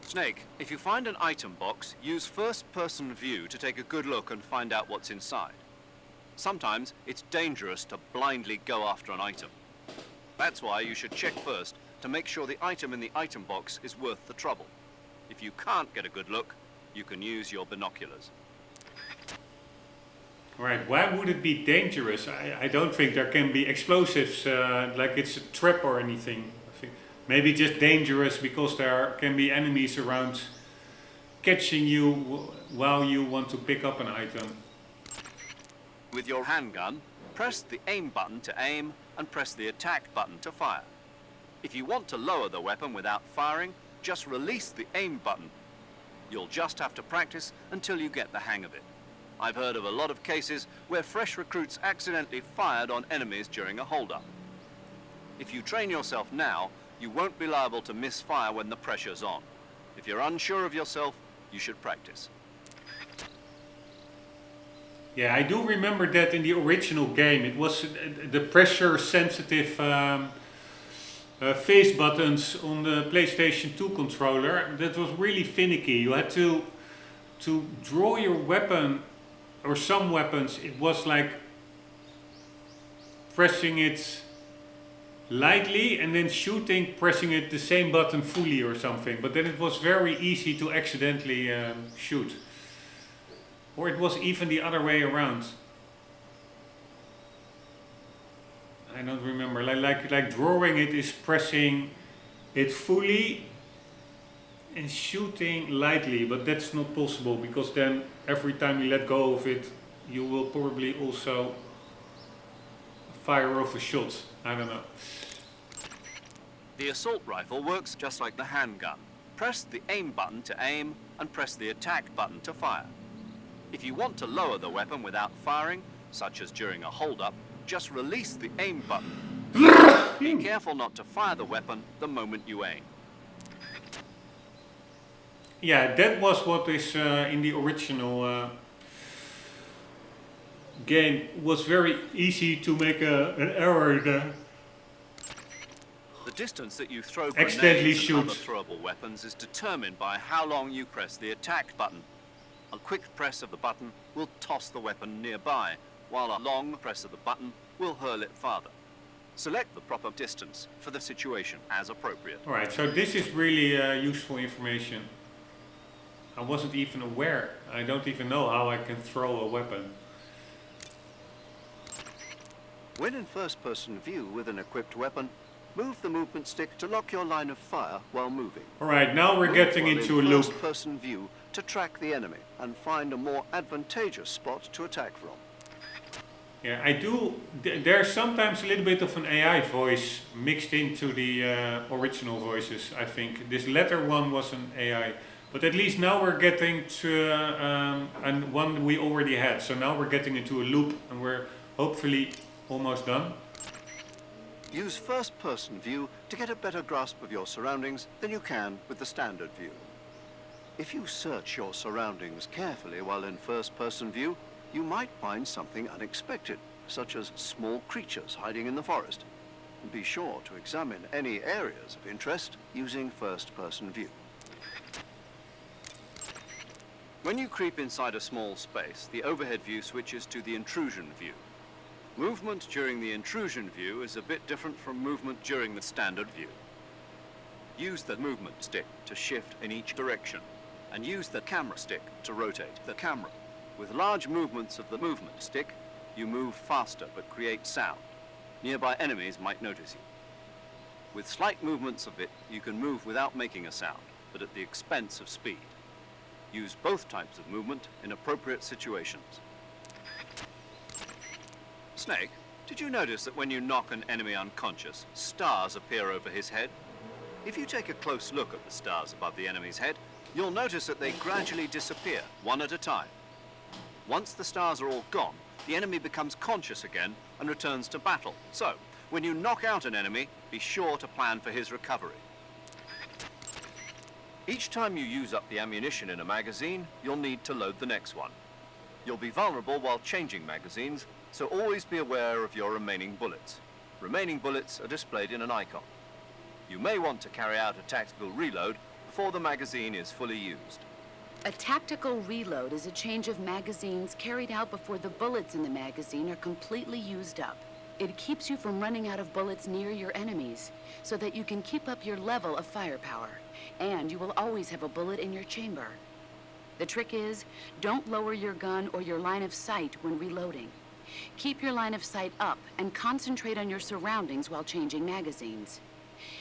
Snake, if you find an item box, use first-person view to take a good look and find out what's inside. Sometimes it's dangerous to blindly go after an item. That's why you should check first to make sure the item in the item box is worth the trouble. If you can't get a good look, you can use your binoculars. Right, why would it be dangerous? I don't think there can be explosives like it's a trap or anything. I think maybe just dangerous because there can be enemies around catching you while you want to pick up an item. With your handgun, press the aim button to aim and press the attack button to fire. If you want to lower the weapon without firing, just release the aim button. You'll just have to practice until you get the hang of it. I've heard of a lot of cases where fresh recruits accidentally fired on enemies during a hold-up. If you train yourself now, you won't be liable to misfire when the pressure's on. If you're unsure of yourself, you should practice. Yeah, I do remember that in the original game. It was the pressure-sensitive face buttons on the PlayStation 2 controller. That was really finicky. You had to draw your weapon, or some weapons, it was like pressing it lightly and then shooting, pressing it the same button fully or something. But then it was very easy to accidentally shoot. Or it was even the other way around. I don't remember. Like drawing it is pressing it fully and shooting lightly, but that's not possible because then every time you let go of it, you will probably also fire off a shot. I don't know. The assault rifle works just like the handgun. Press the aim button to aim and press the attack button to fire. If you want to lower the weapon without firing, such as during a hold-up, just release the aim button. Be careful not to fire the weapon the moment you aim. Yeah, that was what is in the original game. It was very easy to make an error there. The distance that you throw Accidentally grenades and shoot. other throwable weapons is determined by how long you press the attack button. A quick press of the button will toss the weapon nearby, while a long press of the button will hurl it farther. Select the proper distance for the situation as appropriate. Alright, so this is really useful information. I wasn't even aware. I don't even know how I can throw a weapon. When in first-person view with an equipped weapon, move the movement stick to lock your line of fire while moving. Alright, now we're getting Move into a while in loop. first-person view to track the enemy and find a more advantageous spot to attack from. Yeah, I do. There's sometimes a little bit of an AI voice mixed into the original voices, I think. This latter one was an AI. But at least now we're getting to and one we already had. So now we're getting into a loop and we're hopefully almost done. Use first-person view to get a better grasp of your surroundings than you can with the standard view. If you search your surroundings carefully while in first-person view, you might find something unexpected, such as small creatures hiding in the forest. And be sure to examine any areas of interest using first-person view. When you creep inside a small space, the overhead view switches to the intrusion view. Movement during the intrusion view is a bit different from movement during the standard view. Use the movement stick to shift in each direction, and use the camera stick to rotate the camera. With large movements of the movement stick, you move faster but create sound. Nearby enemies might notice you. With slight movements of it, you can move without making a sound, but at the expense of speed. Use both types of movement in appropriate situations. Snake, did you notice that when you knock an enemy unconscious, stars appear over his head? If you take a close look at the stars above the enemy's head, you'll notice that they gradually disappear, one at a time. Once the stars are all gone, the enemy becomes conscious again and returns to battle. So, when you knock out an enemy, be sure to plan for his recovery. Each time you use up the ammunition in a magazine, you'll need to load the next one. You'll be vulnerable while changing magazines, so always be aware of your remaining bullets. Remaining bullets are displayed in an icon. You may want to carry out a tactical reload before the magazine is fully used. A tactical reload is a change of magazines carried out before the bullets in the magazine are completely used up. It keeps you from running out of bullets near your enemies, so that you can keep up your level of firepower, and you will always have a bullet in your chamber. The trick is, don't lower your gun or your line of sight when reloading. Keep your line of sight up and concentrate on your surroundings while changing magazines.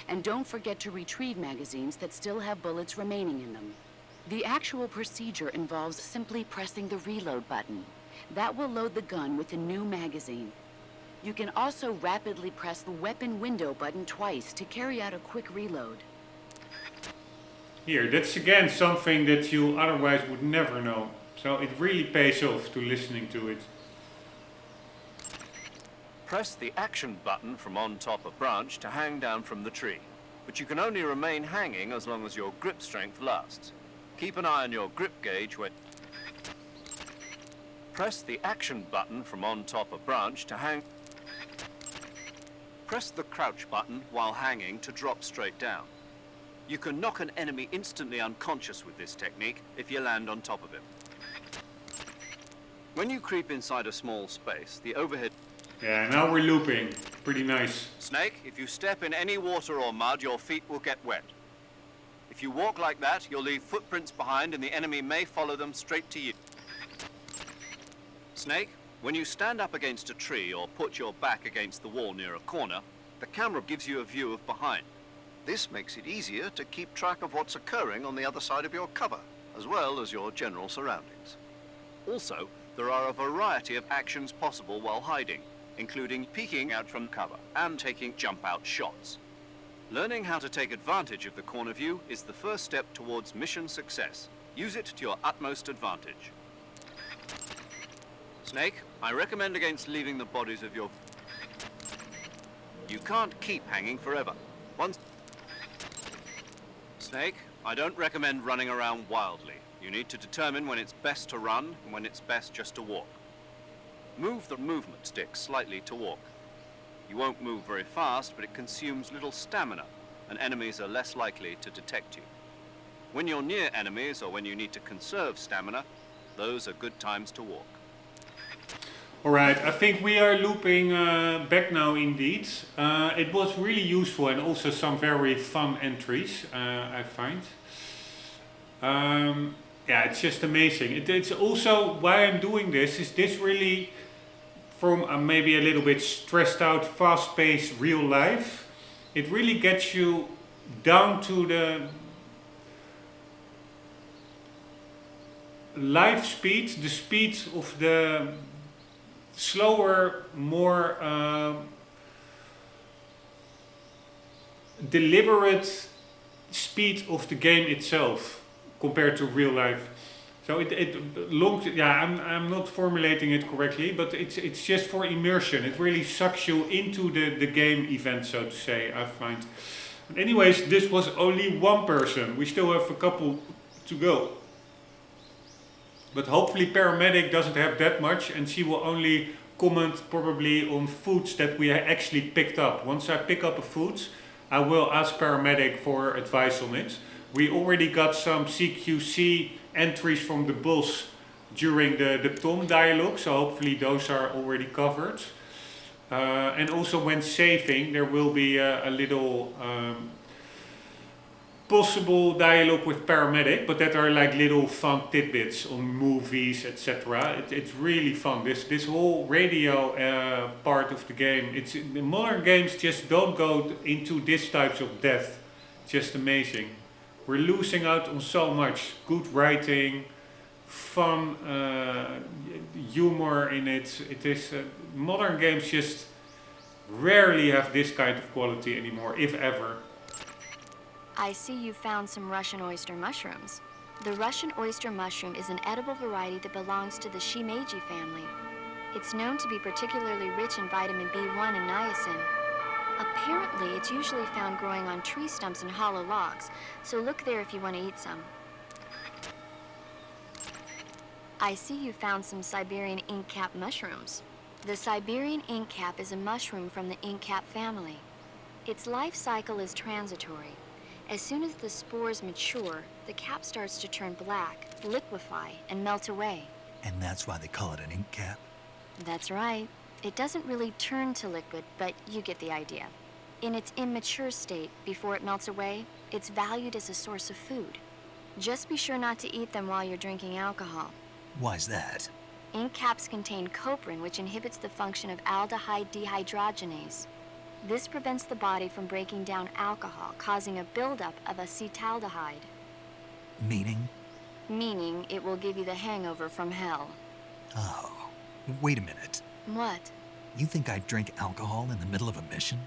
And don't forget to retrieve magazines that still have bullets remaining in them. The actual procedure involves simply pressing the reload button. That will load the gun with a new magazine. You can also rapidly press the weapon window button twice to carry out a quick reload. Here, that's again something that you otherwise would never know. So it really pays off to listening to it. Press the action button from on top a branch to hang down from the tree. But you can only remain hanging as long as your grip strength lasts. Keep an eye on your grip gauge when... Press the action button from on top a branch to hang... Press the crouch button while hanging to drop straight down. You can knock an enemy instantly unconscious with this technique if you land on top of him. When you creep inside a small space, the overhead... Yeah, now we're looping. Pretty nice. Snake, if you step in any water or mud, your feet will get wet. If you walk like that, you'll leave footprints behind and the enemy may follow them straight to you. Snake, when you stand up against a tree or put your back against the wall near a corner, the camera gives you a view of behind. This makes it easier to keep track of what's occurring on the other side of your cover, as well as your general surroundings. Also, there are a variety of actions possible while hiding, including peeking out from cover and taking jump-out shots. Learning how to take advantage of the corner view is the first step towards mission success. Use it to your utmost advantage. Snake, I recommend against leaving the bodies of your... You can't keep hanging forever. Once... Snake, I don't recommend running around wildly. You need to determine when it's best to run and when it's best just to walk. Move the movement stick slightly to walk. You won't move very fast, but it consumes little stamina, and enemies are less likely to detect you. When you're near enemies or when you need to conserve stamina, those are good times to walk. Alright, I think we are looping back now indeed. It was really useful and also some very fun entries, I find. Yeah, it's just amazing. It's also why I'm doing this, is this really from maybe a little bit stressed out, fast-paced real life. It really gets you down to the life speed, the speed of the slower, more deliberate speed of the game itself compared to real life. So I'm not formulating it correctly, but it's just for immersion. It really sucks you into the game event, so to say, I find. But anyways, this was only one person. We still have a couple to go. But hopefully Paramedic doesn't have that much, and she will only comment probably on foods that we actually picked up. Once I pick up a food, I will ask Paramedic for advice on it. We already got some CQC entries from the boss during the Tom dialogue, so hopefully those are already covered. And also when saving, there will be a little possible dialogue with Paramedic, but that are like little fun tidbits on movies, etc. It's really fun. This whole radio part of the game, modern games just don't go into these types of depth. Just amazing. We're losing out on so much good writing, fun, humor in it. It is modern games just rarely have this kind of quality anymore, if ever. I see you found some Russian oyster mushrooms. The Russian oyster mushroom is an edible variety that belongs to the Shimeji family. It's known to be particularly rich in vitamin B1 and niacin. Apparently, it's usually found growing on tree stumps and hollow logs, so look there if you want to eat some. I see you found some Siberian inkcap mushrooms. The Siberian inkcap is a mushroom from the inkcap family. Its life cycle is transitory. As soon as the spores mature, the cap starts to turn black, liquefy, and melt away. And that's why they call it an ink cap? That's right. It doesn't really turn to liquid, but you get the idea. In its immature state, before it melts away, it's valued as a source of food. Just be sure not to eat them while you're drinking alcohol. Why's that? Ink caps contain coprin, which inhibits the function of aldehyde dehydrogenase. This prevents the body from breaking down alcohol, causing a buildup of acetaldehyde. Meaning? Meaning it will give you the hangover from hell. Oh, wait a minute. What? You think I'd drink alcohol in the middle of a mission?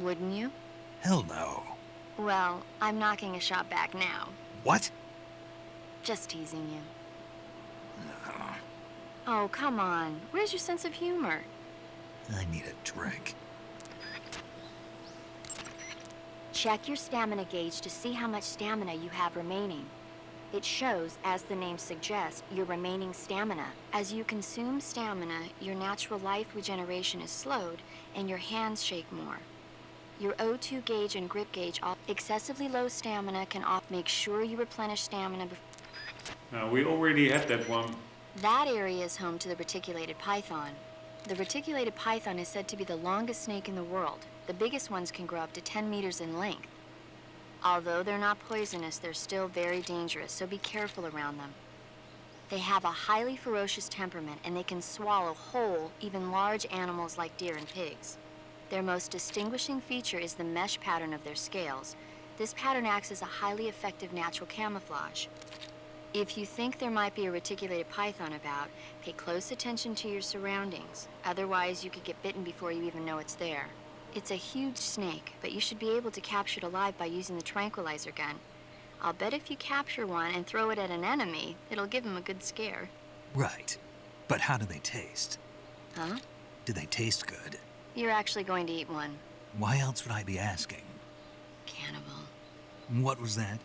Wouldn't you? Hell no. Well, I'm knocking a shot back now. What? Just teasing you. Oh, come on. Where's your sense of humor? I need a drink. Check your stamina gauge to see how much stamina you have remaining. It shows, as the name suggests, your remaining stamina. As you consume stamina, your natural life regeneration is slowed and your hands shake more. Your O2 gauge and grip gauge, excessively low stamina can make sure you replenish stamina before. We already had that one. That area is home to the reticulated python. The reticulated python is said to be the longest snake in the world. The biggest ones can grow up to 10 meters in length. Although they're not poisonous, they're still very dangerous, so be careful around them. They have a highly ferocious temperament, and they can swallow whole, even large animals like deer and pigs. Their most distinguishing feature is the mesh pattern of their scales. This pattern acts as a highly effective natural camouflage. If you think there might be a reticulated python about, pay close attention to your surroundings. Otherwise, you could get bitten before you even know it's there. It's a huge snake, but you should be able to capture it alive by using the tranquilizer gun. I'll bet if you capture one and throw it at an enemy, it'll give him a good scare. Right. But how do they taste? Huh? Do they taste good? You're actually going to eat one. Why else would I be asking? Cannibal. What was that?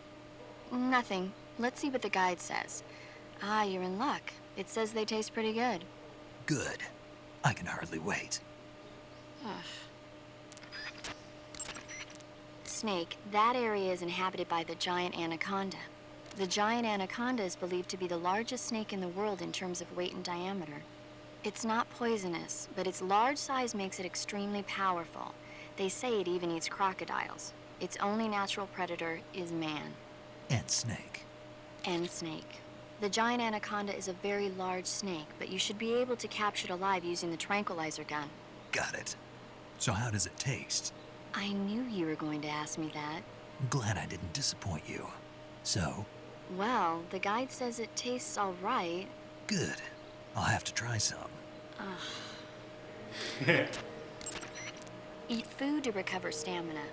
Nothing. Let's see what the guide says. Ah, you're in luck. It says they taste pretty good. Good. I can hardly wait. Snake, that area is inhabited by the giant anaconda. The giant anaconda is believed to be the largest snake in the world in terms of weight and diameter. It's not poisonous, but its large size makes it extremely powerful. They say it even eats crocodiles. Its only natural predator is man. And snake. And snake. The giant anaconda is a very large snake, but you should be able to capture it alive using the tranquilizer gun. Got it. So how does it taste? I knew you were going to ask me that. I'm glad I didn't disappoint you. So? Well, the guide says it tastes all right. Good. I'll have to try some. Eat food to recover stamina.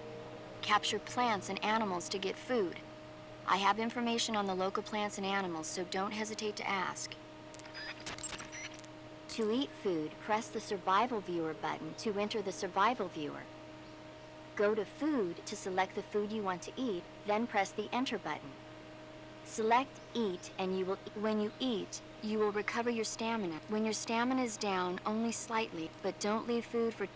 Capture plants and animals to get food. I have information on the local plants and animals, so don't hesitate to ask. To eat food, press the Survival Viewer button to enter the Survival Viewer. Go to Food to select the food you want to eat, then press the Enter button. Select Eat, and when you eat, you will recover your stamina. When your stamina is down, only slightly, but don't leave food for...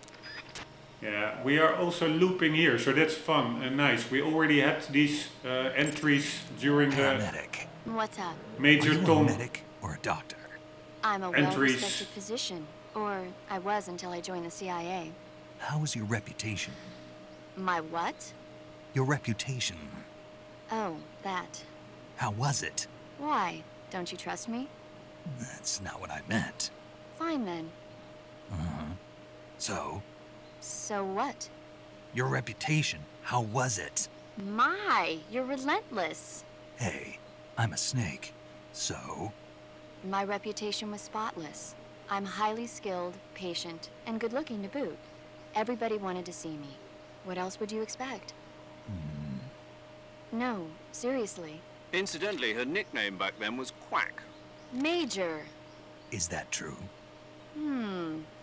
Yeah, we are also looping here, so that's fun and nice. We already had these entries during Paramedic. What's up? Major Are you Tom a medic or a doctor? I'm a Entries. well-respected physician. Or I was until I joined the CIA. How is your reputation? My what? Your reputation. Oh, that. How was it? Why? Don't you trust me? That's not what I meant. Fine then. So? So what? Your reputation. How was it? My, you're relentless. Hey, I'm a snake. So? My reputation was spotless. I'm highly skilled, patient, and good-looking to boot. Everybody wanted to see me. What else would you expect? No, seriously. Incidentally, her nickname back then was Quack. Major. Is that true?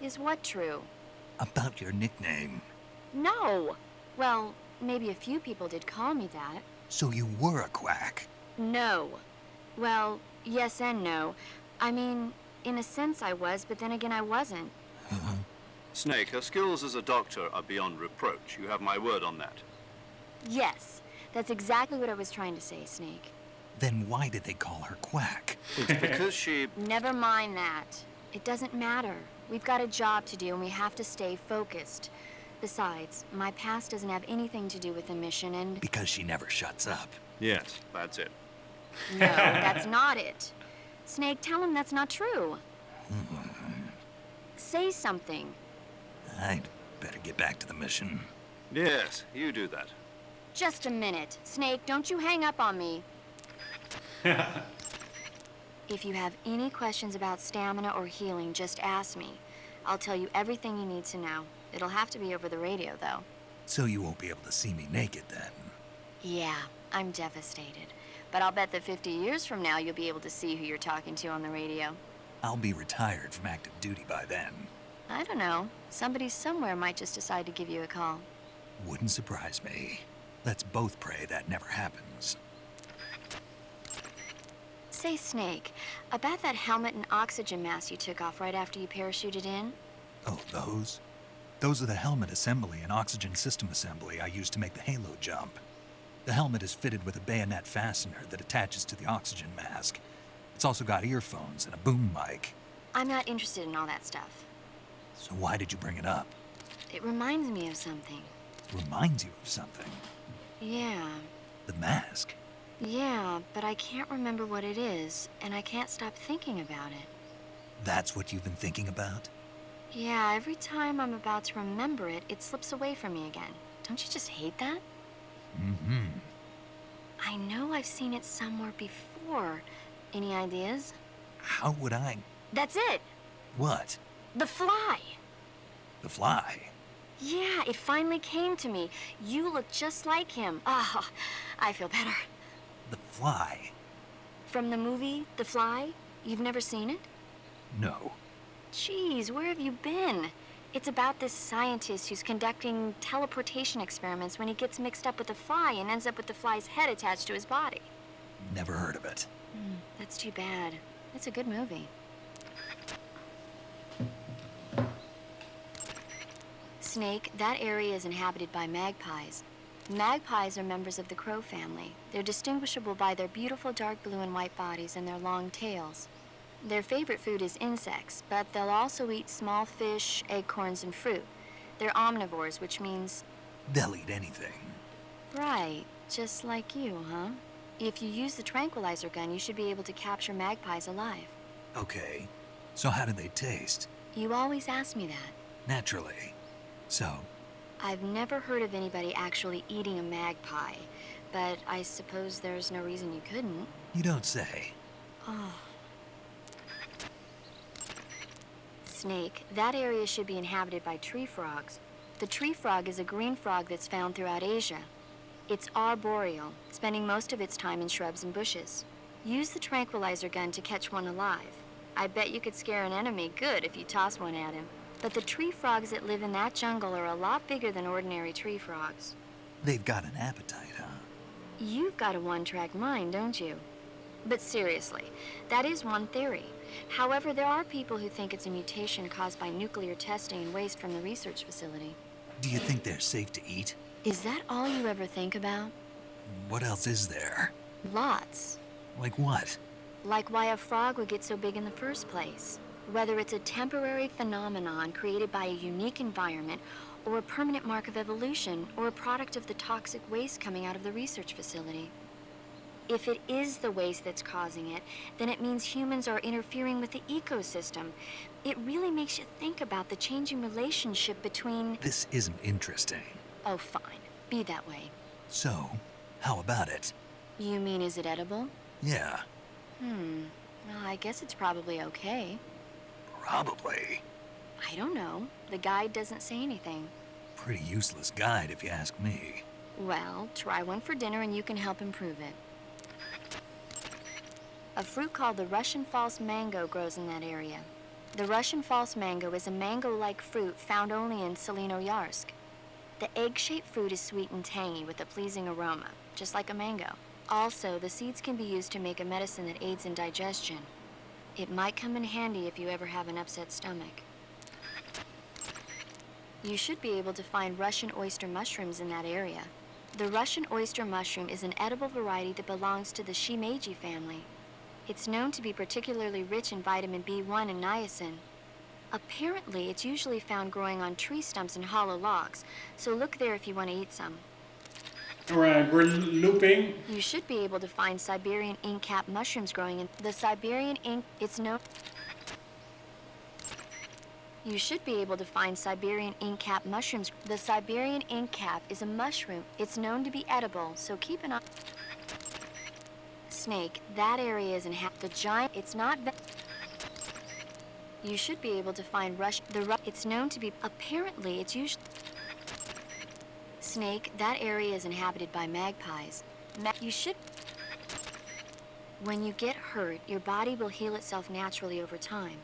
Is what true? About your nickname. No. Well, maybe a few people did call me that. So you were a quack? No. Well, yes and no. I mean, in a sense I was, but then again I wasn't. Snake, her skills as a doctor are beyond reproach. You have my word on that. Yes, that's exactly what I was trying to say, Snake. Then why did they call her Quack? It's because she... Never mind that. It doesn't matter. We've got a job to do and we have to stay focused. Besides, my past doesn't have anything to do with the mission and... Because she never shuts up. Yes, that's it. No, that's not it. Snake, tell him that's not true. Say something. I'd better get back to the mission. Yes, you do that. Just a minute. Snake, don't you hang up on me. If you have any questions about stamina or healing, just ask me. I'll tell you everything you need to know. It'll have to be over the radio, though. So you won't be able to see me naked then? Yeah, I'm devastated. But I'll bet that 50 years from now, you'll be able to see who you're talking to on the radio. I'll be retired from active duty by then. I don't know. Somebody somewhere might just decide to give you a call. Wouldn't surprise me. Let's both pray that never happens. Say, Snake, about that helmet and oxygen mask you took off right after you parachuted in? Oh, those? Those are the helmet assembly and oxygen system assembly I used to make the Halo jump. The helmet is fitted with a bayonet fastener that attaches to the oxygen mask. It's also got earphones and a boom mic. I'm not interested in all that stuff. So why did you bring it up? It reminds me of something. Reminds you of something? Yeah. The mask? Yeah, but I can't remember what it is, and I can't stop thinking about it. That's what you've been thinking about? Yeah, every time I'm about to remember it, it slips away from me again. Don't you just hate that? Mm-hmm. I know I've seen it somewhere before. Any ideas? How would I? That's it! What? The fly! The fly? Yeah, it finally came to me. You look just like him. Ah, I feel better. The fly? From the movie, The Fly? You've never seen it? No. Jeez, where have you been? It's about this scientist who's conducting teleportation experiments when he gets mixed up with a fly and ends up with the fly's head attached to his body. Never heard of it. That's too bad. It's a good movie. Snake, that area is inhabited by magpies. Magpies are members of the crow family. They're distinguishable by their beautiful dark blue and white bodies and their long tails. Their favorite food is insects, but they'll also eat small fish, acorns, and fruit. They're omnivores, which means... They'll eat anything. Right, just like you, huh? If you use the tranquilizer gun, you should be able to capture magpies alive. Okay. So how do they taste? You always ask me that. Naturally. So? I've never heard of anybody actually eating a magpie, but I suppose there's no reason you couldn't. You don't say. Oh. Snake, that area should be inhabited by tree frogs. The tree frog is a green frog that's found throughout Asia. It's arboreal, spending most of its time in shrubs and bushes. Use the tranquilizer gun to catch one alive. I bet you could scare an enemy good if you toss one at him. But the tree frogs that live in that jungle are a lot bigger than ordinary tree frogs. They've got an appetite, huh? You've got a one-track mind, don't you? But seriously, that is one theory. However, there are people who think it's a mutation caused by nuclear testing and waste from the research facility. Do you think they're safe to eat? Is that all you ever think about? What else is there? Lots. Like what? Like why a frog would get so big in the first place. Whether it's a temporary phenomenon created by a unique environment, or a permanent mark of evolution, or a product of the toxic waste coming out of the research facility. If it is the waste that's causing it, then it means humans are interfering with the ecosystem. It really makes you think about the changing relationship between... This isn't interesting. Oh, fine. Be that way. So, how about it? You mean, is it edible? Yeah. Well, I guess it's probably okay. Probably. I don't know. The guide doesn't say anything. Pretty useless guide, if you ask me. Well, try one for dinner and you can help improve it. A fruit called the Russian false mango grows in that area. The Russian false mango is a mango-like fruit found only in Selino-Yarsk. The egg-shaped fruit is sweet and tangy with a pleasing aroma, just like a mango. Also, the seeds can be used to make a medicine that aids in digestion. It might come in handy if you ever have an upset stomach. You should be able to find Russian oyster mushrooms in that area. The Russian oyster mushroom is an edible variety that belongs to the shimeji family. It's known to be particularly rich in vitamin B1 and niacin. Apparently, it's usually found growing on tree stumps and hollow logs, so look there if you want to eat some. Alright, we're looping. You should be able to find Siberian ink cap mushrooms growing in the Siberian ink. It's known. You should be able to find Siberian ink cap mushrooms. The Siberian ink cap is a mushroom. It's known to be edible, so keep an eye. Snake, that area is the giant. It's not. You should be able to find it's known to be, apparently it's usually... Snake, that area is inhabited by magpies. You should... When you get hurt, your body will heal itself naturally over time.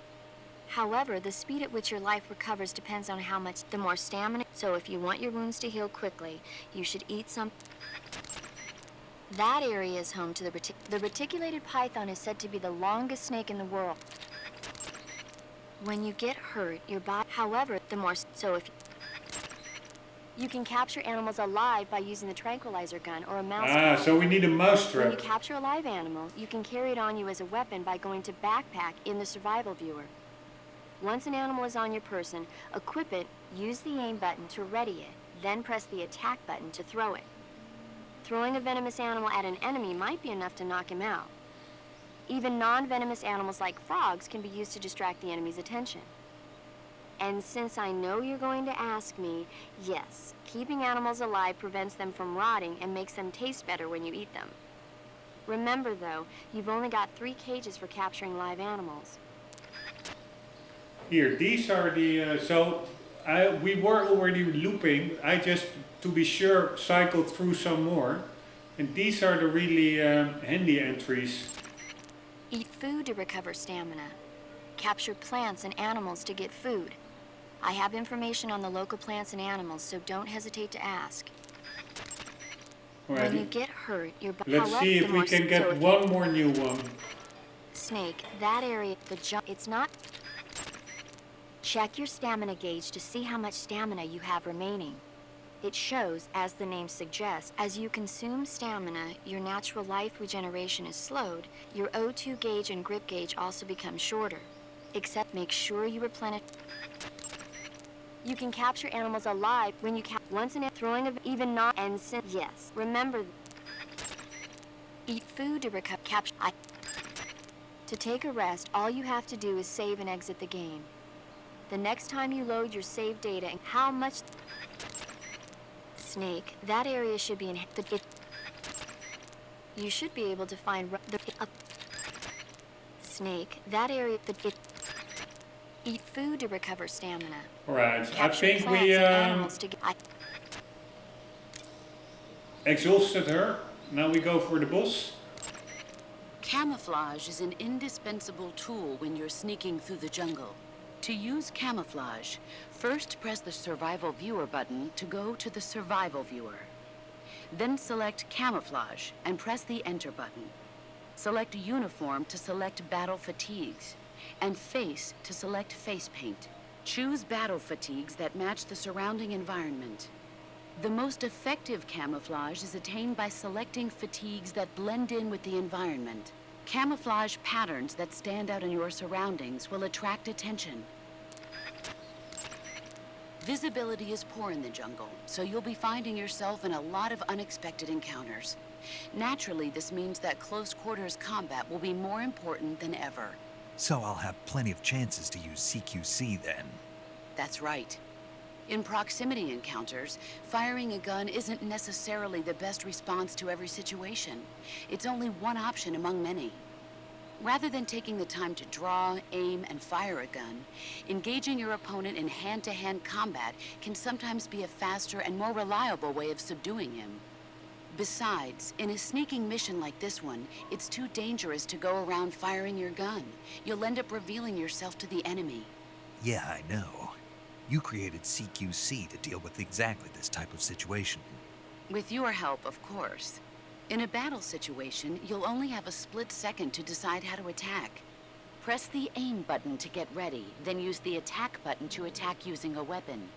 However, the speed at which your life recovers depends on how much, the more stamina. So if you want your wounds to heal quickly, you should eat some... That area is home to the reticulated python is said to be the longest snake in the world. When you get hurt, your body... However, the more... So if... You can capture animals alive by using the tranquilizer gun or a mouse trap. So we need a mouse trap. When you capture a live animal, you can carry it on you as a weapon by going to backpack in the survival viewer. Once an animal is on your person, equip it, use the aim button to ready it, then press the attack button to throw it. Throwing a venomous animal at an enemy might be enough to knock him out. Even non-venomous animals like frogs can be used to distract the enemy's attention. And since I know you're going to ask me, yes, keeping animals alive prevents them from rotting and makes them taste better when you eat them. Remember though, you've only got 3 cages for capturing live animals. Here, these are the, we were already looping. I just, to be sure, cycled through some more. And these are the really handy entries. Eat food to recover stamina. Capture plants and animals to get food. I have information on the local plants and animals, so don't hesitate to ask. Alright. When you get hurt, your body... Let's see if we can get one more new one. Snake, that area, it's not... Check your stamina gauge to see how much stamina you have remaining. It shows, as the name suggests, as you consume stamina, your natural life regeneration is slowed, your O2 gauge and grip gauge also become shorter. Except make sure you replenish... You can capture animals alive when you once in throwing of even not and yes. Remember, eat food to recover. Capture. To take a rest, all you have to do is save and exit the game. The next time you load your save data and how much... Snake, that area should be in... You should be able to find Snake, that area... Eat food to recover stamina. Alright, I Capture think plants we and animals to exhausted her. Now we go for the boss. Camouflage is an indispensable tool when you're sneaking through the jungle. To use camouflage, first press the Survival Viewer button to go to the Survival Viewer. Then select Camouflage and press the Enter button. Select Uniform to select Battle Fatigues, and Face to select Face Paint. Choose battle fatigues that match the surrounding environment. The most effective camouflage is attained by selecting fatigues that blend in with the environment. Camouflage patterns that stand out in your surroundings will attract attention. Visibility is poor in the jungle, so you'll be finding yourself in a lot of unexpected encounters. Naturally, this means that close quarters combat will be more important than ever. So I'll have plenty of chances to use CQC then. That's right. In proximity encounters, firing a gun isn't necessarily the best response to every situation. It's only one option among many. Rather than taking the time to draw, aim, and fire a gun, engaging your opponent in hand-to-hand combat can sometimes be a faster and more reliable way of subduing him. Besides, in a sneaking mission like this one, it's too dangerous to go around firing your gun. You'll end up revealing yourself to the enemy. Yeah, I know. You created CQC to deal with exactly this type of situation. With your help, of course. In a battle situation, you'll only have a split second to decide how to attack. Press the aim button to get ready, then use the attack button to attack using a weapon.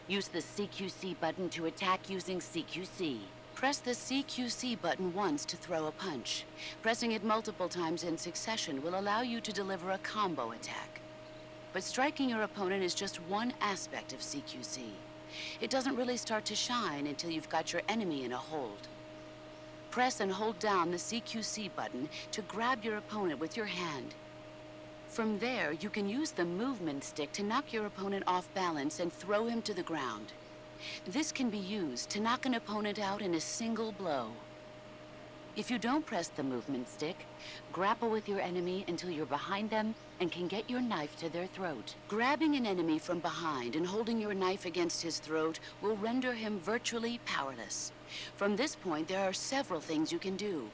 Use the CQC button to attack using CQC. Press the CQC button once to throw a punch. Pressing it multiple times in succession will allow you to deliver a combo attack. But striking your opponent is just one aspect of CQC. It doesn't really start to shine until you've got your enemy in a hold. Press and hold down the CQC button to grab your opponent with your hand. From there, you can use the movement stick to knock your opponent off balance and throw him to the ground. This can be used to knock an opponent out in a single blow. If you don't press the movement stick, grapple with your enemy until you're behind them and can get your knife to their throat. Grabbing an enemy from behind and holding your knife against his throat will render him virtually powerless. From this point, there are several things you can do.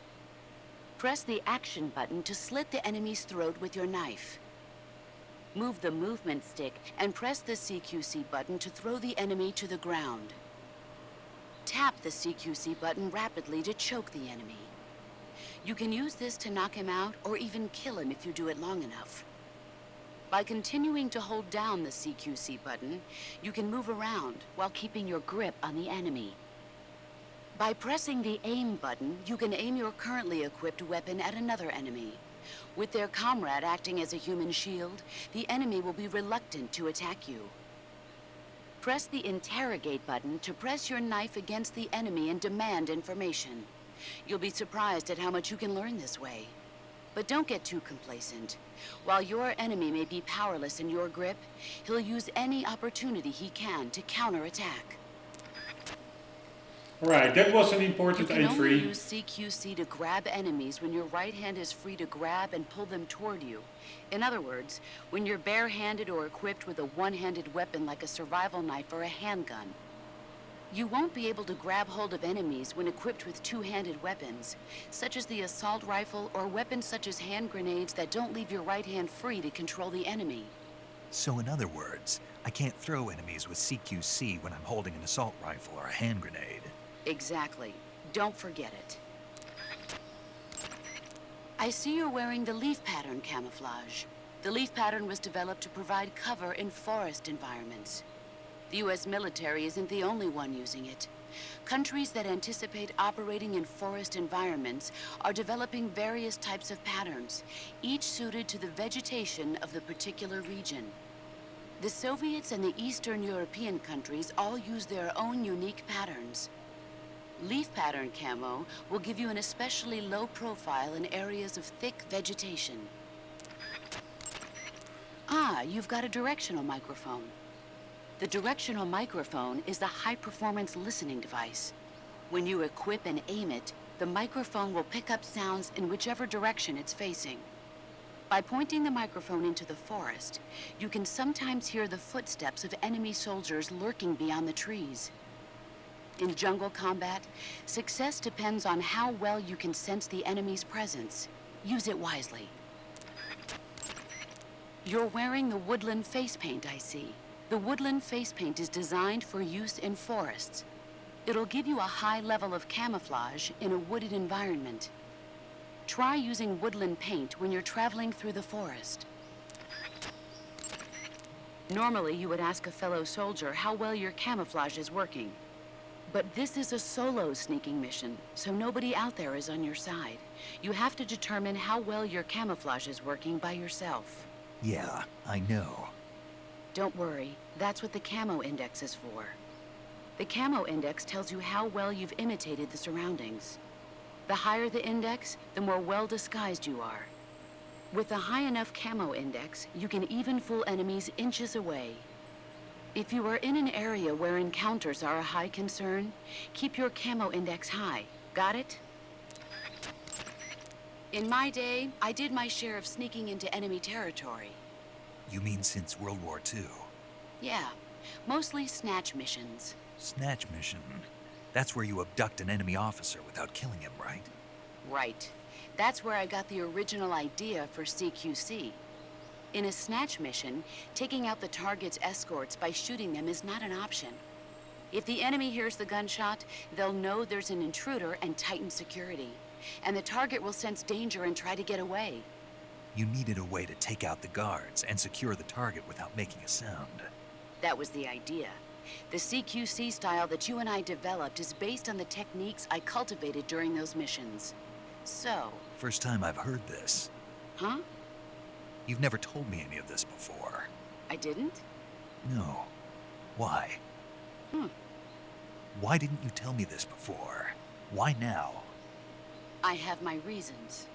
Press the action button to slit the enemy's throat with your knife. Move the movement stick and press the CQC button to throw the enemy to the ground. Tap the CQC button rapidly to choke the enemy. You can use this to knock him out or even kill him if you do it long enough. By continuing to hold down the CQC button, you can move around while keeping your grip on the enemy. By pressing the aim button, you can aim your currently equipped weapon at another enemy. With their comrade acting as a human shield, the enemy will be reluctant to attack you. Press the interrogate button to press your knife against the enemy and demand information. You'll be surprised at how much you can learn this way. But don't get too complacent. While your enemy may be powerless in your grip, he'll use any opportunity he can to counterattack. Right, that was an important You can only entry. use CQC to grab enemies when your right hand is free to grab and pull them toward you. In other words, when you're barehanded or equipped with a one-handed weapon like a survival knife or a handgun. You won't be able to grab hold of enemies when equipped with two-handed weapons, such as the assault rifle or weapons such as hand grenades that don't leave your right hand free to control the enemy. So in other words, I can't throw enemies with CQC when I'm holding an assault rifle or a hand grenade. Exactly. Don't forget it. I see you're wearing the leaf pattern camouflage. The leaf pattern was developed to provide cover in forest environments. The U.S. military isn't the only one using it. Countries that anticipate operating in forest environments are developing various types of patterns, each suited to the vegetation of the particular region. The Soviets and the Eastern European countries all use their own unique patterns. Leaf pattern camo will give you an especially low profile in areas of thick vegetation. Ah, you've got a directional microphone. The directional microphone is a high-performance listening device. When you equip and aim it, the microphone will pick up sounds in whichever direction it's facing. By pointing the microphone into the forest, you can sometimes hear the footsteps of enemy soldiers lurking beyond the trees. In jungle combat, success depends on how well you can sense the enemy's presence. Use it wisely. You're wearing the woodland face paint, I see. The woodland face paint is designed for use in forests. It'll give you a high level of camouflage in a wooded environment. Try using woodland paint when you're traveling through the forest. Normally, you would ask a fellow soldier how well your camouflage is working. But this is a solo sneaking mission, so nobody out there is on your side. You have to determine how well your camouflage is working by yourself. Yeah, I know. Don't worry, that's what the camo index is for. The camo index tells you how well you've imitated the surroundings. The higher the index, the more well disguised you are. With a high enough camo index, you can even fool enemies inches away. If you are in an area where encounters are a high concern, keep your camo index high. Got it? In my day, I did my share of sneaking into enemy territory. You mean since World War II? Yeah, mostly snatch missions. Snatch mission. That's where you abduct an enemy officer without killing him, right? Right. That's where I got the original idea for CQC. In a snatch mission, taking out the target's escorts by shooting them is not an option. If the enemy hears the gunshot, they'll know there's an intruder and tighten security. And the target will sense danger and try to get away. You needed a way to take out the guards and secure the target without making a sound. That was the idea. The CQC style that you and I developed is based on the techniques I cultivated during those missions. So... First time I've heard this. Huh? You've never told me any of this before. I didn't? No. Why? Why didn't you tell me this before? Why now? I have my reasons.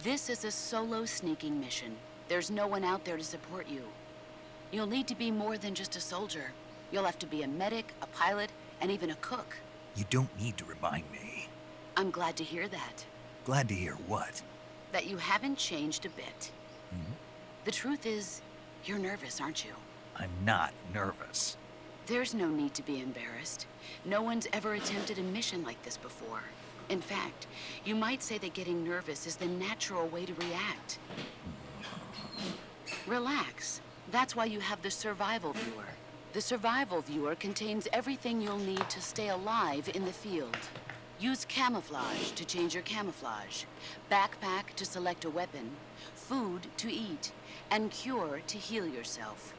This is a solo sneaking mission. There's no one out there to support you. You'll need to be more than just a soldier. You'll have to be a medic, a pilot, and even a cook. You don't need to remind me. I'm glad to hear that. Glad to hear what? That you haven't changed a bit. Hmm? The truth is, you're nervous, aren't you? I'm not nervous. There's no need to be embarrassed. No one's ever attempted a mission like this before. In fact, you might say that getting nervous is the natural way to react. Relax. That's why you have the survival viewer. The survival viewer contains everything you'll need to stay alive in the field. Use camouflage to change your camouflage, backpack to select a weapon, food to eat, and cure to heal yourself.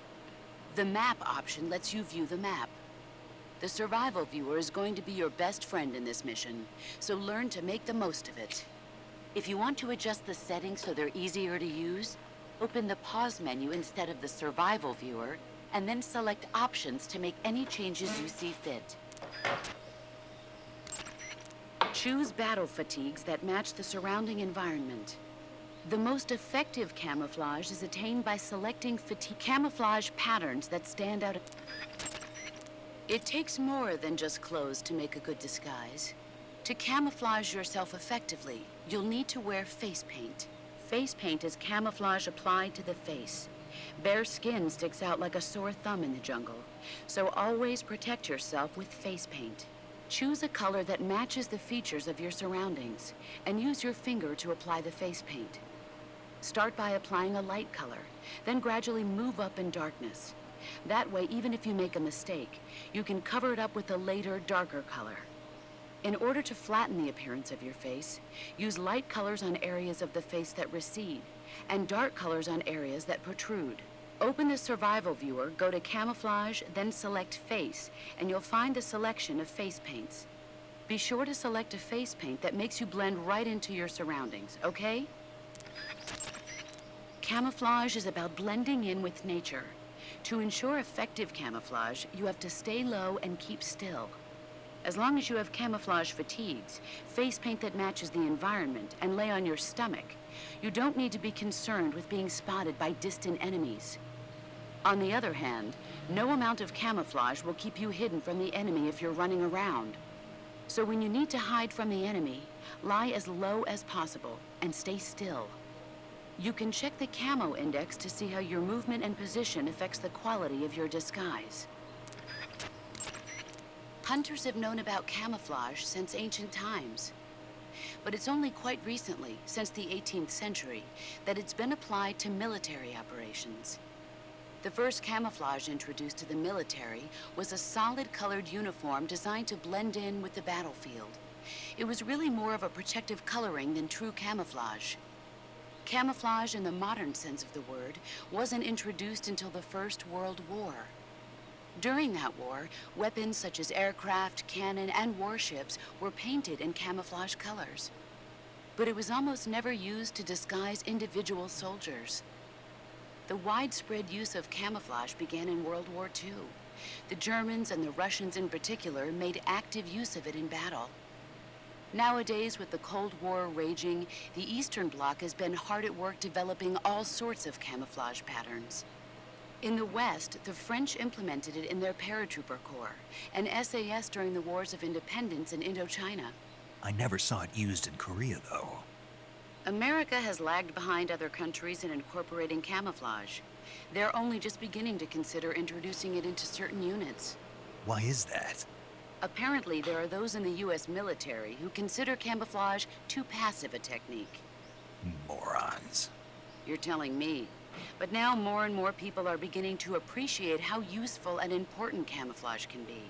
The map option lets you view the map. The survival viewer is going to be your best friend in this mission, so learn to make the most of it. If you want to adjust the settings so they're easier to use, open the pause menu instead of the survival viewer, and then select options to make any changes you see fit. Choose battle fatigues that match the surrounding environment. The most effective camouflage is attained by selecting camouflage patterns that stand out. It takes more than just clothes to make a good disguise. To camouflage yourself effectively, you'll need to wear face paint. Face paint is camouflage applied to the face. Bare skin sticks out like a sore thumb in the jungle, so always protect yourself with face paint. Choose a color that matches the features of your surroundings, and use your finger to apply the face paint. Start by applying a light color, then gradually move up in darkness. That way, even if you make a mistake, you can cover it up with a later, darker color. In order to flatten the appearance of your face, use light colors on areas of the face that recede, and dark colors on areas that protrude. Open the survival viewer, go to camouflage, then select face, and you'll find the selection of face paints. Be sure to select a face paint that makes you blend right into your surroundings, okay? Camouflage is about blending in with nature. To ensure effective camouflage, you have to stay low and keep still. As long as you have camouflage fatigues, face paint that matches the environment, and lay on your stomach, you don't need to be concerned with being spotted by distant enemies. On the other hand, no amount of camouflage will keep you hidden from the enemy if you're running around. So when you need to hide from the enemy, lie as low as possible and stay still. You can check the camo index to see how your movement and position affects the quality of your disguise. Hunters have known about camouflage since ancient times. But it's only quite recently, since the 18th century, that it's been applied to military operations. The first camouflage introduced to the military was a solid-colored uniform designed to blend in with the battlefield. It was really more of a protective coloring than true camouflage. Camouflage in the modern sense of the word wasn't introduced until the First World War. During that war, weapons such as aircraft, cannon, and warships were painted in camouflage colors. But it was almost never used to disguise individual soldiers. The widespread use of camouflage began in World War II. The Germans and the Russians in particular made active use of it in battle. Nowadays, with the Cold War raging, the Eastern Bloc has been hard at work developing all sorts of camouflage patterns. In the West, the French implemented it in their paratrooper corps, and SAS during the Wars of Independence in Indochina. I never saw it used in Korea, though. America has lagged behind other countries in incorporating camouflage. They're only just beginning to consider introducing it into certain units. Why is that? Apparently, there are those in the U.S. military who consider camouflage too passive a technique. Morons. You're telling me. But now more and more people are beginning to appreciate how useful and important camouflage can be.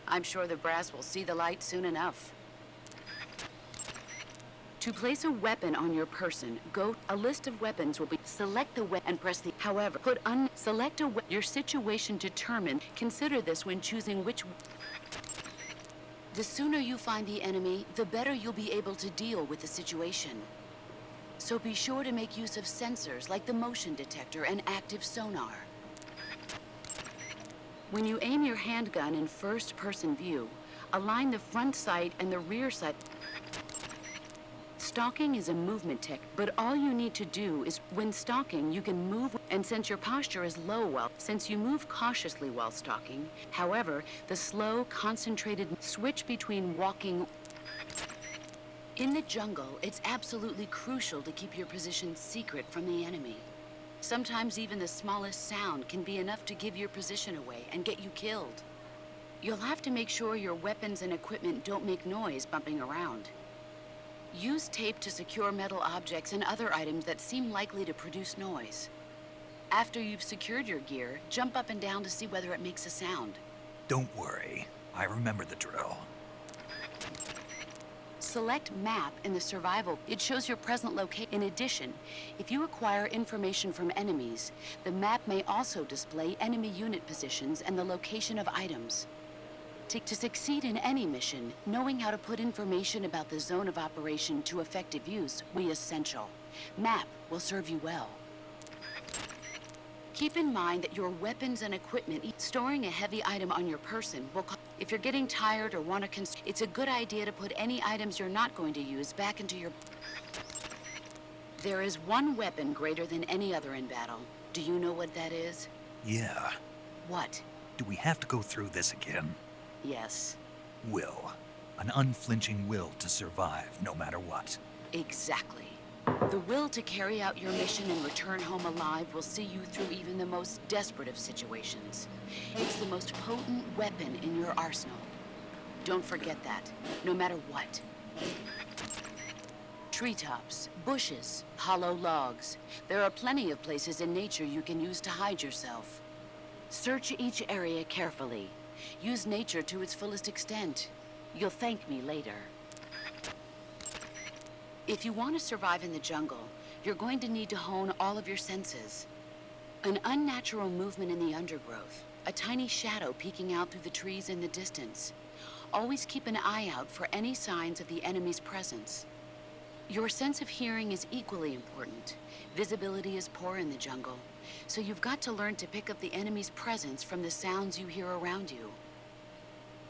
I'm sure the brass will see the light soon enough. To place a weapon on your person, a list of weapons will be, select the weapon and press the, however, select a your situation determined. Consider this when choosing which. The sooner you find the enemy, the better you'll be able to deal with the situation. So be sure to make use of sensors like the motion detector and active sonar. When you aim your handgun in first-person view, align the front sight and the rear sight. Stalking is a movement tech, but all you need to do is, when stalking, you can move, and since your posture is low since you move cautiously while stalking, however, the slow, concentrated switch between walking. In the jungle, it's absolutely crucial to keep your position secret from the enemy. Sometimes even the smallest sound can be enough to give your position away and get you killed. You'll have to make sure your weapons and equipment don't make noise bumping around. Use tape to secure metal objects and other items that seem likely to produce noise. After you've secured your gear, jump up and down to see whether it makes a sound. Don't worry. I remember the drill. Select Map in the survival. It shows your present location. In addition, if you acquire information from enemies, the map may also display enemy unit positions and the location of items. To succeed in any mission, knowing how to put information about the zone of operation to effective use will be essential. Map will serve you well. Keep in mind that your weapons and equipment, storing a heavy item on your person will cause. If you're getting tired or want to it's a good idea to put any items you're not going to use back into your. There is one weapon greater than any other in battle. Do you know what that is? Yeah. What? Do we have to go through this again? Yes. Will. An unflinching will to survive, no matter what. Exactly. The will to carry out your mission and return home alive will see you through even the most desperate of situations. It's the most potent weapon in your arsenal. Don't forget that, no matter what. Treetops, bushes, hollow logs. There are plenty of places in nature you can use to hide yourself. Search each area carefully. Use nature to its fullest extent. You'll thank me later. If you want to survive in the jungle, you're going to need to hone all of your senses. An unnatural movement in the undergrowth, a tiny shadow peeking out through the trees in the distance. Always keep an eye out for any signs of the enemy's presence. Your sense of hearing is equally important. Visibility is poor in the jungle, so you've got to learn to pick up the enemy's presence from the sounds you hear around you.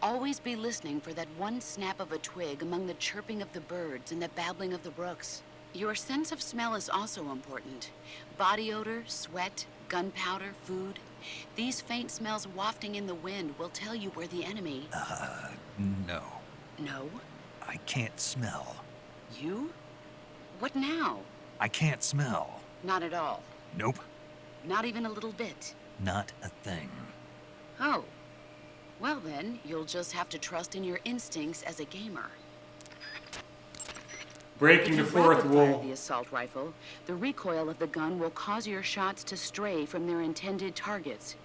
Always be listening for that one snap of a twig among the chirping of the birds and the babbling of the brooks. Your sense of smell is also important. Body odor, sweat, gunpowder, food. These faint smells wafting in the wind will tell you where the enemy... No. No? I can't smell. You? What now? I can't smell. Not at all. Nope. Not even a little bit. Not a thing. Oh. Well then, you'll just have to trust in your instincts as a gamer. Breaking the fourth wall. The assault rifle, the recoil of the gun will cause your shots to stray from their intended targets.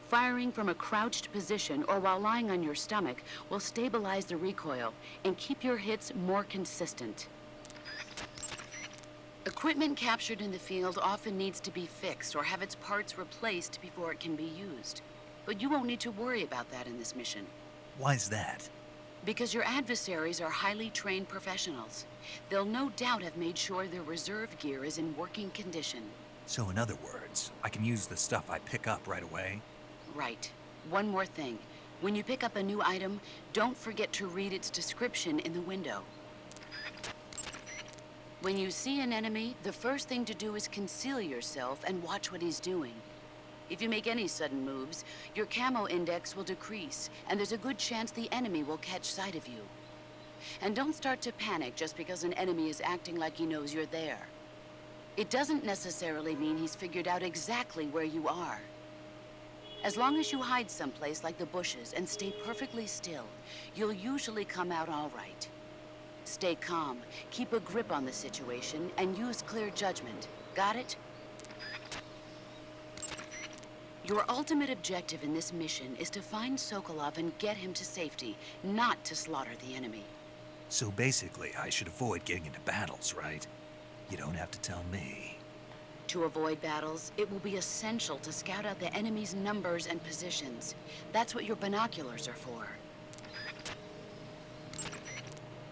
Firing from a crouched position or while lying on your stomach will stabilize the recoil and keep your hits more consistent. Equipment captured in the field often needs to be fixed or have its parts replaced before it can be used. But you won't need to worry about that in this mission. Why's that? Because your adversaries are highly trained professionals. They'll no doubt have made sure their reserve gear is in working condition. So in other words, I can use the stuff I pick up right away? Right. One more thing. When you pick up a new item, don't forget to read its description in the window. When you see an enemy, the first thing to do is conceal yourself and watch what he's doing. If you make any sudden moves, your camo index will decrease, and there's a good chance the enemy will catch sight of you. And don't start to panic just because an enemy is acting like he knows you're there. It doesn't necessarily mean he's figured out exactly where you are. As long as you hide someplace like the bushes and stay perfectly still, you'll usually come out all right. Stay calm, keep a grip on the situation, and use clear judgment. Got it? Your ultimate objective in this mission is to find Sokolov and get him to safety, not to slaughter the enemy. So basically, I should avoid getting into battles, right? You don't have to tell me. To avoid battles, it will be essential to scout out the enemy's numbers and positions. That's what your binoculars are for.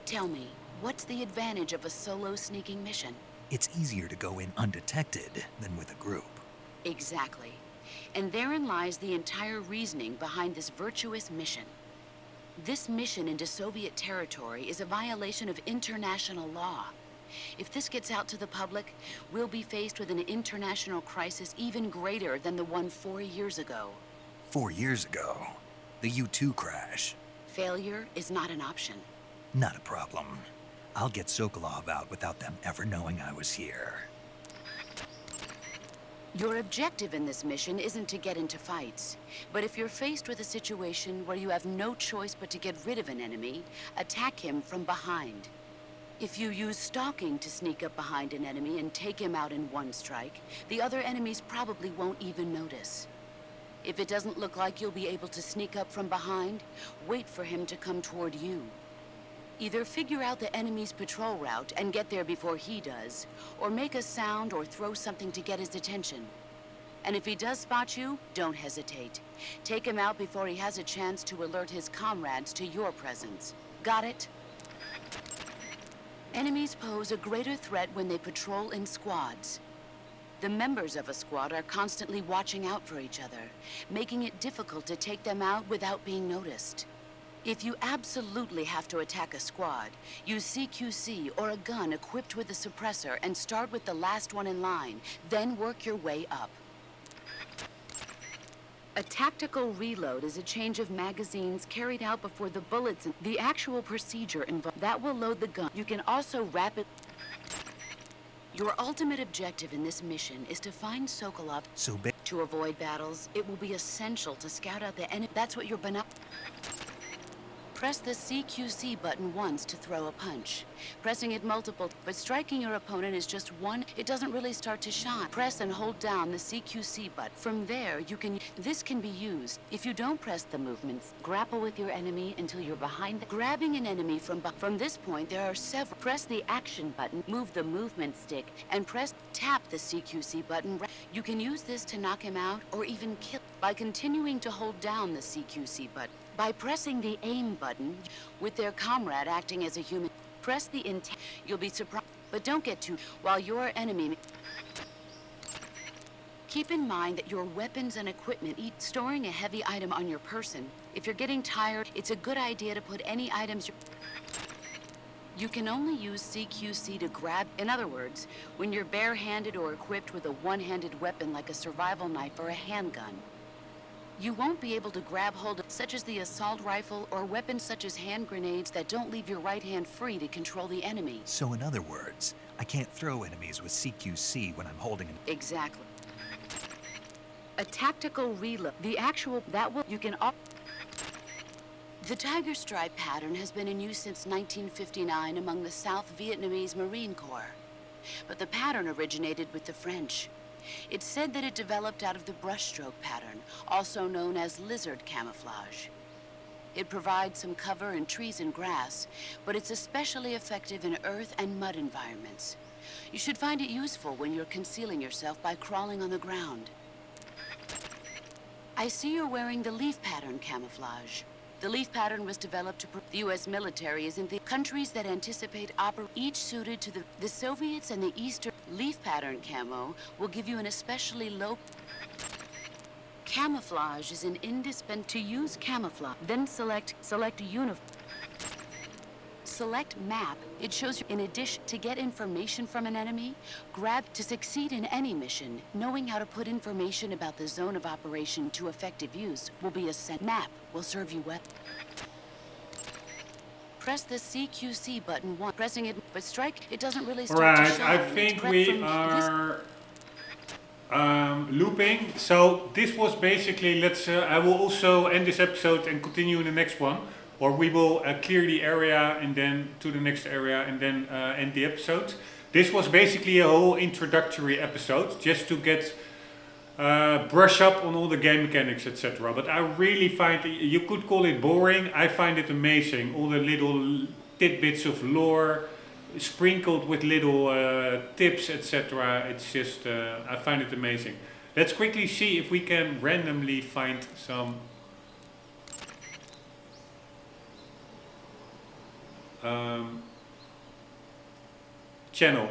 Tell me, what's the advantage of a solo sneaking mission? It's easier to go in undetected than with a group. Exactly. And therein lies the entire reasoning behind this virtuous mission. This mission into Soviet territory is a violation of international law. If this gets out to the public, we'll be faced with an international crisis even greater than the one 4 years ago. 4 years ago, the U-2 crash. Failure is not an option. Not a problem. I'll get Sokolov out without them ever knowing I was here. Your objective in this mission isn't to get into fights. But if you're faced with a situation where you have no choice but to get rid of an enemy, attack him from behind. If you use stalking to sneak up behind an enemy and take him out in one strike, the other enemies probably won't even notice. If it doesn't look like you'll be able to sneak up from behind, wait for him to come toward you. Either figure out the enemy's patrol route and get there before he does, or make a sound or throw something to get his attention. And if he does spot you, don't hesitate. Take him out before he has a chance to alert his comrades to your presence. Got it? Enemies pose a greater threat when they patrol in squads. The members of a squad are constantly watching out for each other, making it difficult to take them out without being noticed. If you absolutely have to attack a squad, use CQC or a gun equipped with a suppressor and start with the last one in line, then work your way up. A tactical reload is a change of magazines carried out before the bullets. The actual procedure involved that will load the gun. You can also Your ultimate objective in this mission is to find Sokolov. To avoid battles, it will be essential to scout out the enemy. That's what your Press the CQC button once to throw a punch. Pressing it multiple, but striking your opponent is just one. It doesn't really start to shine. Press and hold down the CQC button. From there, this can be used. If you don't press the movements, grapple with your enemy until you're behind grabbing an enemy from this point, there are several. Press the action button, move the movement stick, and tap the CQC button. You can use this to knock him out or even kill by continuing to hold down the CQC button. By pressing the aim button, with their comrade acting as a human, press the intent. You'll be surprised, but don't get too. While your enemy. Keep in mind that your weapons and equipment, storing a heavy item on your person. If you're getting tired, it's a good idea to put any items. You can only use CQC to grab. In other words, when you're barehanded or equipped with a one-handed weapon like a survival knife or a handgun. You won't be able to grab hold of such as the assault rifle or weapons such as hand grenades that don't leave your right hand free to control the enemy. So in other words, I can't throw enemies with CQC when I'm holding an... Exactly. A tactical reload. The Tiger Stripe pattern has been in use since 1959 among the South Vietnamese Marine Corps. But the pattern originated with the French. It's said that it developed out of the brushstroke pattern, also known as lizard camouflage. It provides some cover in trees and grass, but it's especially effective in earth and mud environments. You should find it useful when you're concealing yourself by crawling on the ground. I see you're wearing the leaf pattern camouflage. The leaf pattern was developed to the U.S. military is in the countries that anticipate each suited to the Soviets and the Eastern. Leaf pattern camo will give you an especially low. Camouflage is an indispensable to use camouflage. Then select uniform. Select map. It shows you in addition to get information from an enemy. To succeed in any mission, knowing how to put information about the zone of operation to effective use will be a map will serve you well. Press the CQC button once. Pressing it, but strike, it doesn't really start to shine. I think we are looping. So this was basically, I will also end this episode and continue in the next one. Or we will clear the area and then to the next area and then end the episode. This was basically a whole introductory episode just to get brush up on all the game mechanics, etc. But I really find, you could call it boring, I find it amazing. All the little tidbits of lore sprinkled with little tips, etc. It's just, I find it amazing. Let's quickly see if we can randomly find some channel.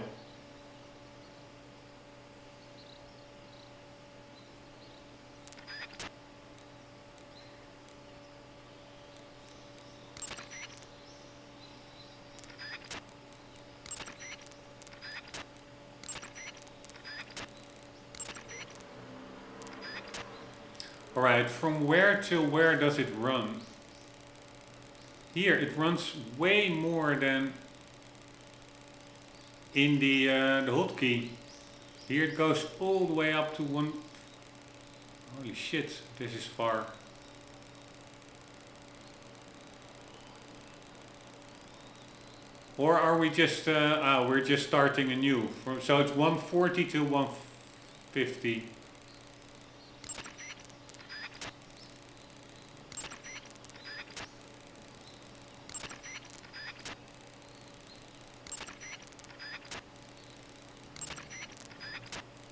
Alright, from where to where does it run? Here it runs way more than in the hotkey. Here it goes all the way up to one. Holy shit, this is far. Or are we just, we're just starting anew. So it's 140 to 150.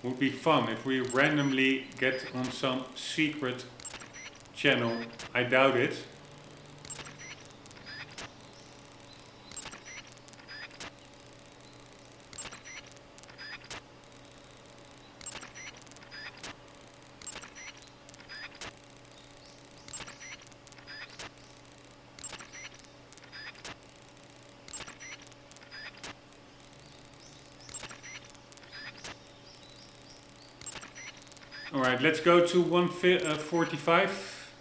Would be fun if we randomly get on some secret channel. I doubt it. Alright, let's go to 145.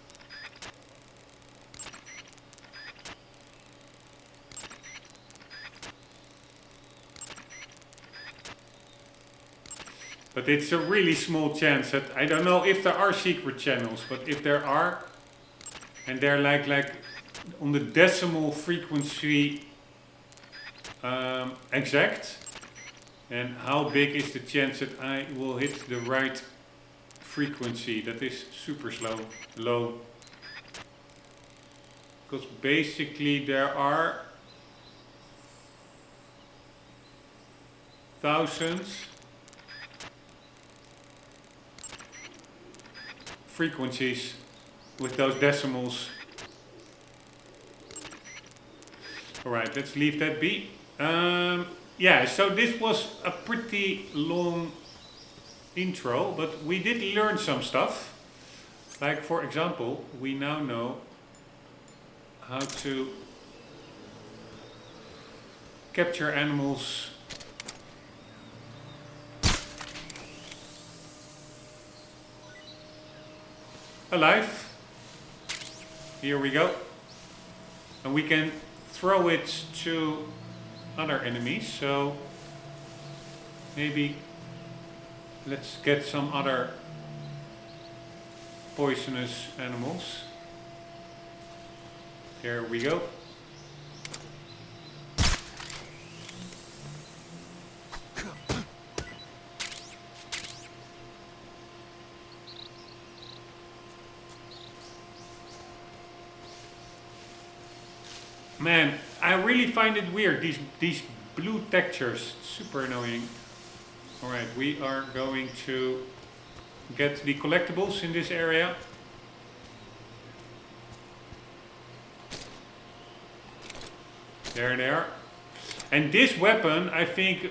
But it's a really small chance that, I don't know if there are secret channels, but if there are, and they're like on the decimal frequency exact, and how big is the chance that I will hit the right frequency? That is super low. Because basically there are thousands frequencies with those decimals. Alright, let's leave that be. Yeah, so this was a pretty long intro, but we did learn some stuff. Like, for example, we now know how to capture animals alive. Here we go. And we can throw it to other enemies. So maybe let's get some other poisonous animals. There we go. Man, I really find it weird, these blue textures, super annoying. Alright, we are going to get the collectibles in this area. There they are. And this weapon, I think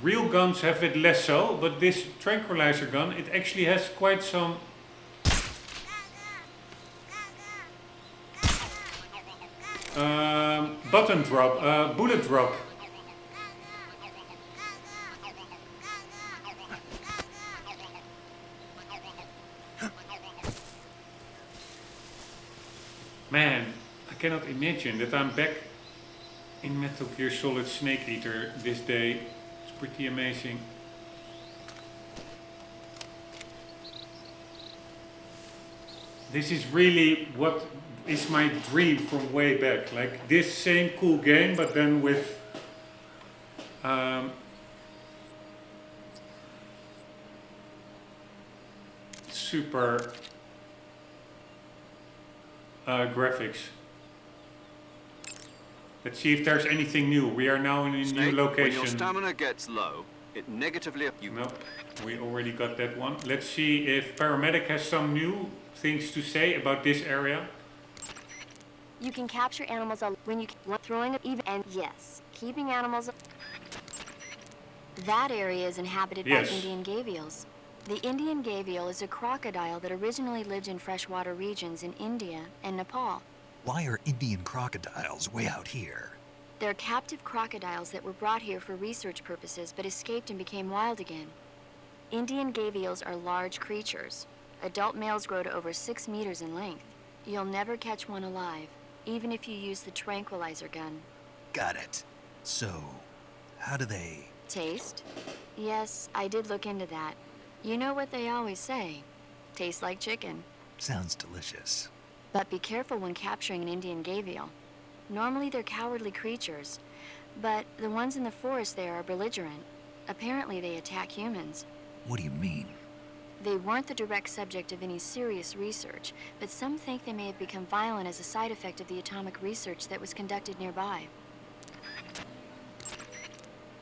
real guns have it less so, but this tranquilizer gun, it actually has quite some button drop, bullet drop. Man, I cannot imagine that I'm back in Metal Gear Solid Snake Eater this day. It's pretty amazing. This is really what is my dream from way back. Like this same cool game, but then with super graphics. Let's see if there's anything new. We are now in a new location. When your stamina gets low, it negatively... Nope, we already got that one. Let's see if Paramedic has some new things to say about this area. You can capture animals when you throwing even, and yes, keeping animals. That area is inhabited by Indian gavials. The Indian gavial is a crocodile that originally lived in freshwater regions in India and Nepal. Why are Indian crocodiles way out here? They're captive crocodiles that were brought here for research purposes but escaped and became wild again. Indian gavials are large creatures. Adult males grow to over 6 meters in length. You'll never catch one alive, even if you use the tranquilizer gun. Got it. So, how do they... Taste? Yes, I did look into that. You know what they always say. Tastes like chicken. Sounds delicious. But be careful when capturing an Indian gavial. Normally they're cowardly creatures, but the ones in the forest there are belligerent. Apparently they attack humans. What do you mean? They weren't the direct subject of any serious research, but some think they may have become violent as a side effect of the atomic research that was conducted nearby.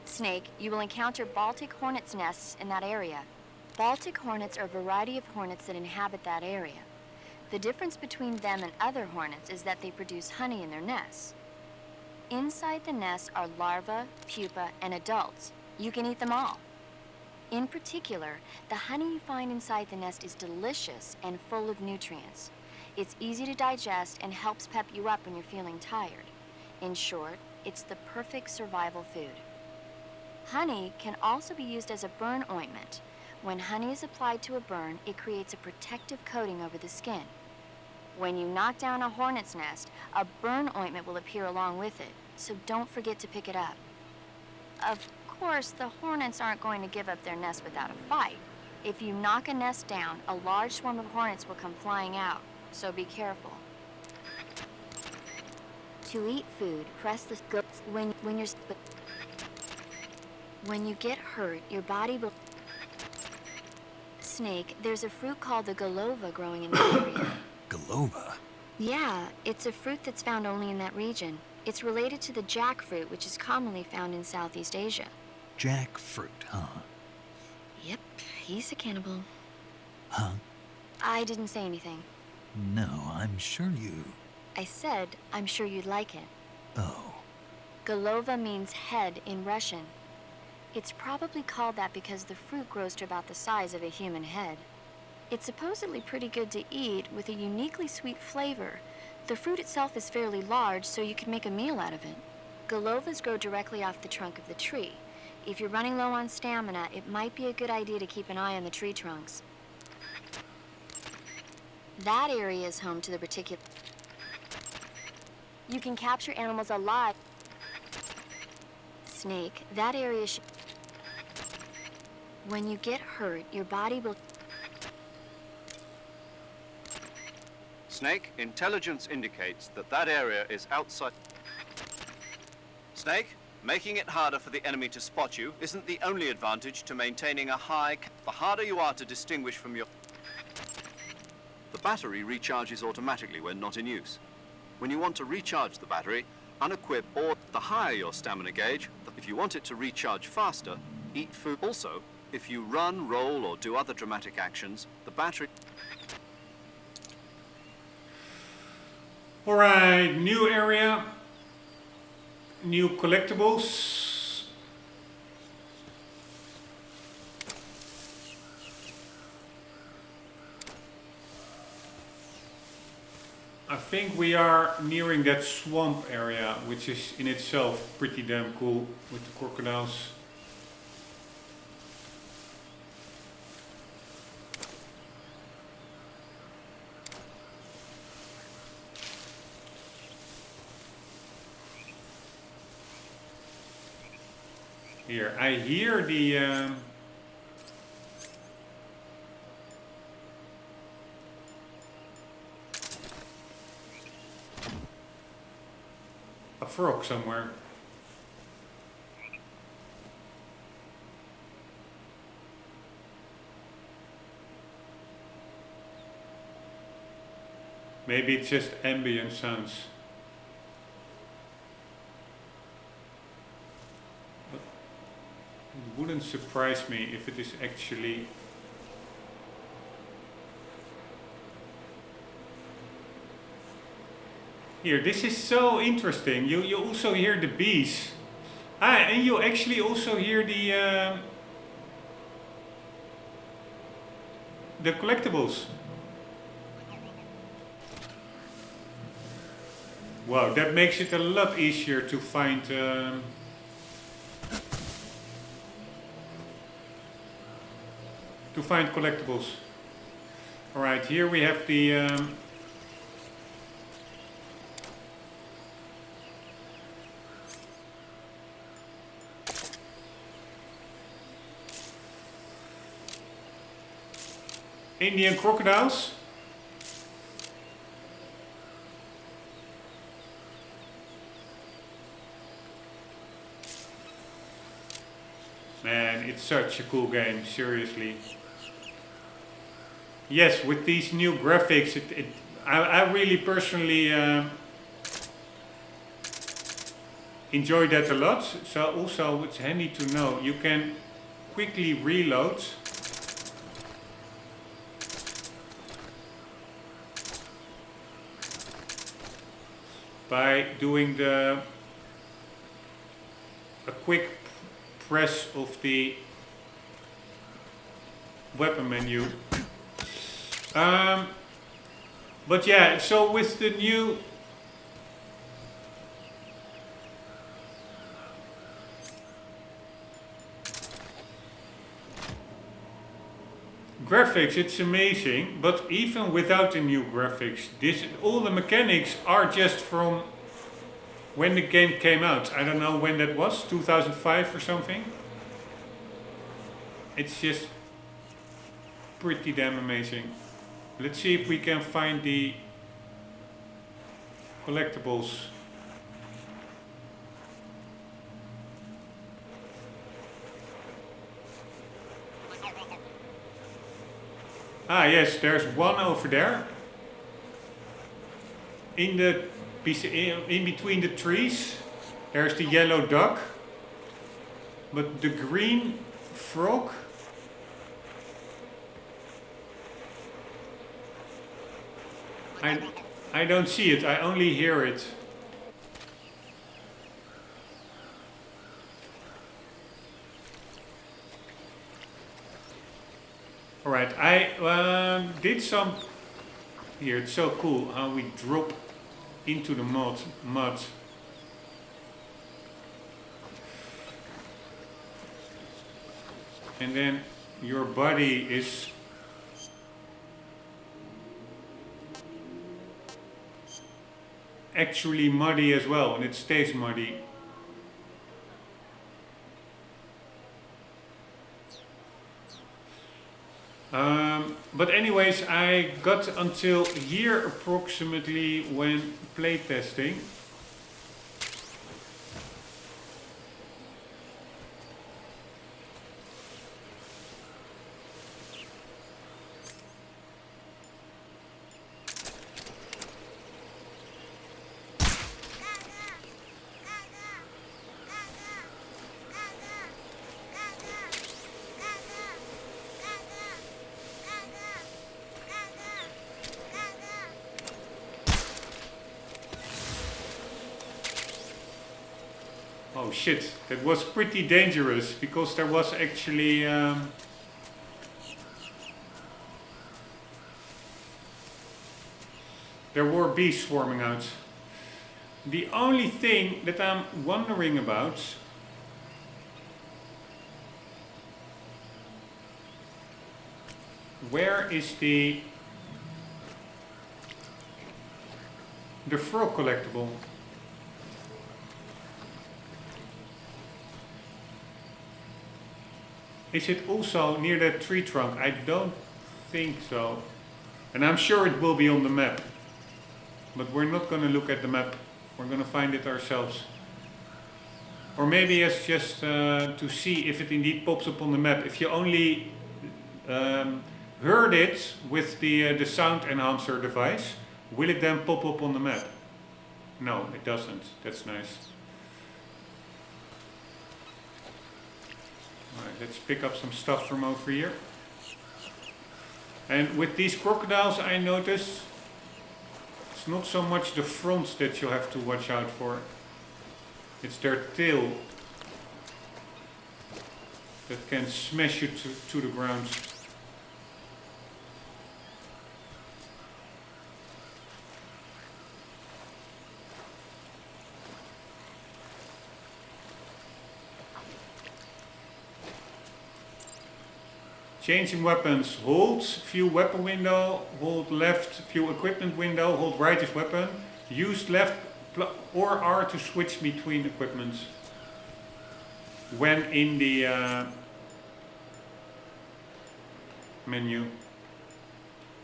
Snake, you will encounter Baltic hornets' nests in that area. Baltic hornets are a variety of hornets that inhabit that area. The difference between them and other hornets is that they produce honey in their nests. Inside the nests are larvae, pupa, and adults. You can eat them all. In particular, the honey you find inside the nest is delicious and full of nutrients. It's easy to digest and helps pep you up when you're feeling tired. In short, it's the perfect survival food. Honey can also be used as a burn ointment. When honey is applied to a burn, it creates a protective coating over the skin. When you knock down a hornet's nest, a burn ointment will appear along with it, so don't forget to pick it up. Of course, the hornets aren't going to give up their nest without a fight. If you knock a nest down, a large swarm of hornets will come flying out, so be careful. To eat food, press the when you get hurt, your body will... Snake, there's a fruit called the golova growing in that area. Golova? Yeah, it's a fruit that's found only in that region. It's related to the jackfruit, which is commonly found in Southeast Asia. Jackfruit, huh? Yep, he's a cannibal. Huh? I didn't say anything. No, I'm sure you... I said, I'm sure you'd like it. Oh. Golova means head in Russian. It's probably called that because the fruit grows to about the size of a human head. It's supposedly pretty good to eat with a uniquely sweet flavor. The fruit itself is fairly large, so you can make a meal out of it. Golovas grow directly off the trunk of the tree. If you're running low on stamina, it might be a good idea to keep an eye on the tree trunks. That area is home to the particular... You can capture animals alive. Snake, that area When you get hurt, your body will... Snake, intelligence indicates that that area is outside... Snake, making it harder for the enemy to spot you isn't the only advantage to maintaining a high... The harder you are to distinguish from your... The battery recharges automatically when not in use. When you want to recharge the battery, unequip or the higher your stamina gauge, if you want it to recharge faster, eat food. Also, if you run, roll, or do other dramatic actions, the battery... Alright, new area, new collectibles. I think we are nearing that swamp area, which is in itself pretty damn cool with the crocodiles. Here, I hear the a frog somewhere. Maybe it's just ambient sounds. It wouldn't surprise me if it is actually... Here, this is so interesting. You also hear the bees. And you actually also hear the collectibles. Wow, that makes it a lot easier to find collectibles. Alright, here we have the Indian crocodiles. Man, it's such a cool game, seriously. Yes, with these new graphics, I really personally enjoy that a lot. So also it's handy to know you can quickly reload by doing a quick press of the weapon menu. But yeah, so with the new graphics, it's amazing. But even without the new graphics, all the mechanics are just from when the game came out. I don't know when that was, 2005 or something. It's just pretty damn amazing. Let's see if we can find the collectibles. Ah yes, there's one over there. In between the trees, there's the yellow duck. But the green frog, I don't see it, I only hear it. Alright, I did some... Here, it's so cool how we drop into the mud. And then your body is actually muddy as well, and it stays muddy. But anyways, I got until here approximately when playtesting. Oh shit, that was pretty dangerous because there was actually there were bees swarming out. The only thing that I'm wondering about where is the frog collectible? Is it also near that tree trunk? I don't think so. And I'm sure it will be on the map. But we're not going to look at the map. We're going to find it ourselves. Or maybe it's just to see if it indeed pops up on the map. If you only heard it with the sound enhancer device, will it then pop up on the map? No, it doesn't. That's nice. Alright, let's pick up some stuff from over here. And with these crocodiles, I noticed it's not so much the front that you have to watch out for. It's their tail that can smash you to the ground. Changing weapons. Hold view weapon window. Hold left view equipment window. Hold right is weapon. Use left or R to switch between equipments. When in the menu.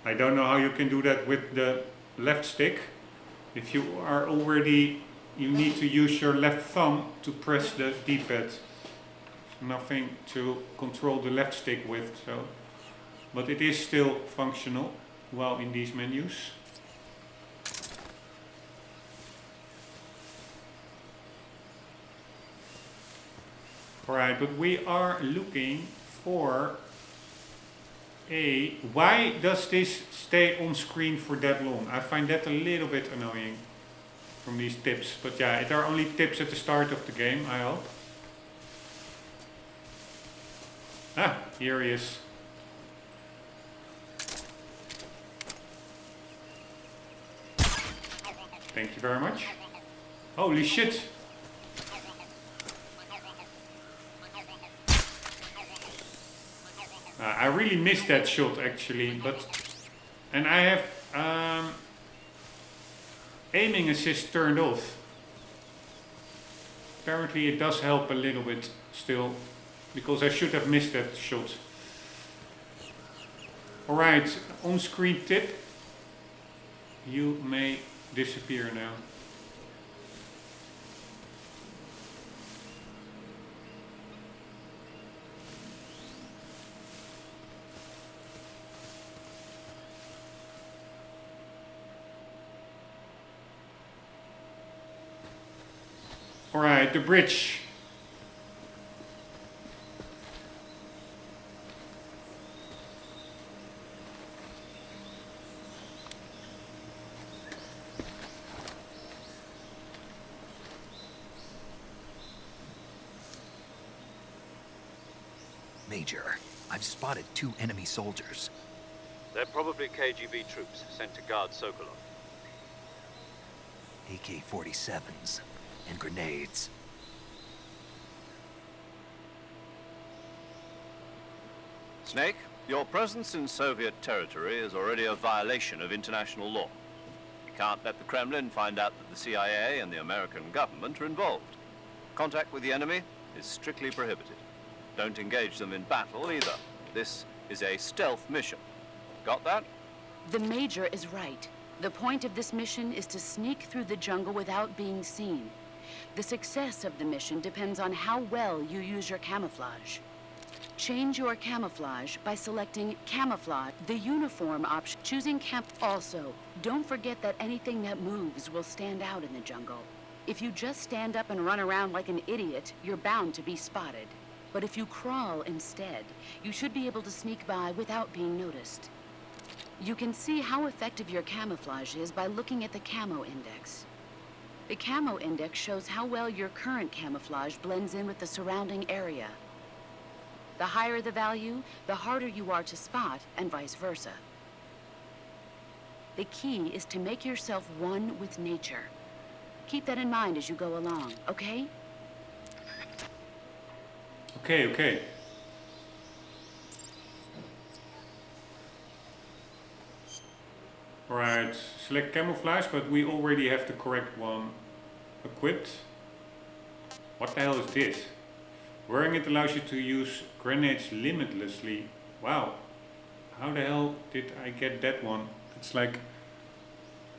I don't know how you can do that with the left stick. If you are already, you need to use your left thumb to press the D-pad. Nothing to control the left stick with, so. But it is still functional while in these menus. Alright, but we are looking for a... Why does this stay on screen for that long? I find that a little bit annoying from these tips. But yeah, there are only tips at the start of the game, I hope. Ah, here he is. Thank you very much. Holy shit! I really missed that shot actually, but... And I have aiming assist turned off. Apparently it does help a little bit still, because I should have missed that shot. Alright, on-screen tip. You may disappear now. Alright, the bridge. Major, I've spotted 2 enemy soldiers. They're probably KGB troops sent to guard Sokolov. AK-47s and grenades. Snake, your presence in Soviet territory is already a violation of international law. You can't let the Kremlin find out that the CIA and the American government are involved. Contact with the enemy is strictly prohibited. Don't engage them in battle either. This is a stealth mission. Got that? The Major is right. The point of this mission is to sneak through the jungle without being seen. The success of the mission depends on how well you use your camouflage. Change your camouflage by selecting camouflage, the uniform option. Choosing Also, don't forget that anything that moves will stand out in the jungle. If you just stand up and run around like an idiot, you're bound to be spotted. But if you crawl instead, you should be able to sneak by without being noticed. You can see how effective your camouflage is by looking at the camo index. The camo index shows how well your current camouflage blends in with the surrounding area. The higher the value, the harder you are to spot, and vice versa. The key is to make yourself one with nature. Keep that in mind as you go along, okay? Okay. Alright, select camouflage, but we already have the correct one equipped. What the hell is this? Wearing it allows you to use grenades limitlessly. Wow. How the hell did I get that one? It's like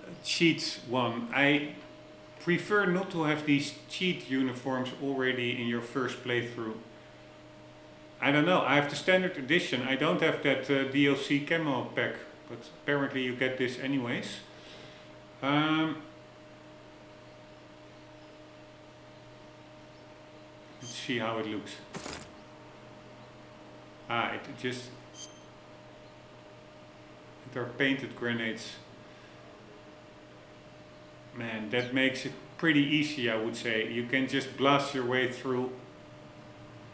a cheat one. I prefer not to have these cheat uniforms already in your first playthrough. I don't know, I have the standard edition. I don't have that DLC camo pack, but apparently you get this anyways. Let's see how it looks. It just... They're painted grenades. Man, that makes it pretty easy, I would say. You can just blast your way through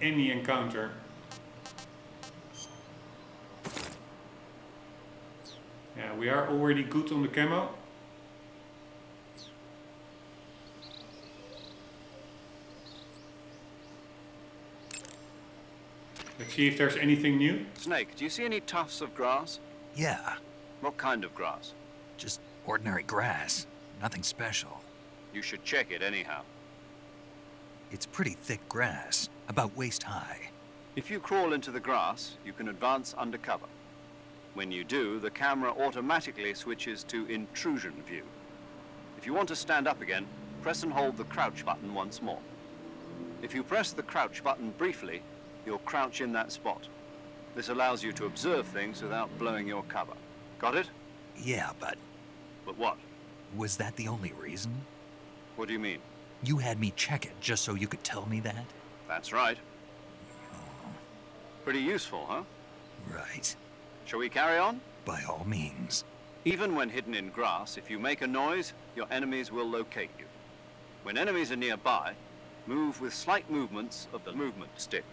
any encounter. Yeah, we are already good on the camo. Let's see if there's anything new. Snake, do you see any tufts of grass? Yeah, What kind of grass? just ordinary grass. Nothing special. You should check it anyhow. It's pretty thick grass, about waist high. If you crawl into the grass, you can advance undercover. When you do, the camera automatically switches to intrusion view. If you want to stand up again, press and hold the crouch button once more. If you press the crouch button briefly, you'll crouch in that spot. This allows you to observe things without blowing your cover. Got it? Yeah, but But what? was that the only reason? What do you mean? You had me check it just so you could tell me that? That's right. Pretty useful, huh? Right. Shall we carry on? By all means. Even when hidden in grass, if you make a noise, your enemies will locate you. When enemies are nearby, move with slight movements of the movement stick.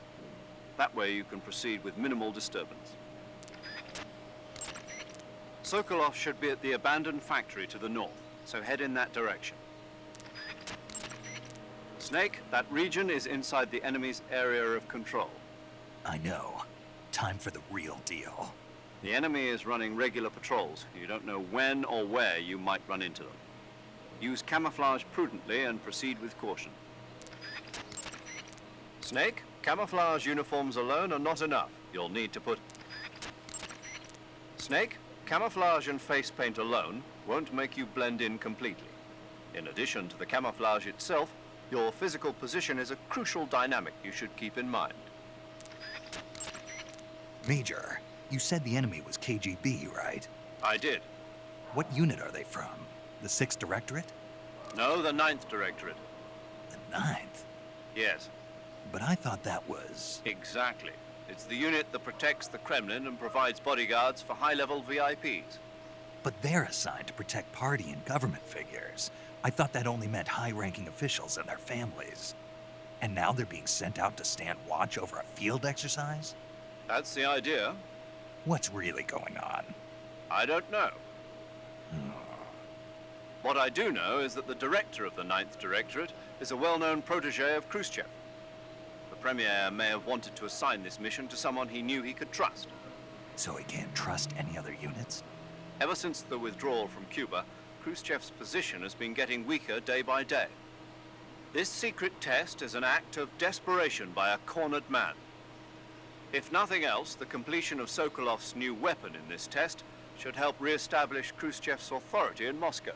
That way you can proceed with minimal disturbance. Sokolov should be at the abandoned factory to the north, so head in that direction. Snake, that region is inside the enemy's area of control. I know. Time for the real deal. The enemy is running regular patrols. You don't know when or where you might run into them. Use camouflage prudently and proceed with caution. Snake, camouflage uniforms alone are not enough. You'll need to put... Snake, camouflage and face paint alone won't make you blend in completely. In addition to the camouflage itself, your physical position is a crucial dynamic you should keep in mind. Major, you said the enemy was KGB, right? I did. What unit are they from? The 6th Directorate? No, the 9th Directorate. The 9th? Yes, But I thought that was... exactly. It's the unit that protects the Kremlin and provides bodyguards for high-level VIPs. But they're assigned to protect party and government figures. I thought that only meant high-ranking officials and their families. And now they're being sent out to stand watch over a field exercise? That's the idea. What's really going on? I don't know. What I do know is that the director of the 9th Directorate is a well-known protege of Khrushchev. The Premier may have wanted to assign this mission to someone he knew he could trust. So he can't trust any other units? Ever since the withdrawal from Cuba, Khrushchev's position has been getting weaker day by day. This secret test is an act of desperation by a cornered man. If nothing else, the completion of Sokolov's new weapon in this test should help re-establish Khrushchev's authority in Moscow.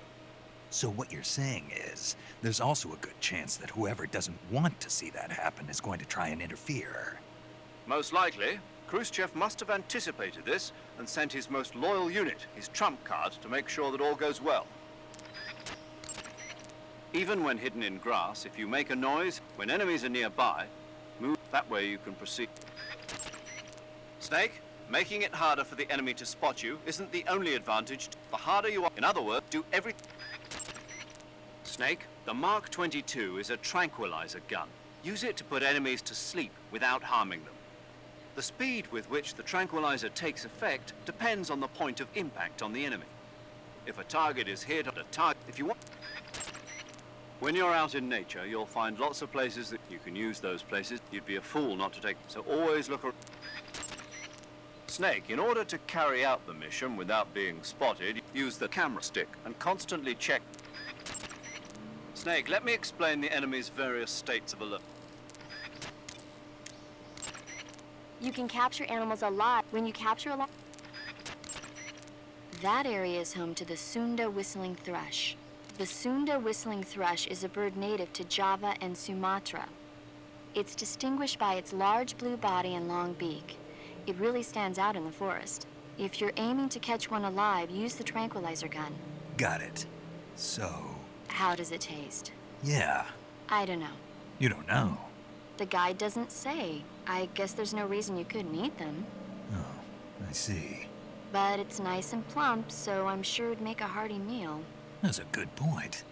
So what you're saying is, there's also a good chance that whoever doesn't want to see that happen is going to try and interfere. Most likely, Khrushchev must have anticipated this and sent his most loyal unit, his trump card, to make sure that all goes well. Even when hidden in grass, if you make a noise, when enemies are nearby, move that way you can proceed. Snake, making it harder for the enemy to spot you isn't the only advantage. The harder you are, in other words, do every... Snake, the Mark 22 is a tranquilizer gun. Use it to put enemies to sleep without harming them. The speed with which the tranquilizer takes effect depends on the point of impact on the enemy. If a target is hit at a target, if you want... When you're out in nature, you'll find lots of places that you can use those places. You'd be a fool not to take... So always look around. Snake, in order to carry out the mission without being spotted, use the camera stick and constantly check... Snake, let me explain the enemy's various states of alert. You can capture animals alive. When you capture a lot... That area is home to the Sunda whistling thrush. The Sunda whistling thrush is a bird native to Java and Sumatra. It's distinguished by its large blue body and long beak. It really stands out in the forest. If you're aiming to catch one alive, use the tranquilizer gun. Got it. So... How does it taste? yeah. I don't know. You don't know. The guide doesn't say. I guess there's no reason you couldn't eat them. Oh, I see. But it's nice and plump, so I'm sure it'd make a hearty meal. That's a good point.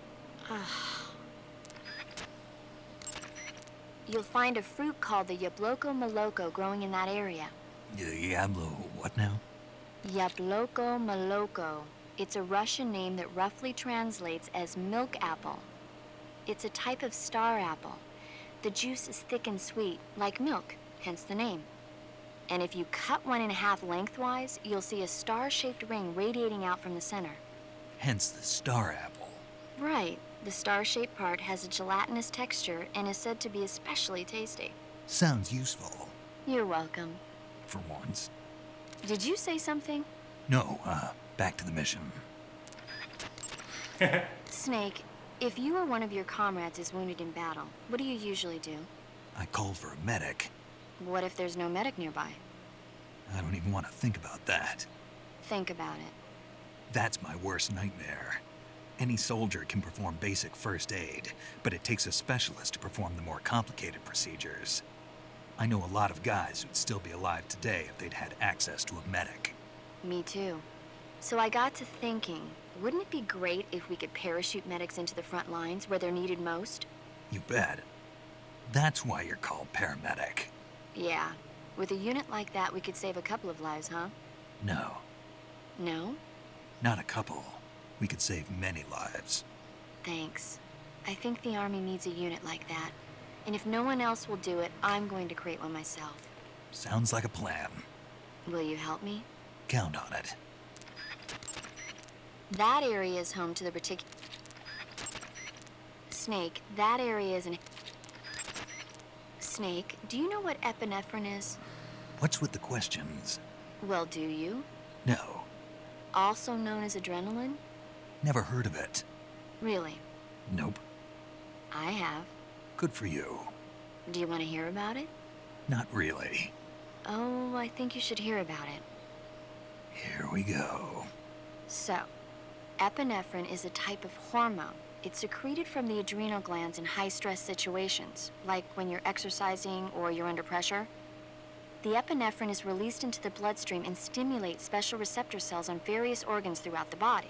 You'll find a fruit called the Yabloko Moloko growing in that area. Diablo, what now? Yabloko Moloko. It's a Russian name that roughly translates as milk apple. It's a type of star apple. The juice is thick and sweet, like milk, hence the name. And if you cut one in half lengthwise, you'll see a star-shaped ring radiating out from the center. Hence the star apple. Right. The star-shaped part has a gelatinous texture and is said to be especially tasty. Sounds useful. You're welcome. For once. Did you say something? No, back to the mission. Snake, if you or one of your comrades is wounded in battle, what do you usually do? I call for a medic. What if there's no medic nearby? I don't even want to think about that. Think about it. That's my worst nightmare. Any soldier can perform basic first aid, but it takes a specialist to perform the more complicated procedures. I know a lot of guys who'd still be alive today if they'd had access to a medic. Me too. So I got to thinking, wouldn't it be great if we could parachute medics into the front lines where they're needed most? You bet. That's why you're called paramedic. Yeah. With a unit like that, we could save a couple of lives, huh? No, No? not a couple. We could save many lives. Thanks. I think the Army needs a unit like that. And if no one else will do it, I'm going to create one myself. Sounds like a plan. Will you help me? Count on it. That area is home to the particular... Snake, that area is an... Snake, do you know what epinephrine is? What's with the questions? Well, do you? No, Also known as adrenaline? never heard of it. Really? Nope. I have. Good for you. Do you want to hear about it? Not really. Oh, I think you should hear about it. Here we go. So, epinephrine is a type of hormone. It's secreted from the adrenal glands in high-stress situations, like when you're exercising or you're under pressure. The epinephrine is released into the bloodstream and stimulates special receptor cells on various organs throughout the body.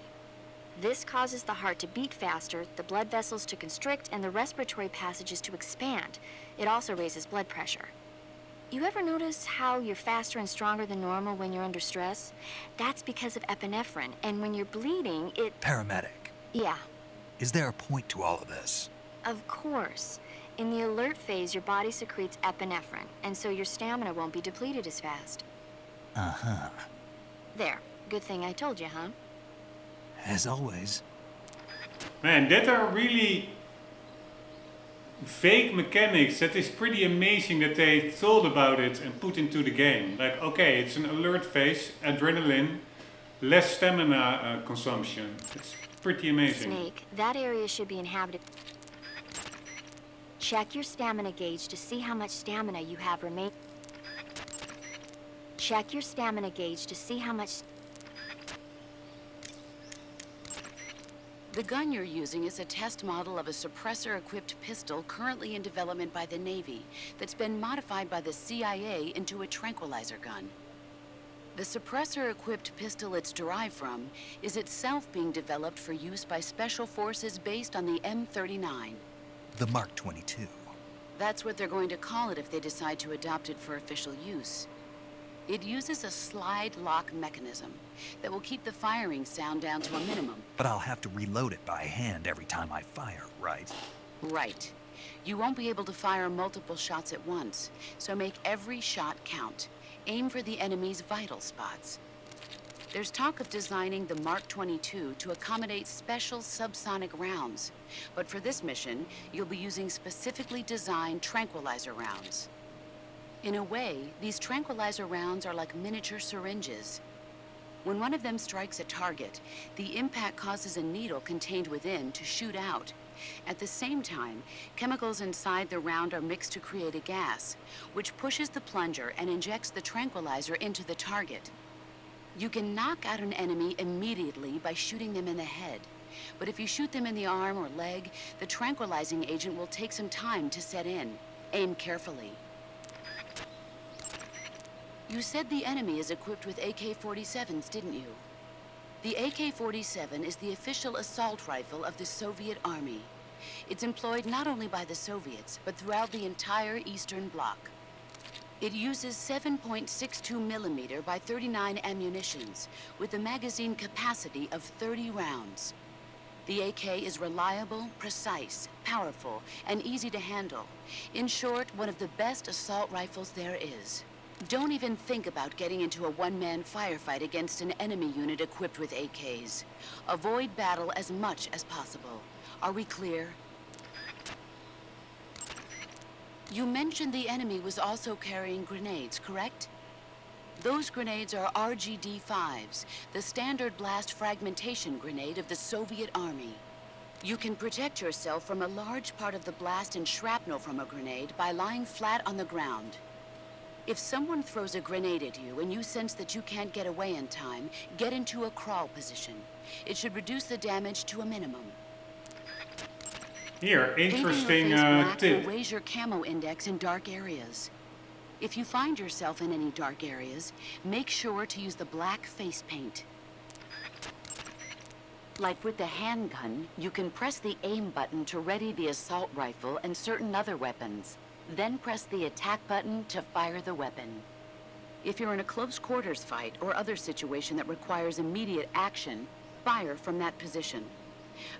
This causes the heart to beat faster, the blood vessels to constrict, and the respiratory passages to expand. It also raises blood pressure. You ever notice how you're faster and stronger than normal when you're under stress? That's because of epinephrine, and when you're bleeding, it... Paramedic. Yeah, Is there a point to all of this? of course. In the alert phase, your body secretes epinephrine, and so your stamina won't be depleted as fast. Uh-huh. There. Good thing I told you, huh? As always. Man, that are really vague mechanics. That is pretty amazing that they thought about it and put into the game. Like, okay, it's an alert phase, adrenaline, less stamina consumption. It's pretty amazing. Snake, that area should be inhabited. Check your stamina gauge to see how much stamina you have remaining. Check your stamina gauge to see how much... The gun you're using is a test model of a suppressor-equipped pistol currently in development by the Navy that's been modified by the CIA into a tranquilizer gun. The suppressor-equipped pistol it's derived from is itself being developed for use by special forces based on the M39. The Mark 22. That's what they're going to call it if they decide to adopt it for official use. It uses a slide lock mechanism that will keep the firing sound down to a minimum. But I'll have to reload it by hand every time I fire, right? Right. You won't be able to fire multiple shots at once, so make every shot count. Aim for the enemy's vital spots. There's talk of designing the Mark 22 to accommodate special subsonic rounds. But for this mission, you'll be using specifically designed tranquilizer rounds. In a way, these tranquilizer rounds are like miniature syringes. When one of them strikes a target, the impact causes a needle contained within to shoot out. At the same time, chemicals inside the round are mixed to create a gas, which pushes the plunger and injects the tranquilizer into the target. You can knock out an enemy immediately by shooting them in the head. But if you shoot them in the arm or leg, the tranquilizing agent will take some time to set in. Aim carefully. You said the enemy is equipped with AK-47s, didn't you? The AK-47 is the official assault rifle of the Soviet Army. It's employed not only by the Soviets, but throughout the entire Eastern Bloc. It uses 7.62 millimeter by 39 ammunitions, with a magazine capacity of 30 rounds. The AK is reliable, precise, powerful, and easy to handle. In short, one of the best assault rifles there is. Don't even think about getting into a one-man firefight against an enemy unit equipped with AKs. Avoid battle as much as possible. Are we clear? You mentioned the enemy was also carrying grenades, correct? Those grenades are RGD-5s, the standard blast fragmentation grenade of the Soviet Army. You can protect yourself from a large part of the blast and shrapnel from a grenade by lying flat on the ground. If someone throws a grenade at you and you sense that you can't get away in time, get into a crawl position. It should reduce the damage to a minimum. Here, interesting Painting your face black tip. will raise your camo index in dark areas. If you find yourself in any dark areas, make sure to use the black face paint. Like with the handgun, you can press the aim button to ready the assault rifle and certain other weapons. Then press the attack button to fire the weapon. If you're in a close quarters fight or other situation that requires immediate action, fire from that position.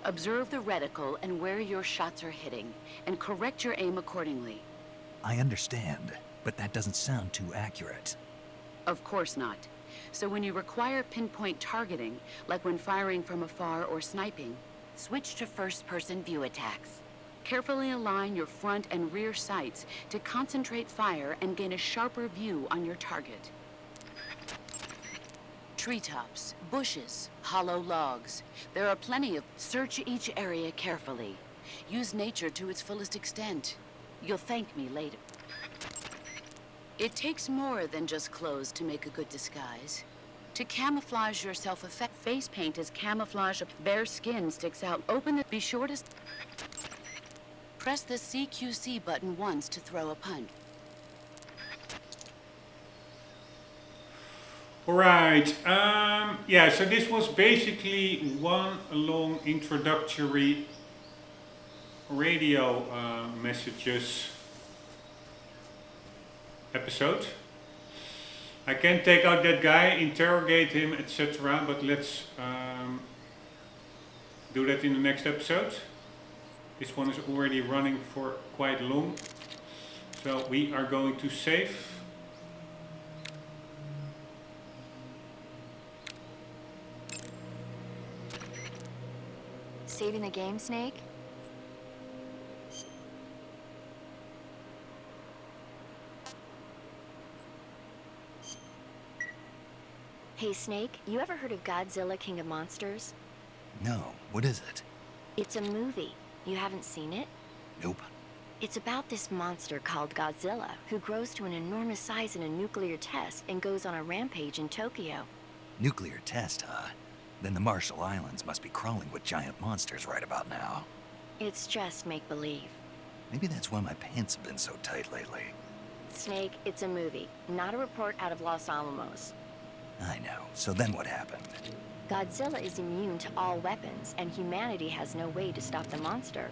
Observe the reticle and where your shots are hitting, and correct your aim accordingly. I understand, but that doesn't sound too accurate. Of course not. So when you require pinpoint targeting, like when firing from afar or sniping, switch to first-person view attacks. Carefully align your front and rear sights to concentrate fire and gain a sharper view on your target. Treetops, bushes, hollow logs. There are plenty of... Search each area carefully. Use nature to its fullest extent. You'll thank me later. It takes more than just clothes to make a good disguise. To camouflage yourself, face paint is camouflage. Bare skin sticks out. Open it. Be sure to... Press the CQC button once to throw a punch. Alright, yeah, so this was basically one long introductory radio messages episode. I can take out that guy, interrogate him, etc. But let's do that in the next episode. This one is already running for quite long. So we are going to save. Saving the game, Snake? Hey, Snake, you ever heard of Godzilla, King of Monsters? No, what is it? It's a movie. You haven't seen it? Nope. It's about this monster called Godzilla, who grows to an enormous size in a nuclear test and goes on a rampage in Tokyo. Nuclear test, huh? Then the Marshall Islands must be crawling with giant monsters right about now. It's just make-believe. Maybe that's why my pants have been so tight lately. Snake, it's a movie, not a report out of Los Alamos. I know. So then what happened? Godzilla is immune to all weapons, and humanity has no way to stop the monster.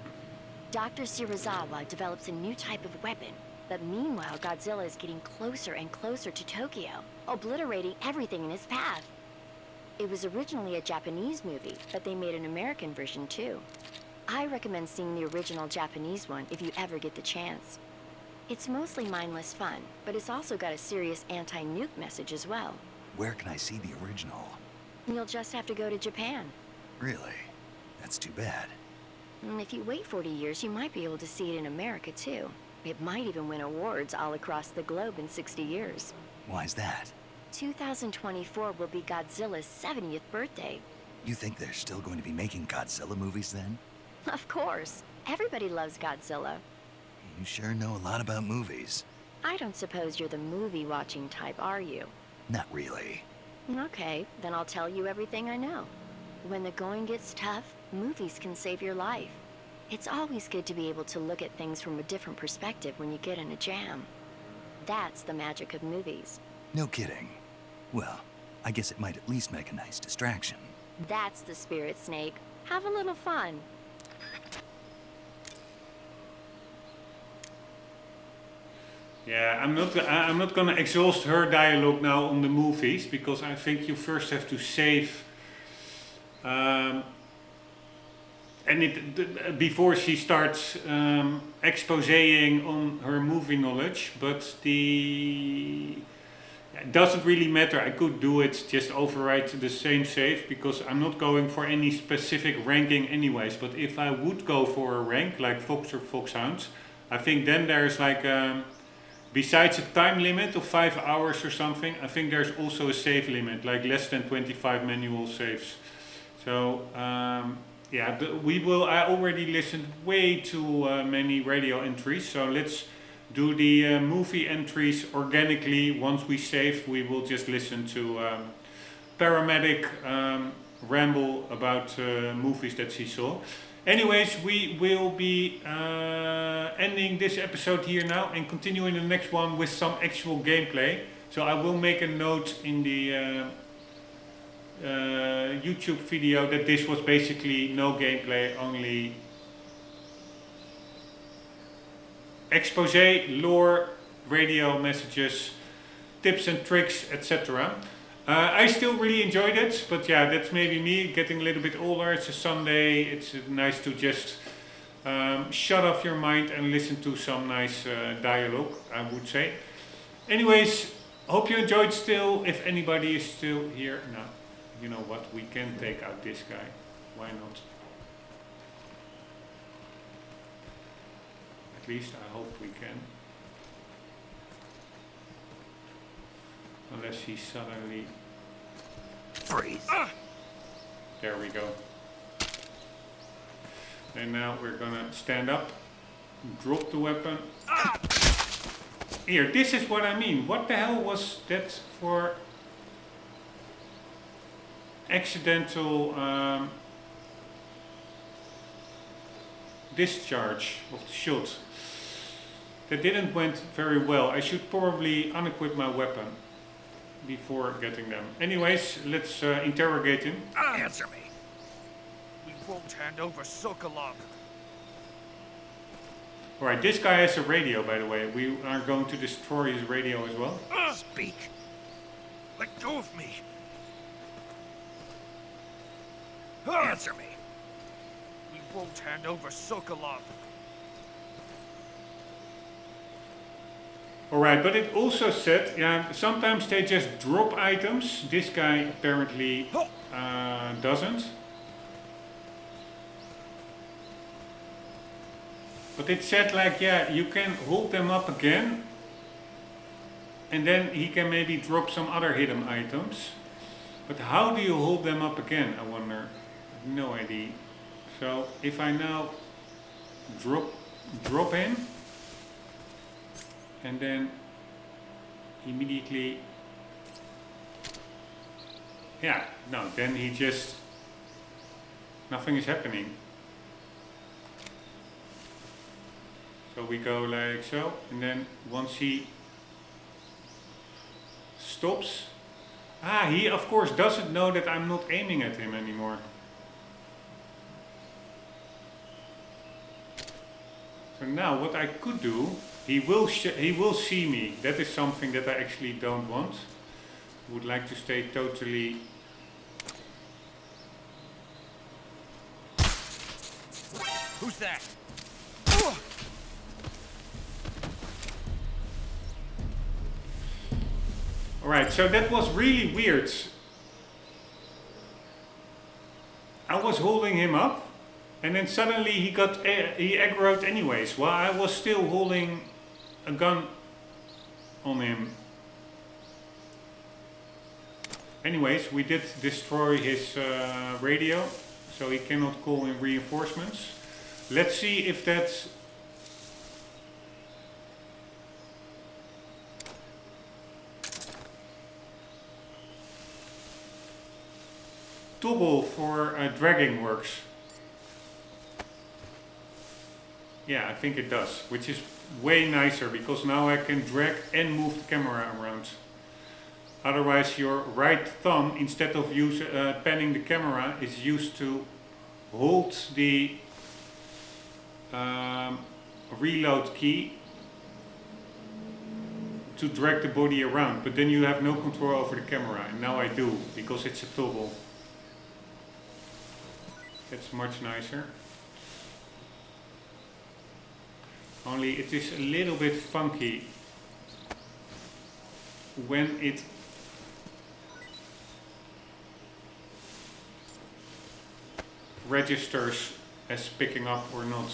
Dr. Shirazawa develops a new type of weapon, but meanwhile Godzilla is getting closer and closer to Tokyo, obliterating everything in his path. It was originally a Japanese movie, but they made an American version too. I recommend seeing the original Japanese one if you ever get the chance. It's mostly mindless fun, but it's also got a serious anti-nuke message as well. Where can I see the original? You'll just have to go to Japan. Really? That's too bad. If you wait 40 years, you might be able to see it in America too. It might even win awards all across the globe in 60 years. Why's that? 2024 will be Godzilla's 70th birthday. You think they're still going to be making Godzilla movies then? Of course. Everybody loves Godzilla. You sure know a lot about movies. I don't suppose you're the movie-watching type, are you? Not really. Okay, then I'll tell you everything I know. When the going gets tough, movies can save your life. It's always good to be able to look at things from a different perspective when you get in a jam. That's the magic of movies. No kidding. Well, I guess it might at least make a nice distraction. That's the spirit, Snake. Have a little fun. Yeah, I'm not gonna exhaust her dialogue now on the movies, because I think you first have to save before she starts exposing on her movie knowledge. But It doesn't really matter. I could do it, just overwrite the same save, because I'm not going for any specific ranking anyways. But if I would go for a rank like Fox or Foxhound, I think then there's like besides a time limit of 5 hours or something, I think there's also a save limit, like less than 25 manual saves. So yeah, I already listened way too many radio entries, so let's do the movie entries organically. Once we save, we will just listen to Paramedic ramble about movies that she saw. Anyways, we will be ending this episode here now and continuing the next one with some actual gameplay. So I will make a note in the YouTube video that this was basically no gameplay, only expose, lore, radio messages, tips and tricks, etc. I still really enjoyed it, but yeah, that's maybe me getting a little bit older. It's a Sunday, it's nice to just shut off your mind and listen to some nice dialogue, I would say. Anyways, hope you enjoyed still. If anybody is still here, now, you know what, we can take out this guy. Why not? At least I hope we can. Unless he suddenly... Freeze! There we go. And now we're gonna stand up, drop the weapon. Here, this is what I mean. What the hell was that for accidental discharge of the shot? That didn't went very well. I should probably unequip my weapon before getting them. Anyways, let's interrogate him. Answer me. We won't hand over Sokolov. Alright, this guy has a radio, by the way. We are going to destroy his radio as well. Speak. Let go of me. Answer me. We won't hand over Sokolov. Alright, but it also said, yeah, sometimes they just drop items. This guy apparently doesn't. But it said like, yeah, you can hold them up again. And then he can maybe drop some other hidden items. But how do you hold them up again, I wonder? I have no idea. So if I now drop him, and then immediately, yeah, no, then he just, nothing is happening. So we go like so, and then once he stops, he of course doesn't know that I'm not aiming at him anymore. So now what I could do, he will see me. That is something that I actually don't want. Would like to stay totally... Who's that? Alright, so that was really weird. I was holding him up, and then suddenly he aggroed anyways, while I was still holding a gun on him. Anyways, we did destroy his radio, so he cannot call in reinforcements. Let's see if that's... toggle for dragging works. Yeah, I think it does, which is way nicer because now I can drag and move the camera around. Otherwise your right thumb, instead of panning the camera, is used to hold the reload key to drag the body around, but then you have no control over the camera, and now I do because it's a toggle. That's much nicer. Only it is a little bit funky when it registers as picking up or not.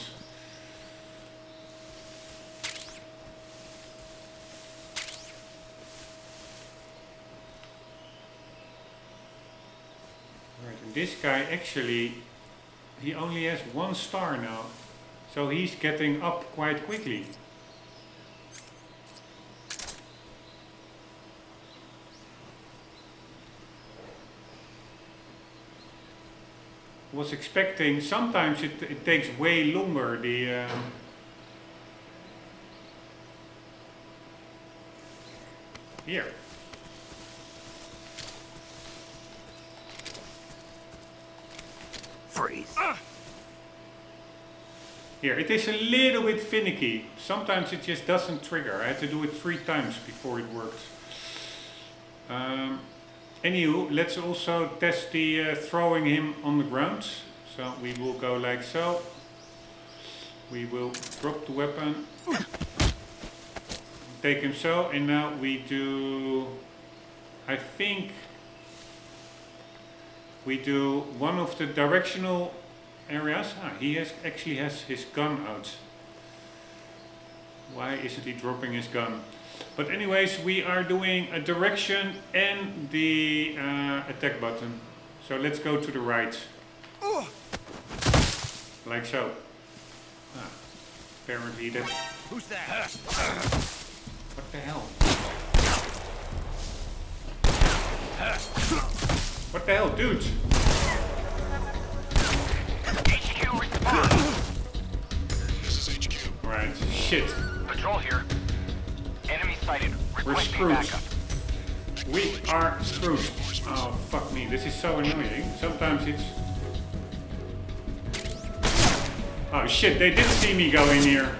Right, and this guy actually, he only has 1 star now, so he's getting up quite quickly. Was expecting, sometimes it takes way longer, the here. Freeze. Here, it is a little bit finicky. Sometimes it just doesn't trigger. I had to do it 3 times before it worked. Anywho, let's also test the throwing him on the ground. So we will go like so. We will drop the weapon. Take him so, and now we do, I think, we do one of the directional areas. He actually has his gun out. Why isn't he dropping his gun? But anyways, we are doing a direction and the attack button. So let's go to the right. Like so. Apparently that... Who's that? What the hell? What the hell, dude? HQ respond. This is HQ. Right, shit. Patrol here. Enemy sighted. We're Requesting screwed. backup. We are screwed. Oh, fuck me. This is so annoying. Sometimes it's... Oh shit, they did see me go in here.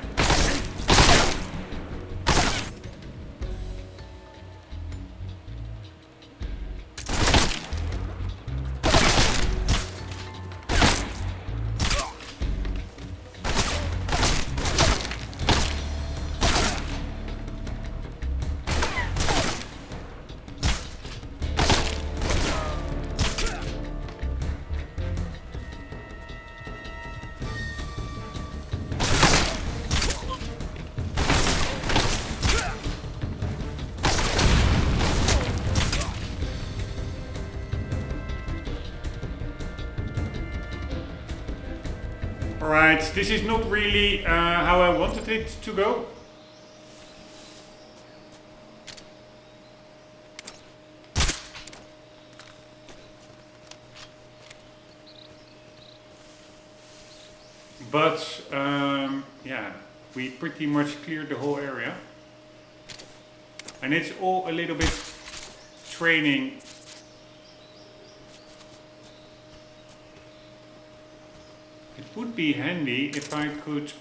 Alright, this is not really how I wanted it to go. But yeah, we pretty much cleared the whole area. And it's all a little bit training. It would be handy if I could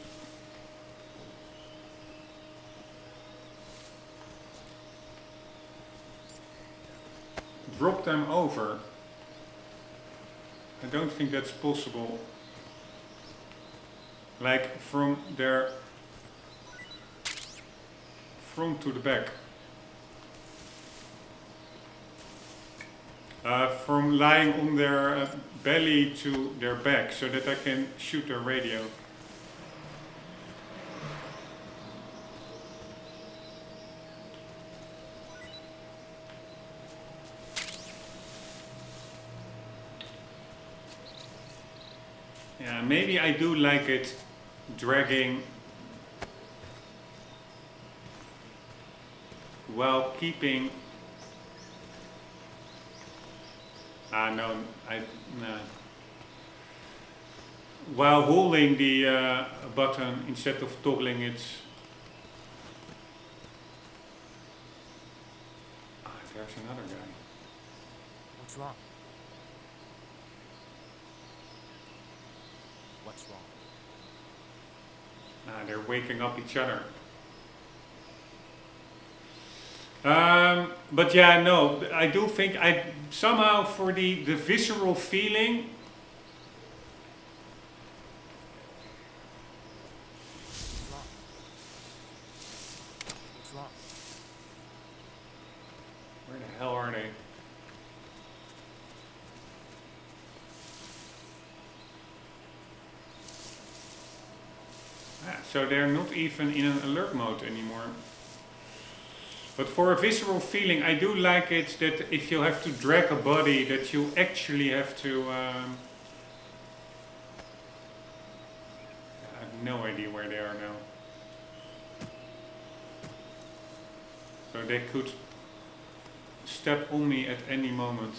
drop them over. I don't think that's possible. Like from their front to the back. From lying on their belly to their back, so that I can shoot their radio. Yeah, maybe I do like it dragging while keeping. No, no. While holding the button instead of toggling it. There's another guy. What's wrong? What's wrong? They're waking up each other. But yeah, no, I do think I somehow for the visceral feeling. What's wrong? Where the hell are they? Ah, so they're not even in an alert mode anymore. But for a visceral feeling, I do like it that if you have to drag a body, that you actually have to... I have no idea where they are now. So they could step on me at any moment.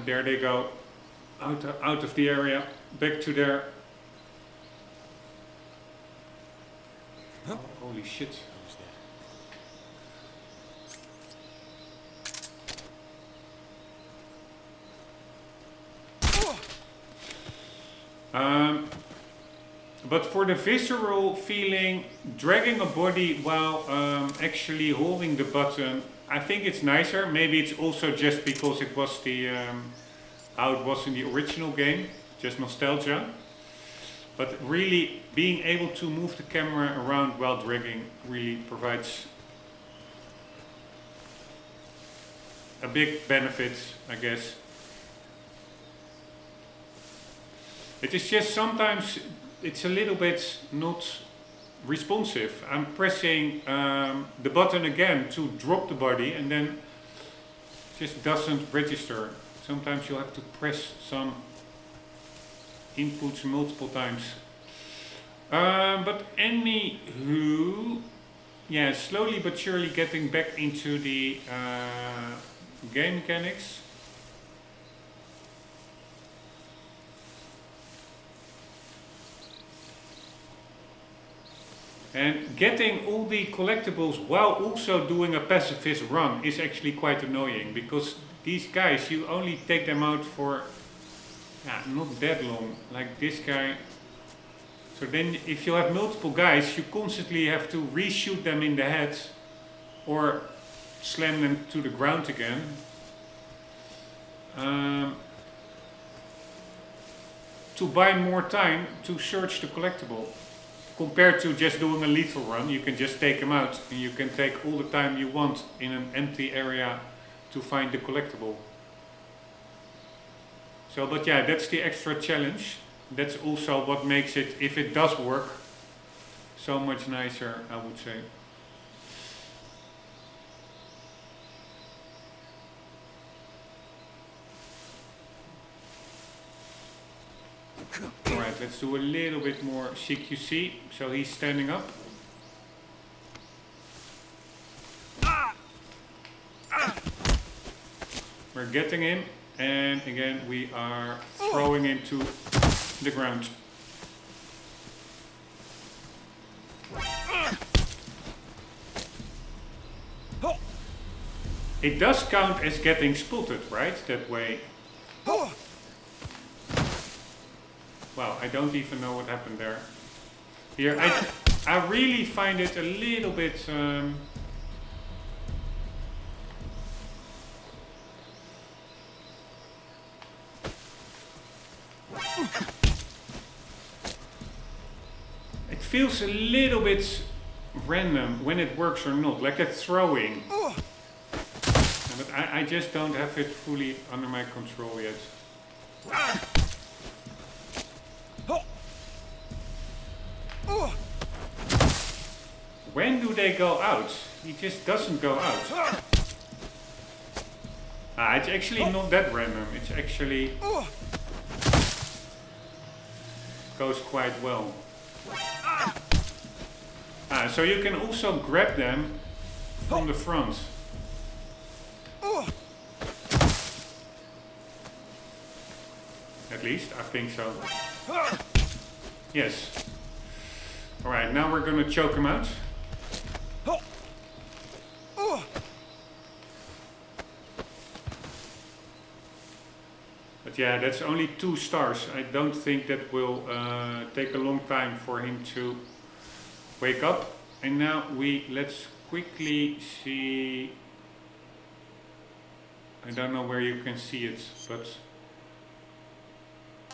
There they go, out of the area, back to their... Huh? Oh, holy shit. But for the visceral feeling, dragging a body while actually holding the button, I think it's nicer. Maybe it's also just because it was the how it was in the original game, just nostalgia. But really, being able to move the camera around while dragging really provides a big benefit, I guess. It is just sometimes it's a little bit not responsive. I'm pressing the button again to drop the body and then it just doesn't register. Sometimes you have to press some inputs multiple times. But anywho, yeah, slowly but surely getting back into the game mechanics. And getting all the collectibles while also doing a pacifist run is actually quite annoying, because these guys, you only take them out for not that long, like this guy. So then if you have multiple guys, you constantly have to reshoot them in the head or slam them to the ground again. To buy more time to search the collectible. Compared to just doing a lethal run, you can just take them out and you can take all the time you want in an empty area to find the collectible. So, but yeah, that's the extra challenge. That's also what makes it, if it does work, so much nicer, I would say. Alright, let's do a little bit more CQC. So he's standing up. We're getting him, and again we are throwing him to the ground. It does count as getting spotted, right? That way. Wow, I don't even know what happened there. Here, I really find it a little bit... it feels a little bit random when it works or not, like a throwing. But I just don't have it fully under my control yet. When do they go out? He just doesn't go out. It's actually not that random. It's actually goes quite well. So you can also grab them from the front. At least, I think so. Yes. Alright, now we're gonna choke him out. But yeah, that's only 2 stars. I don't think that will take a long time for him to wake up. And now let's quickly see. I don't know where you can see it, but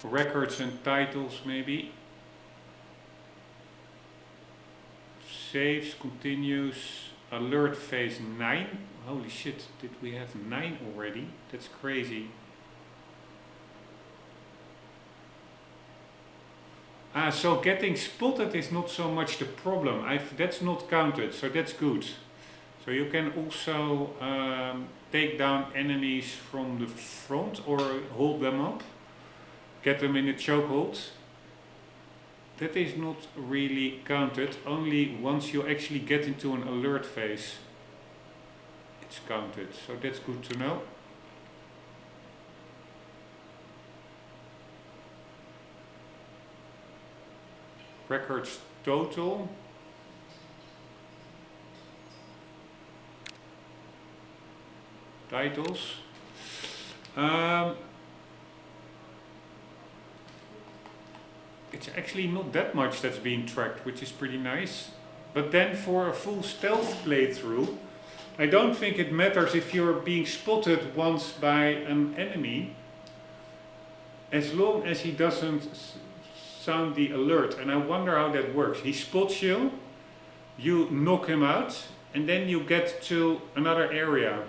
records and titles maybe. Saves, continues, alert phase 9. Holy shit, did we have 9 already? That's crazy. Ah, so getting spotted is not so much the problem. That's not counted, so that's good. So you can also take down enemies from the front or hold them up. Get them in a chokehold. That is not really counted. Only once you actually get into an alert phase, it's counted. So that's good to know. Records total. Titles. It's actually not that much that's being tracked, which is pretty nice. But then for a full stealth playthrough, I don't think it matters if you're being spotted once by an enemy, as long as he doesn't sound the alert. And I wonder how that works. He spots you, you knock him out, and then you get to another area.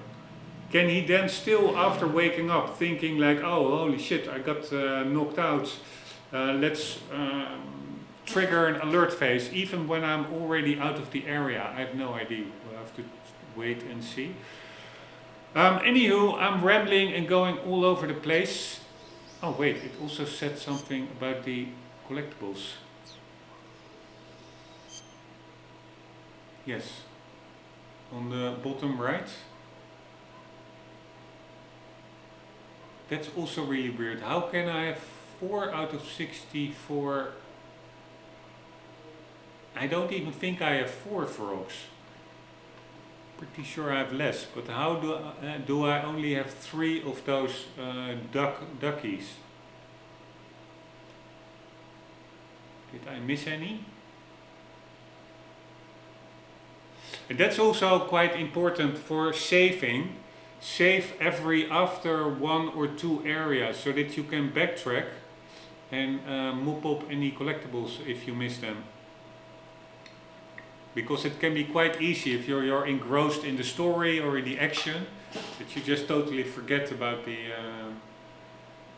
Can he then still, after waking up, thinking like, oh, holy shit, I got knocked out, let's trigger an alert phase, even when I'm already out of the area? I have no idea. We'll have to wait and see. Anywho, I'm rambling and going all over the place. Oh wait, it also said something about the collectibles. Yes, on the bottom right. That's also really weird. How can I have 4 out of 64? I don't even think I have 4 frogs. Pretty sure I have less. But how do I only have 3 of those duckies? Did I miss any? And that's also quite important for saving. Save after 1 or 2 areas so that you can backtrack and mop up any collectibles if you miss them. Because it can be quite easy if you're engrossed in the story or in the action that you just totally forget about the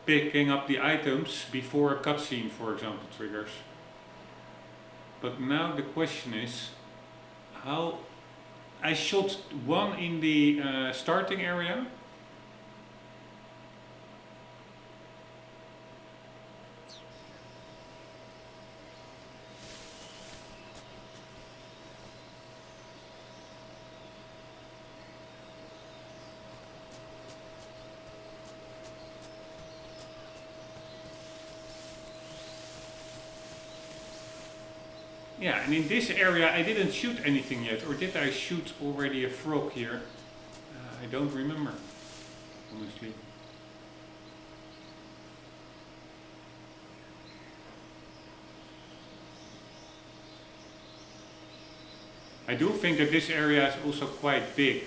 picking up the items before a cutscene, for example, triggers. But now the question is, how I shot 1 in the starting area. Yeah, and in this area I didn't shoot anything yet, or did I shoot already a frog here? I don't remember, honestly. I do think that this area is also quite big.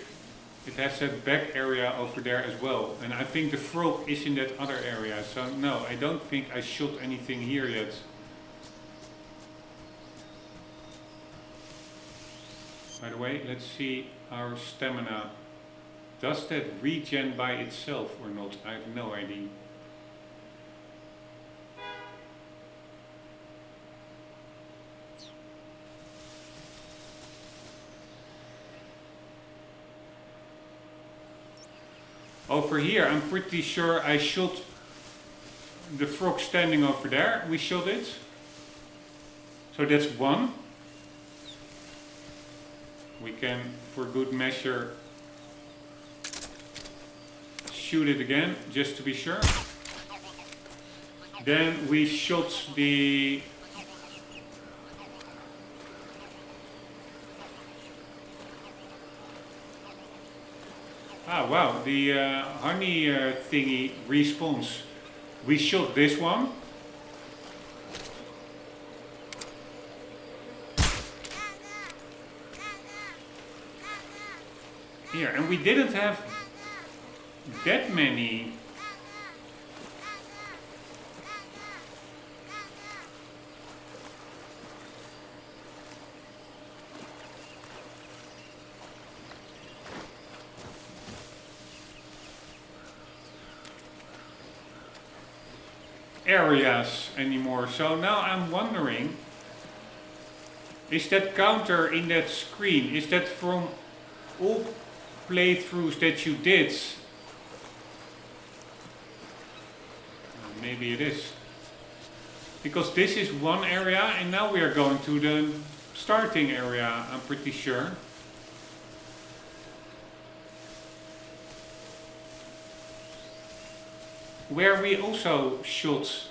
It has that back area over there as well, and I think the frog is in that other area, so no, I don't think I shot anything here yet. By the way, let's see our stamina. Does that regen by itself or not? I have no idea. Over here, I'm pretty sure I shot the frog standing over there. We shot it. So that's 1. We can, for good measure, shoot it again, just to be sure. Then we shot the... Ah, wow, the honey thingy respawns. We shot this one. Here, and we didn't have that many. Areas anymore. So now I'm wondering, is that counter in that screen, is that from all playthroughs that you did? Maybe it is. Because this is one area and now we are going to the starting area, I'm pretty sure. Where we also shot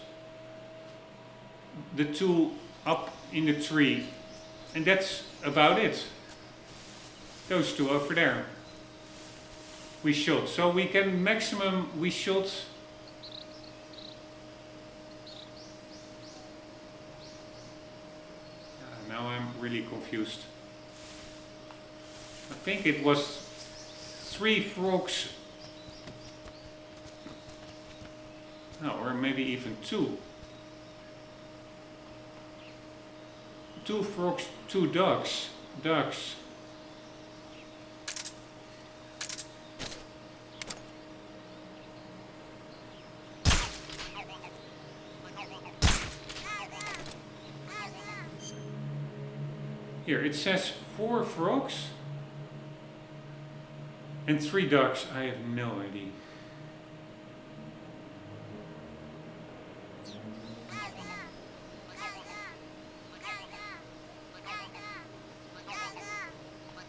the two up in the tree. And that's about it. Those two over there. We shot. So we can maximum, we shot. Now I'm really confused. I think it was 3 frogs. No, or maybe even 2. 2 frogs, 2 ducks. Here, it says 4 frogs and 3 ducks. I have no idea.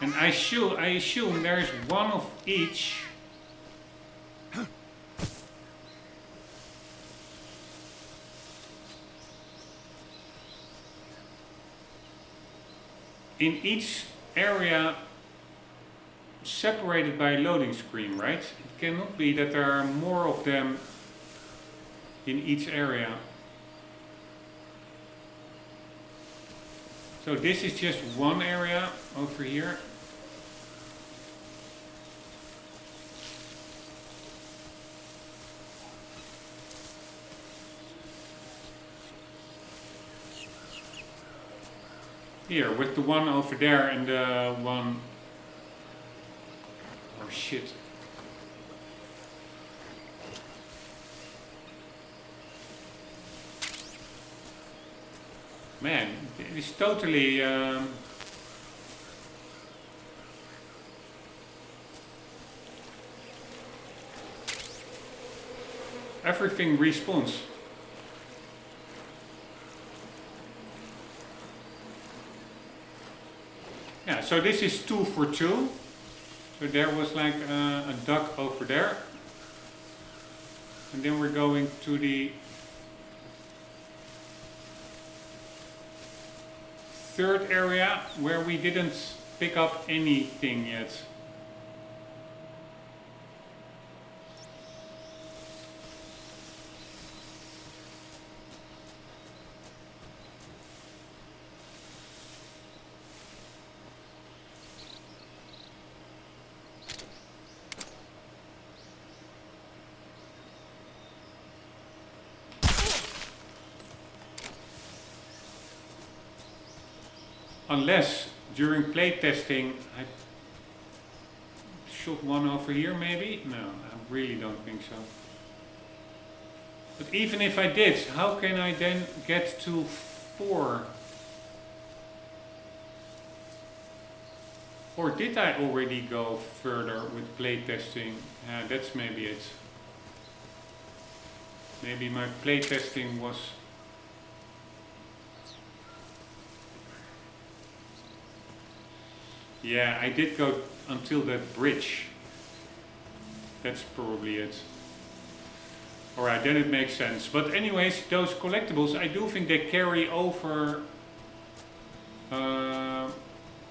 And I assume there is one of each. In each area separated by a loading screen, right? It cannot be that there are more of them in each area. So this is just one area over here. Here, with the one over there and the one... Oh shit. Man, it is totally... everything respawns. Yeah, so this is 2 for 2. So there was like a duck over there. And then we're going to the third area where we didn't pick up anything yet. Unless during playtesting I shot one over here maybe? No, I really don't think so. But even if I did, how can I then get to 4? Or did I already go further with playtesting? Yeah, that's maybe it. Maybe my playtesting was... Yeah, I did go until that bridge. That's probably it. Alright, then it makes sense. But anyways, those collectibles, I do think they carry over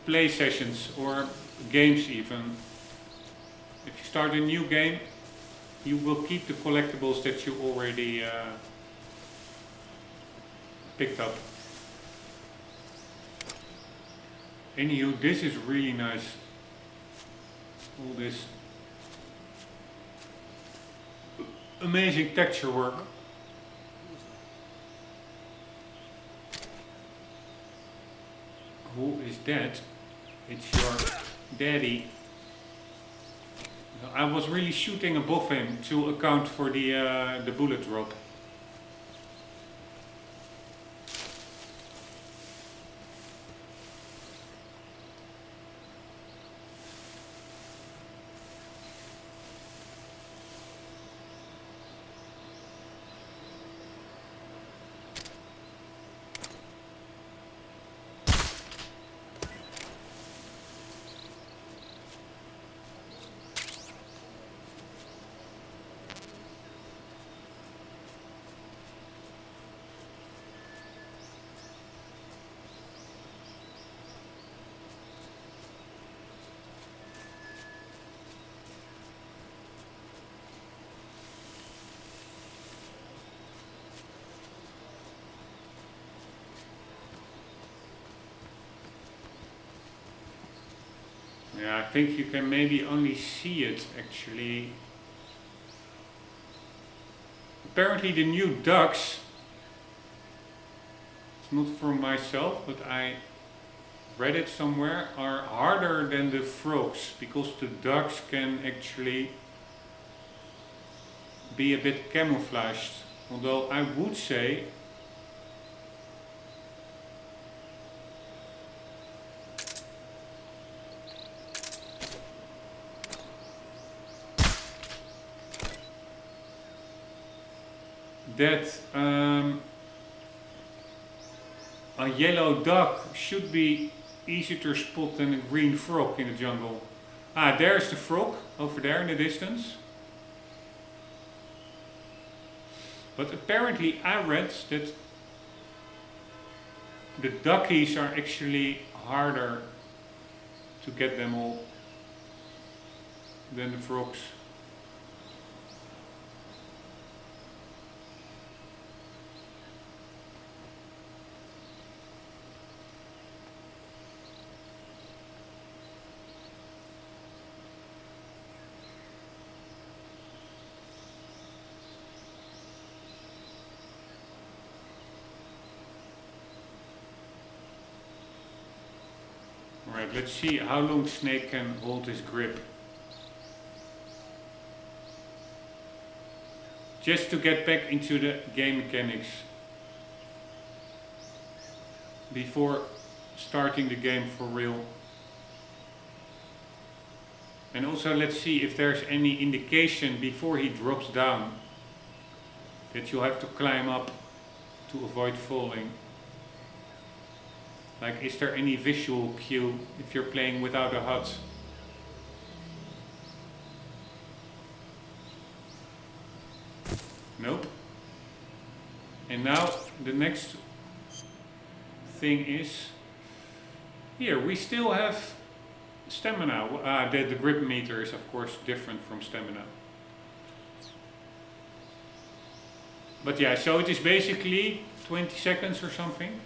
play sessions or games even. If you start a new game, you will keep the collectibles that you already picked up. Anywho, this is really nice. All this amazing texture work. Who is that? It's your daddy. I was really shooting above him to account for the bullet drop. Yeah, I think you can maybe only see it actually. Apparently the new ducks, it's not from myself, but I read it somewhere, are harder than the frogs because the ducks can actually be a bit camouflaged. Although I would say that a yellow duck should be easier to spot than a green frog in the jungle. Ah, there's the frog over there in the distance. But apparently I read that the duckies are actually harder to get them all than the frogs. Alright, let's see how long Snake can hold his grip. Just to get back into the game mechanics before starting the game for real. And also let's see if there's any indication before he drops down that you have to climb up to avoid falling. Like, is there any visual cue if you're playing without a HUD? Nope. And now the next thing is, here we still have stamina. The grip meter is of course different from stamina. But yeah, so it is basically 20 seconds or something.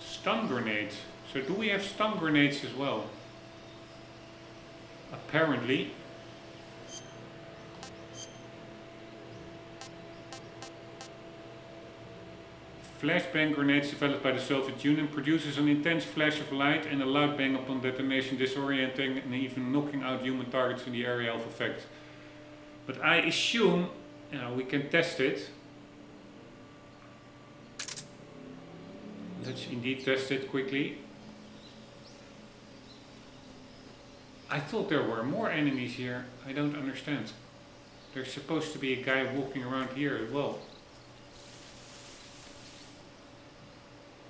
Stun grenades. So do we have stun grenades as well? Apparently. Flashbang grenades developed by the Soviet Union produces an intense flash of light and a loud bang upon detonation, disorienting and even knocking out human targets in the area of effect. But I assume we can test it. Let's indeed test it quickly. I thought there were more enemies here. I don't understand. There's supposed to be a guy walking around here as well.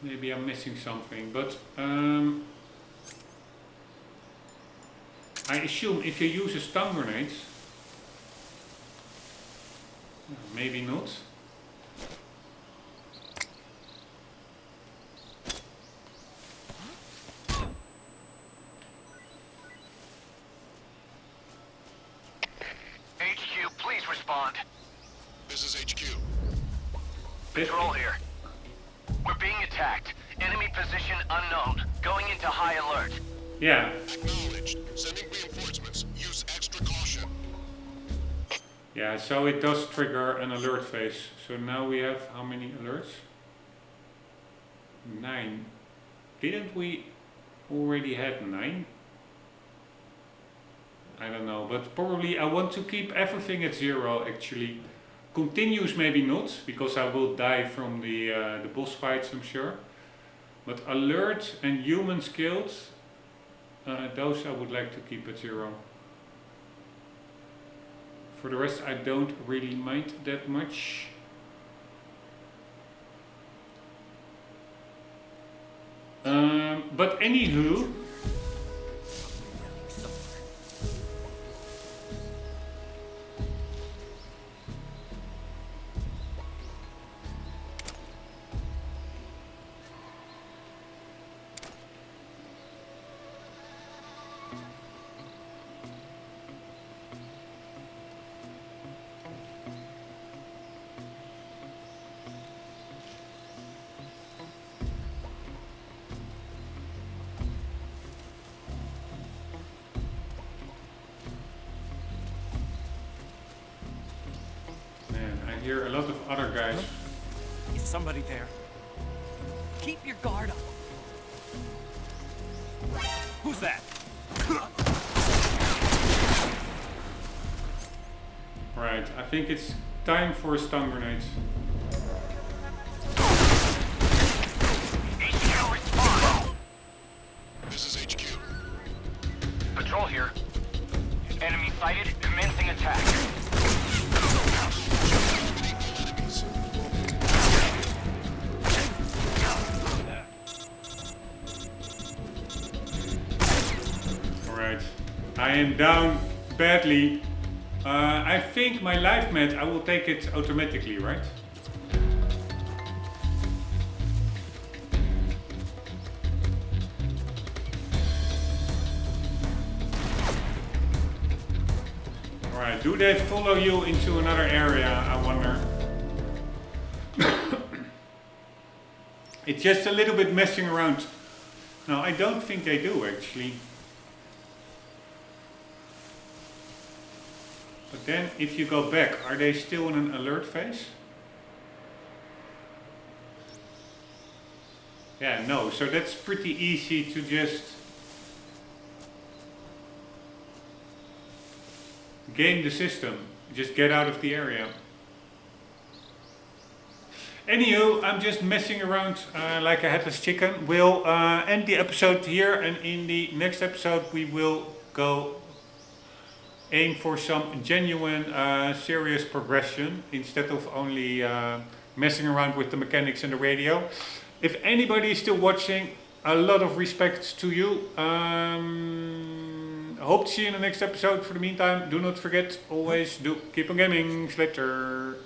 Maybe I'm missing something, but I assume if you use a stun grenade, maybe not. HQ, please respond. This is HQ. Patrol here. We're being attacked. Enemy position unknown. Going into high alert. Yeah. Acknowledged. Sending reinforcements. Use extra caution. Yeah, so it does trigger an alert phase. So now we have how many alerts? 9. Didn't we already had 9? I don't know, but probably I want to keep everything at 0 actually. Continuous maybe not, because I will die from the boss fights, I'm sure. But alert and humans killed, those I would like to keep at 0. For the rest I don't really mind that much. But anywho, I hear a lot of other guys. Is somebody there? Keep your guard up. Who's that? Right, I think it's time for a stun grenade. HQ respond. This is HQ. Patrol here. Enemy sighted. Commencing attack. Enemies. Alright, I am down badly. I think my life mat, I will take it automatically, right? Alright, do they follow you into another area, I wonder? It's just a little bit messing around. No, I don't think they do actually. But then if you go back, are they still in an alert phase? Yeah, no, so that's pretty easy to just game the system. Just get out of the area. Anywho, I'm just messing around like a headless chicken. We'll end the episode here, and in the next episode we will go aim for some genuine serious progression instead of only messing around with the mechanics and the radio. If anybody is still watching, a lot of respect to you. Hope to see you in the next episode. For the meantime, do not forget, always do keep on gaming. Later.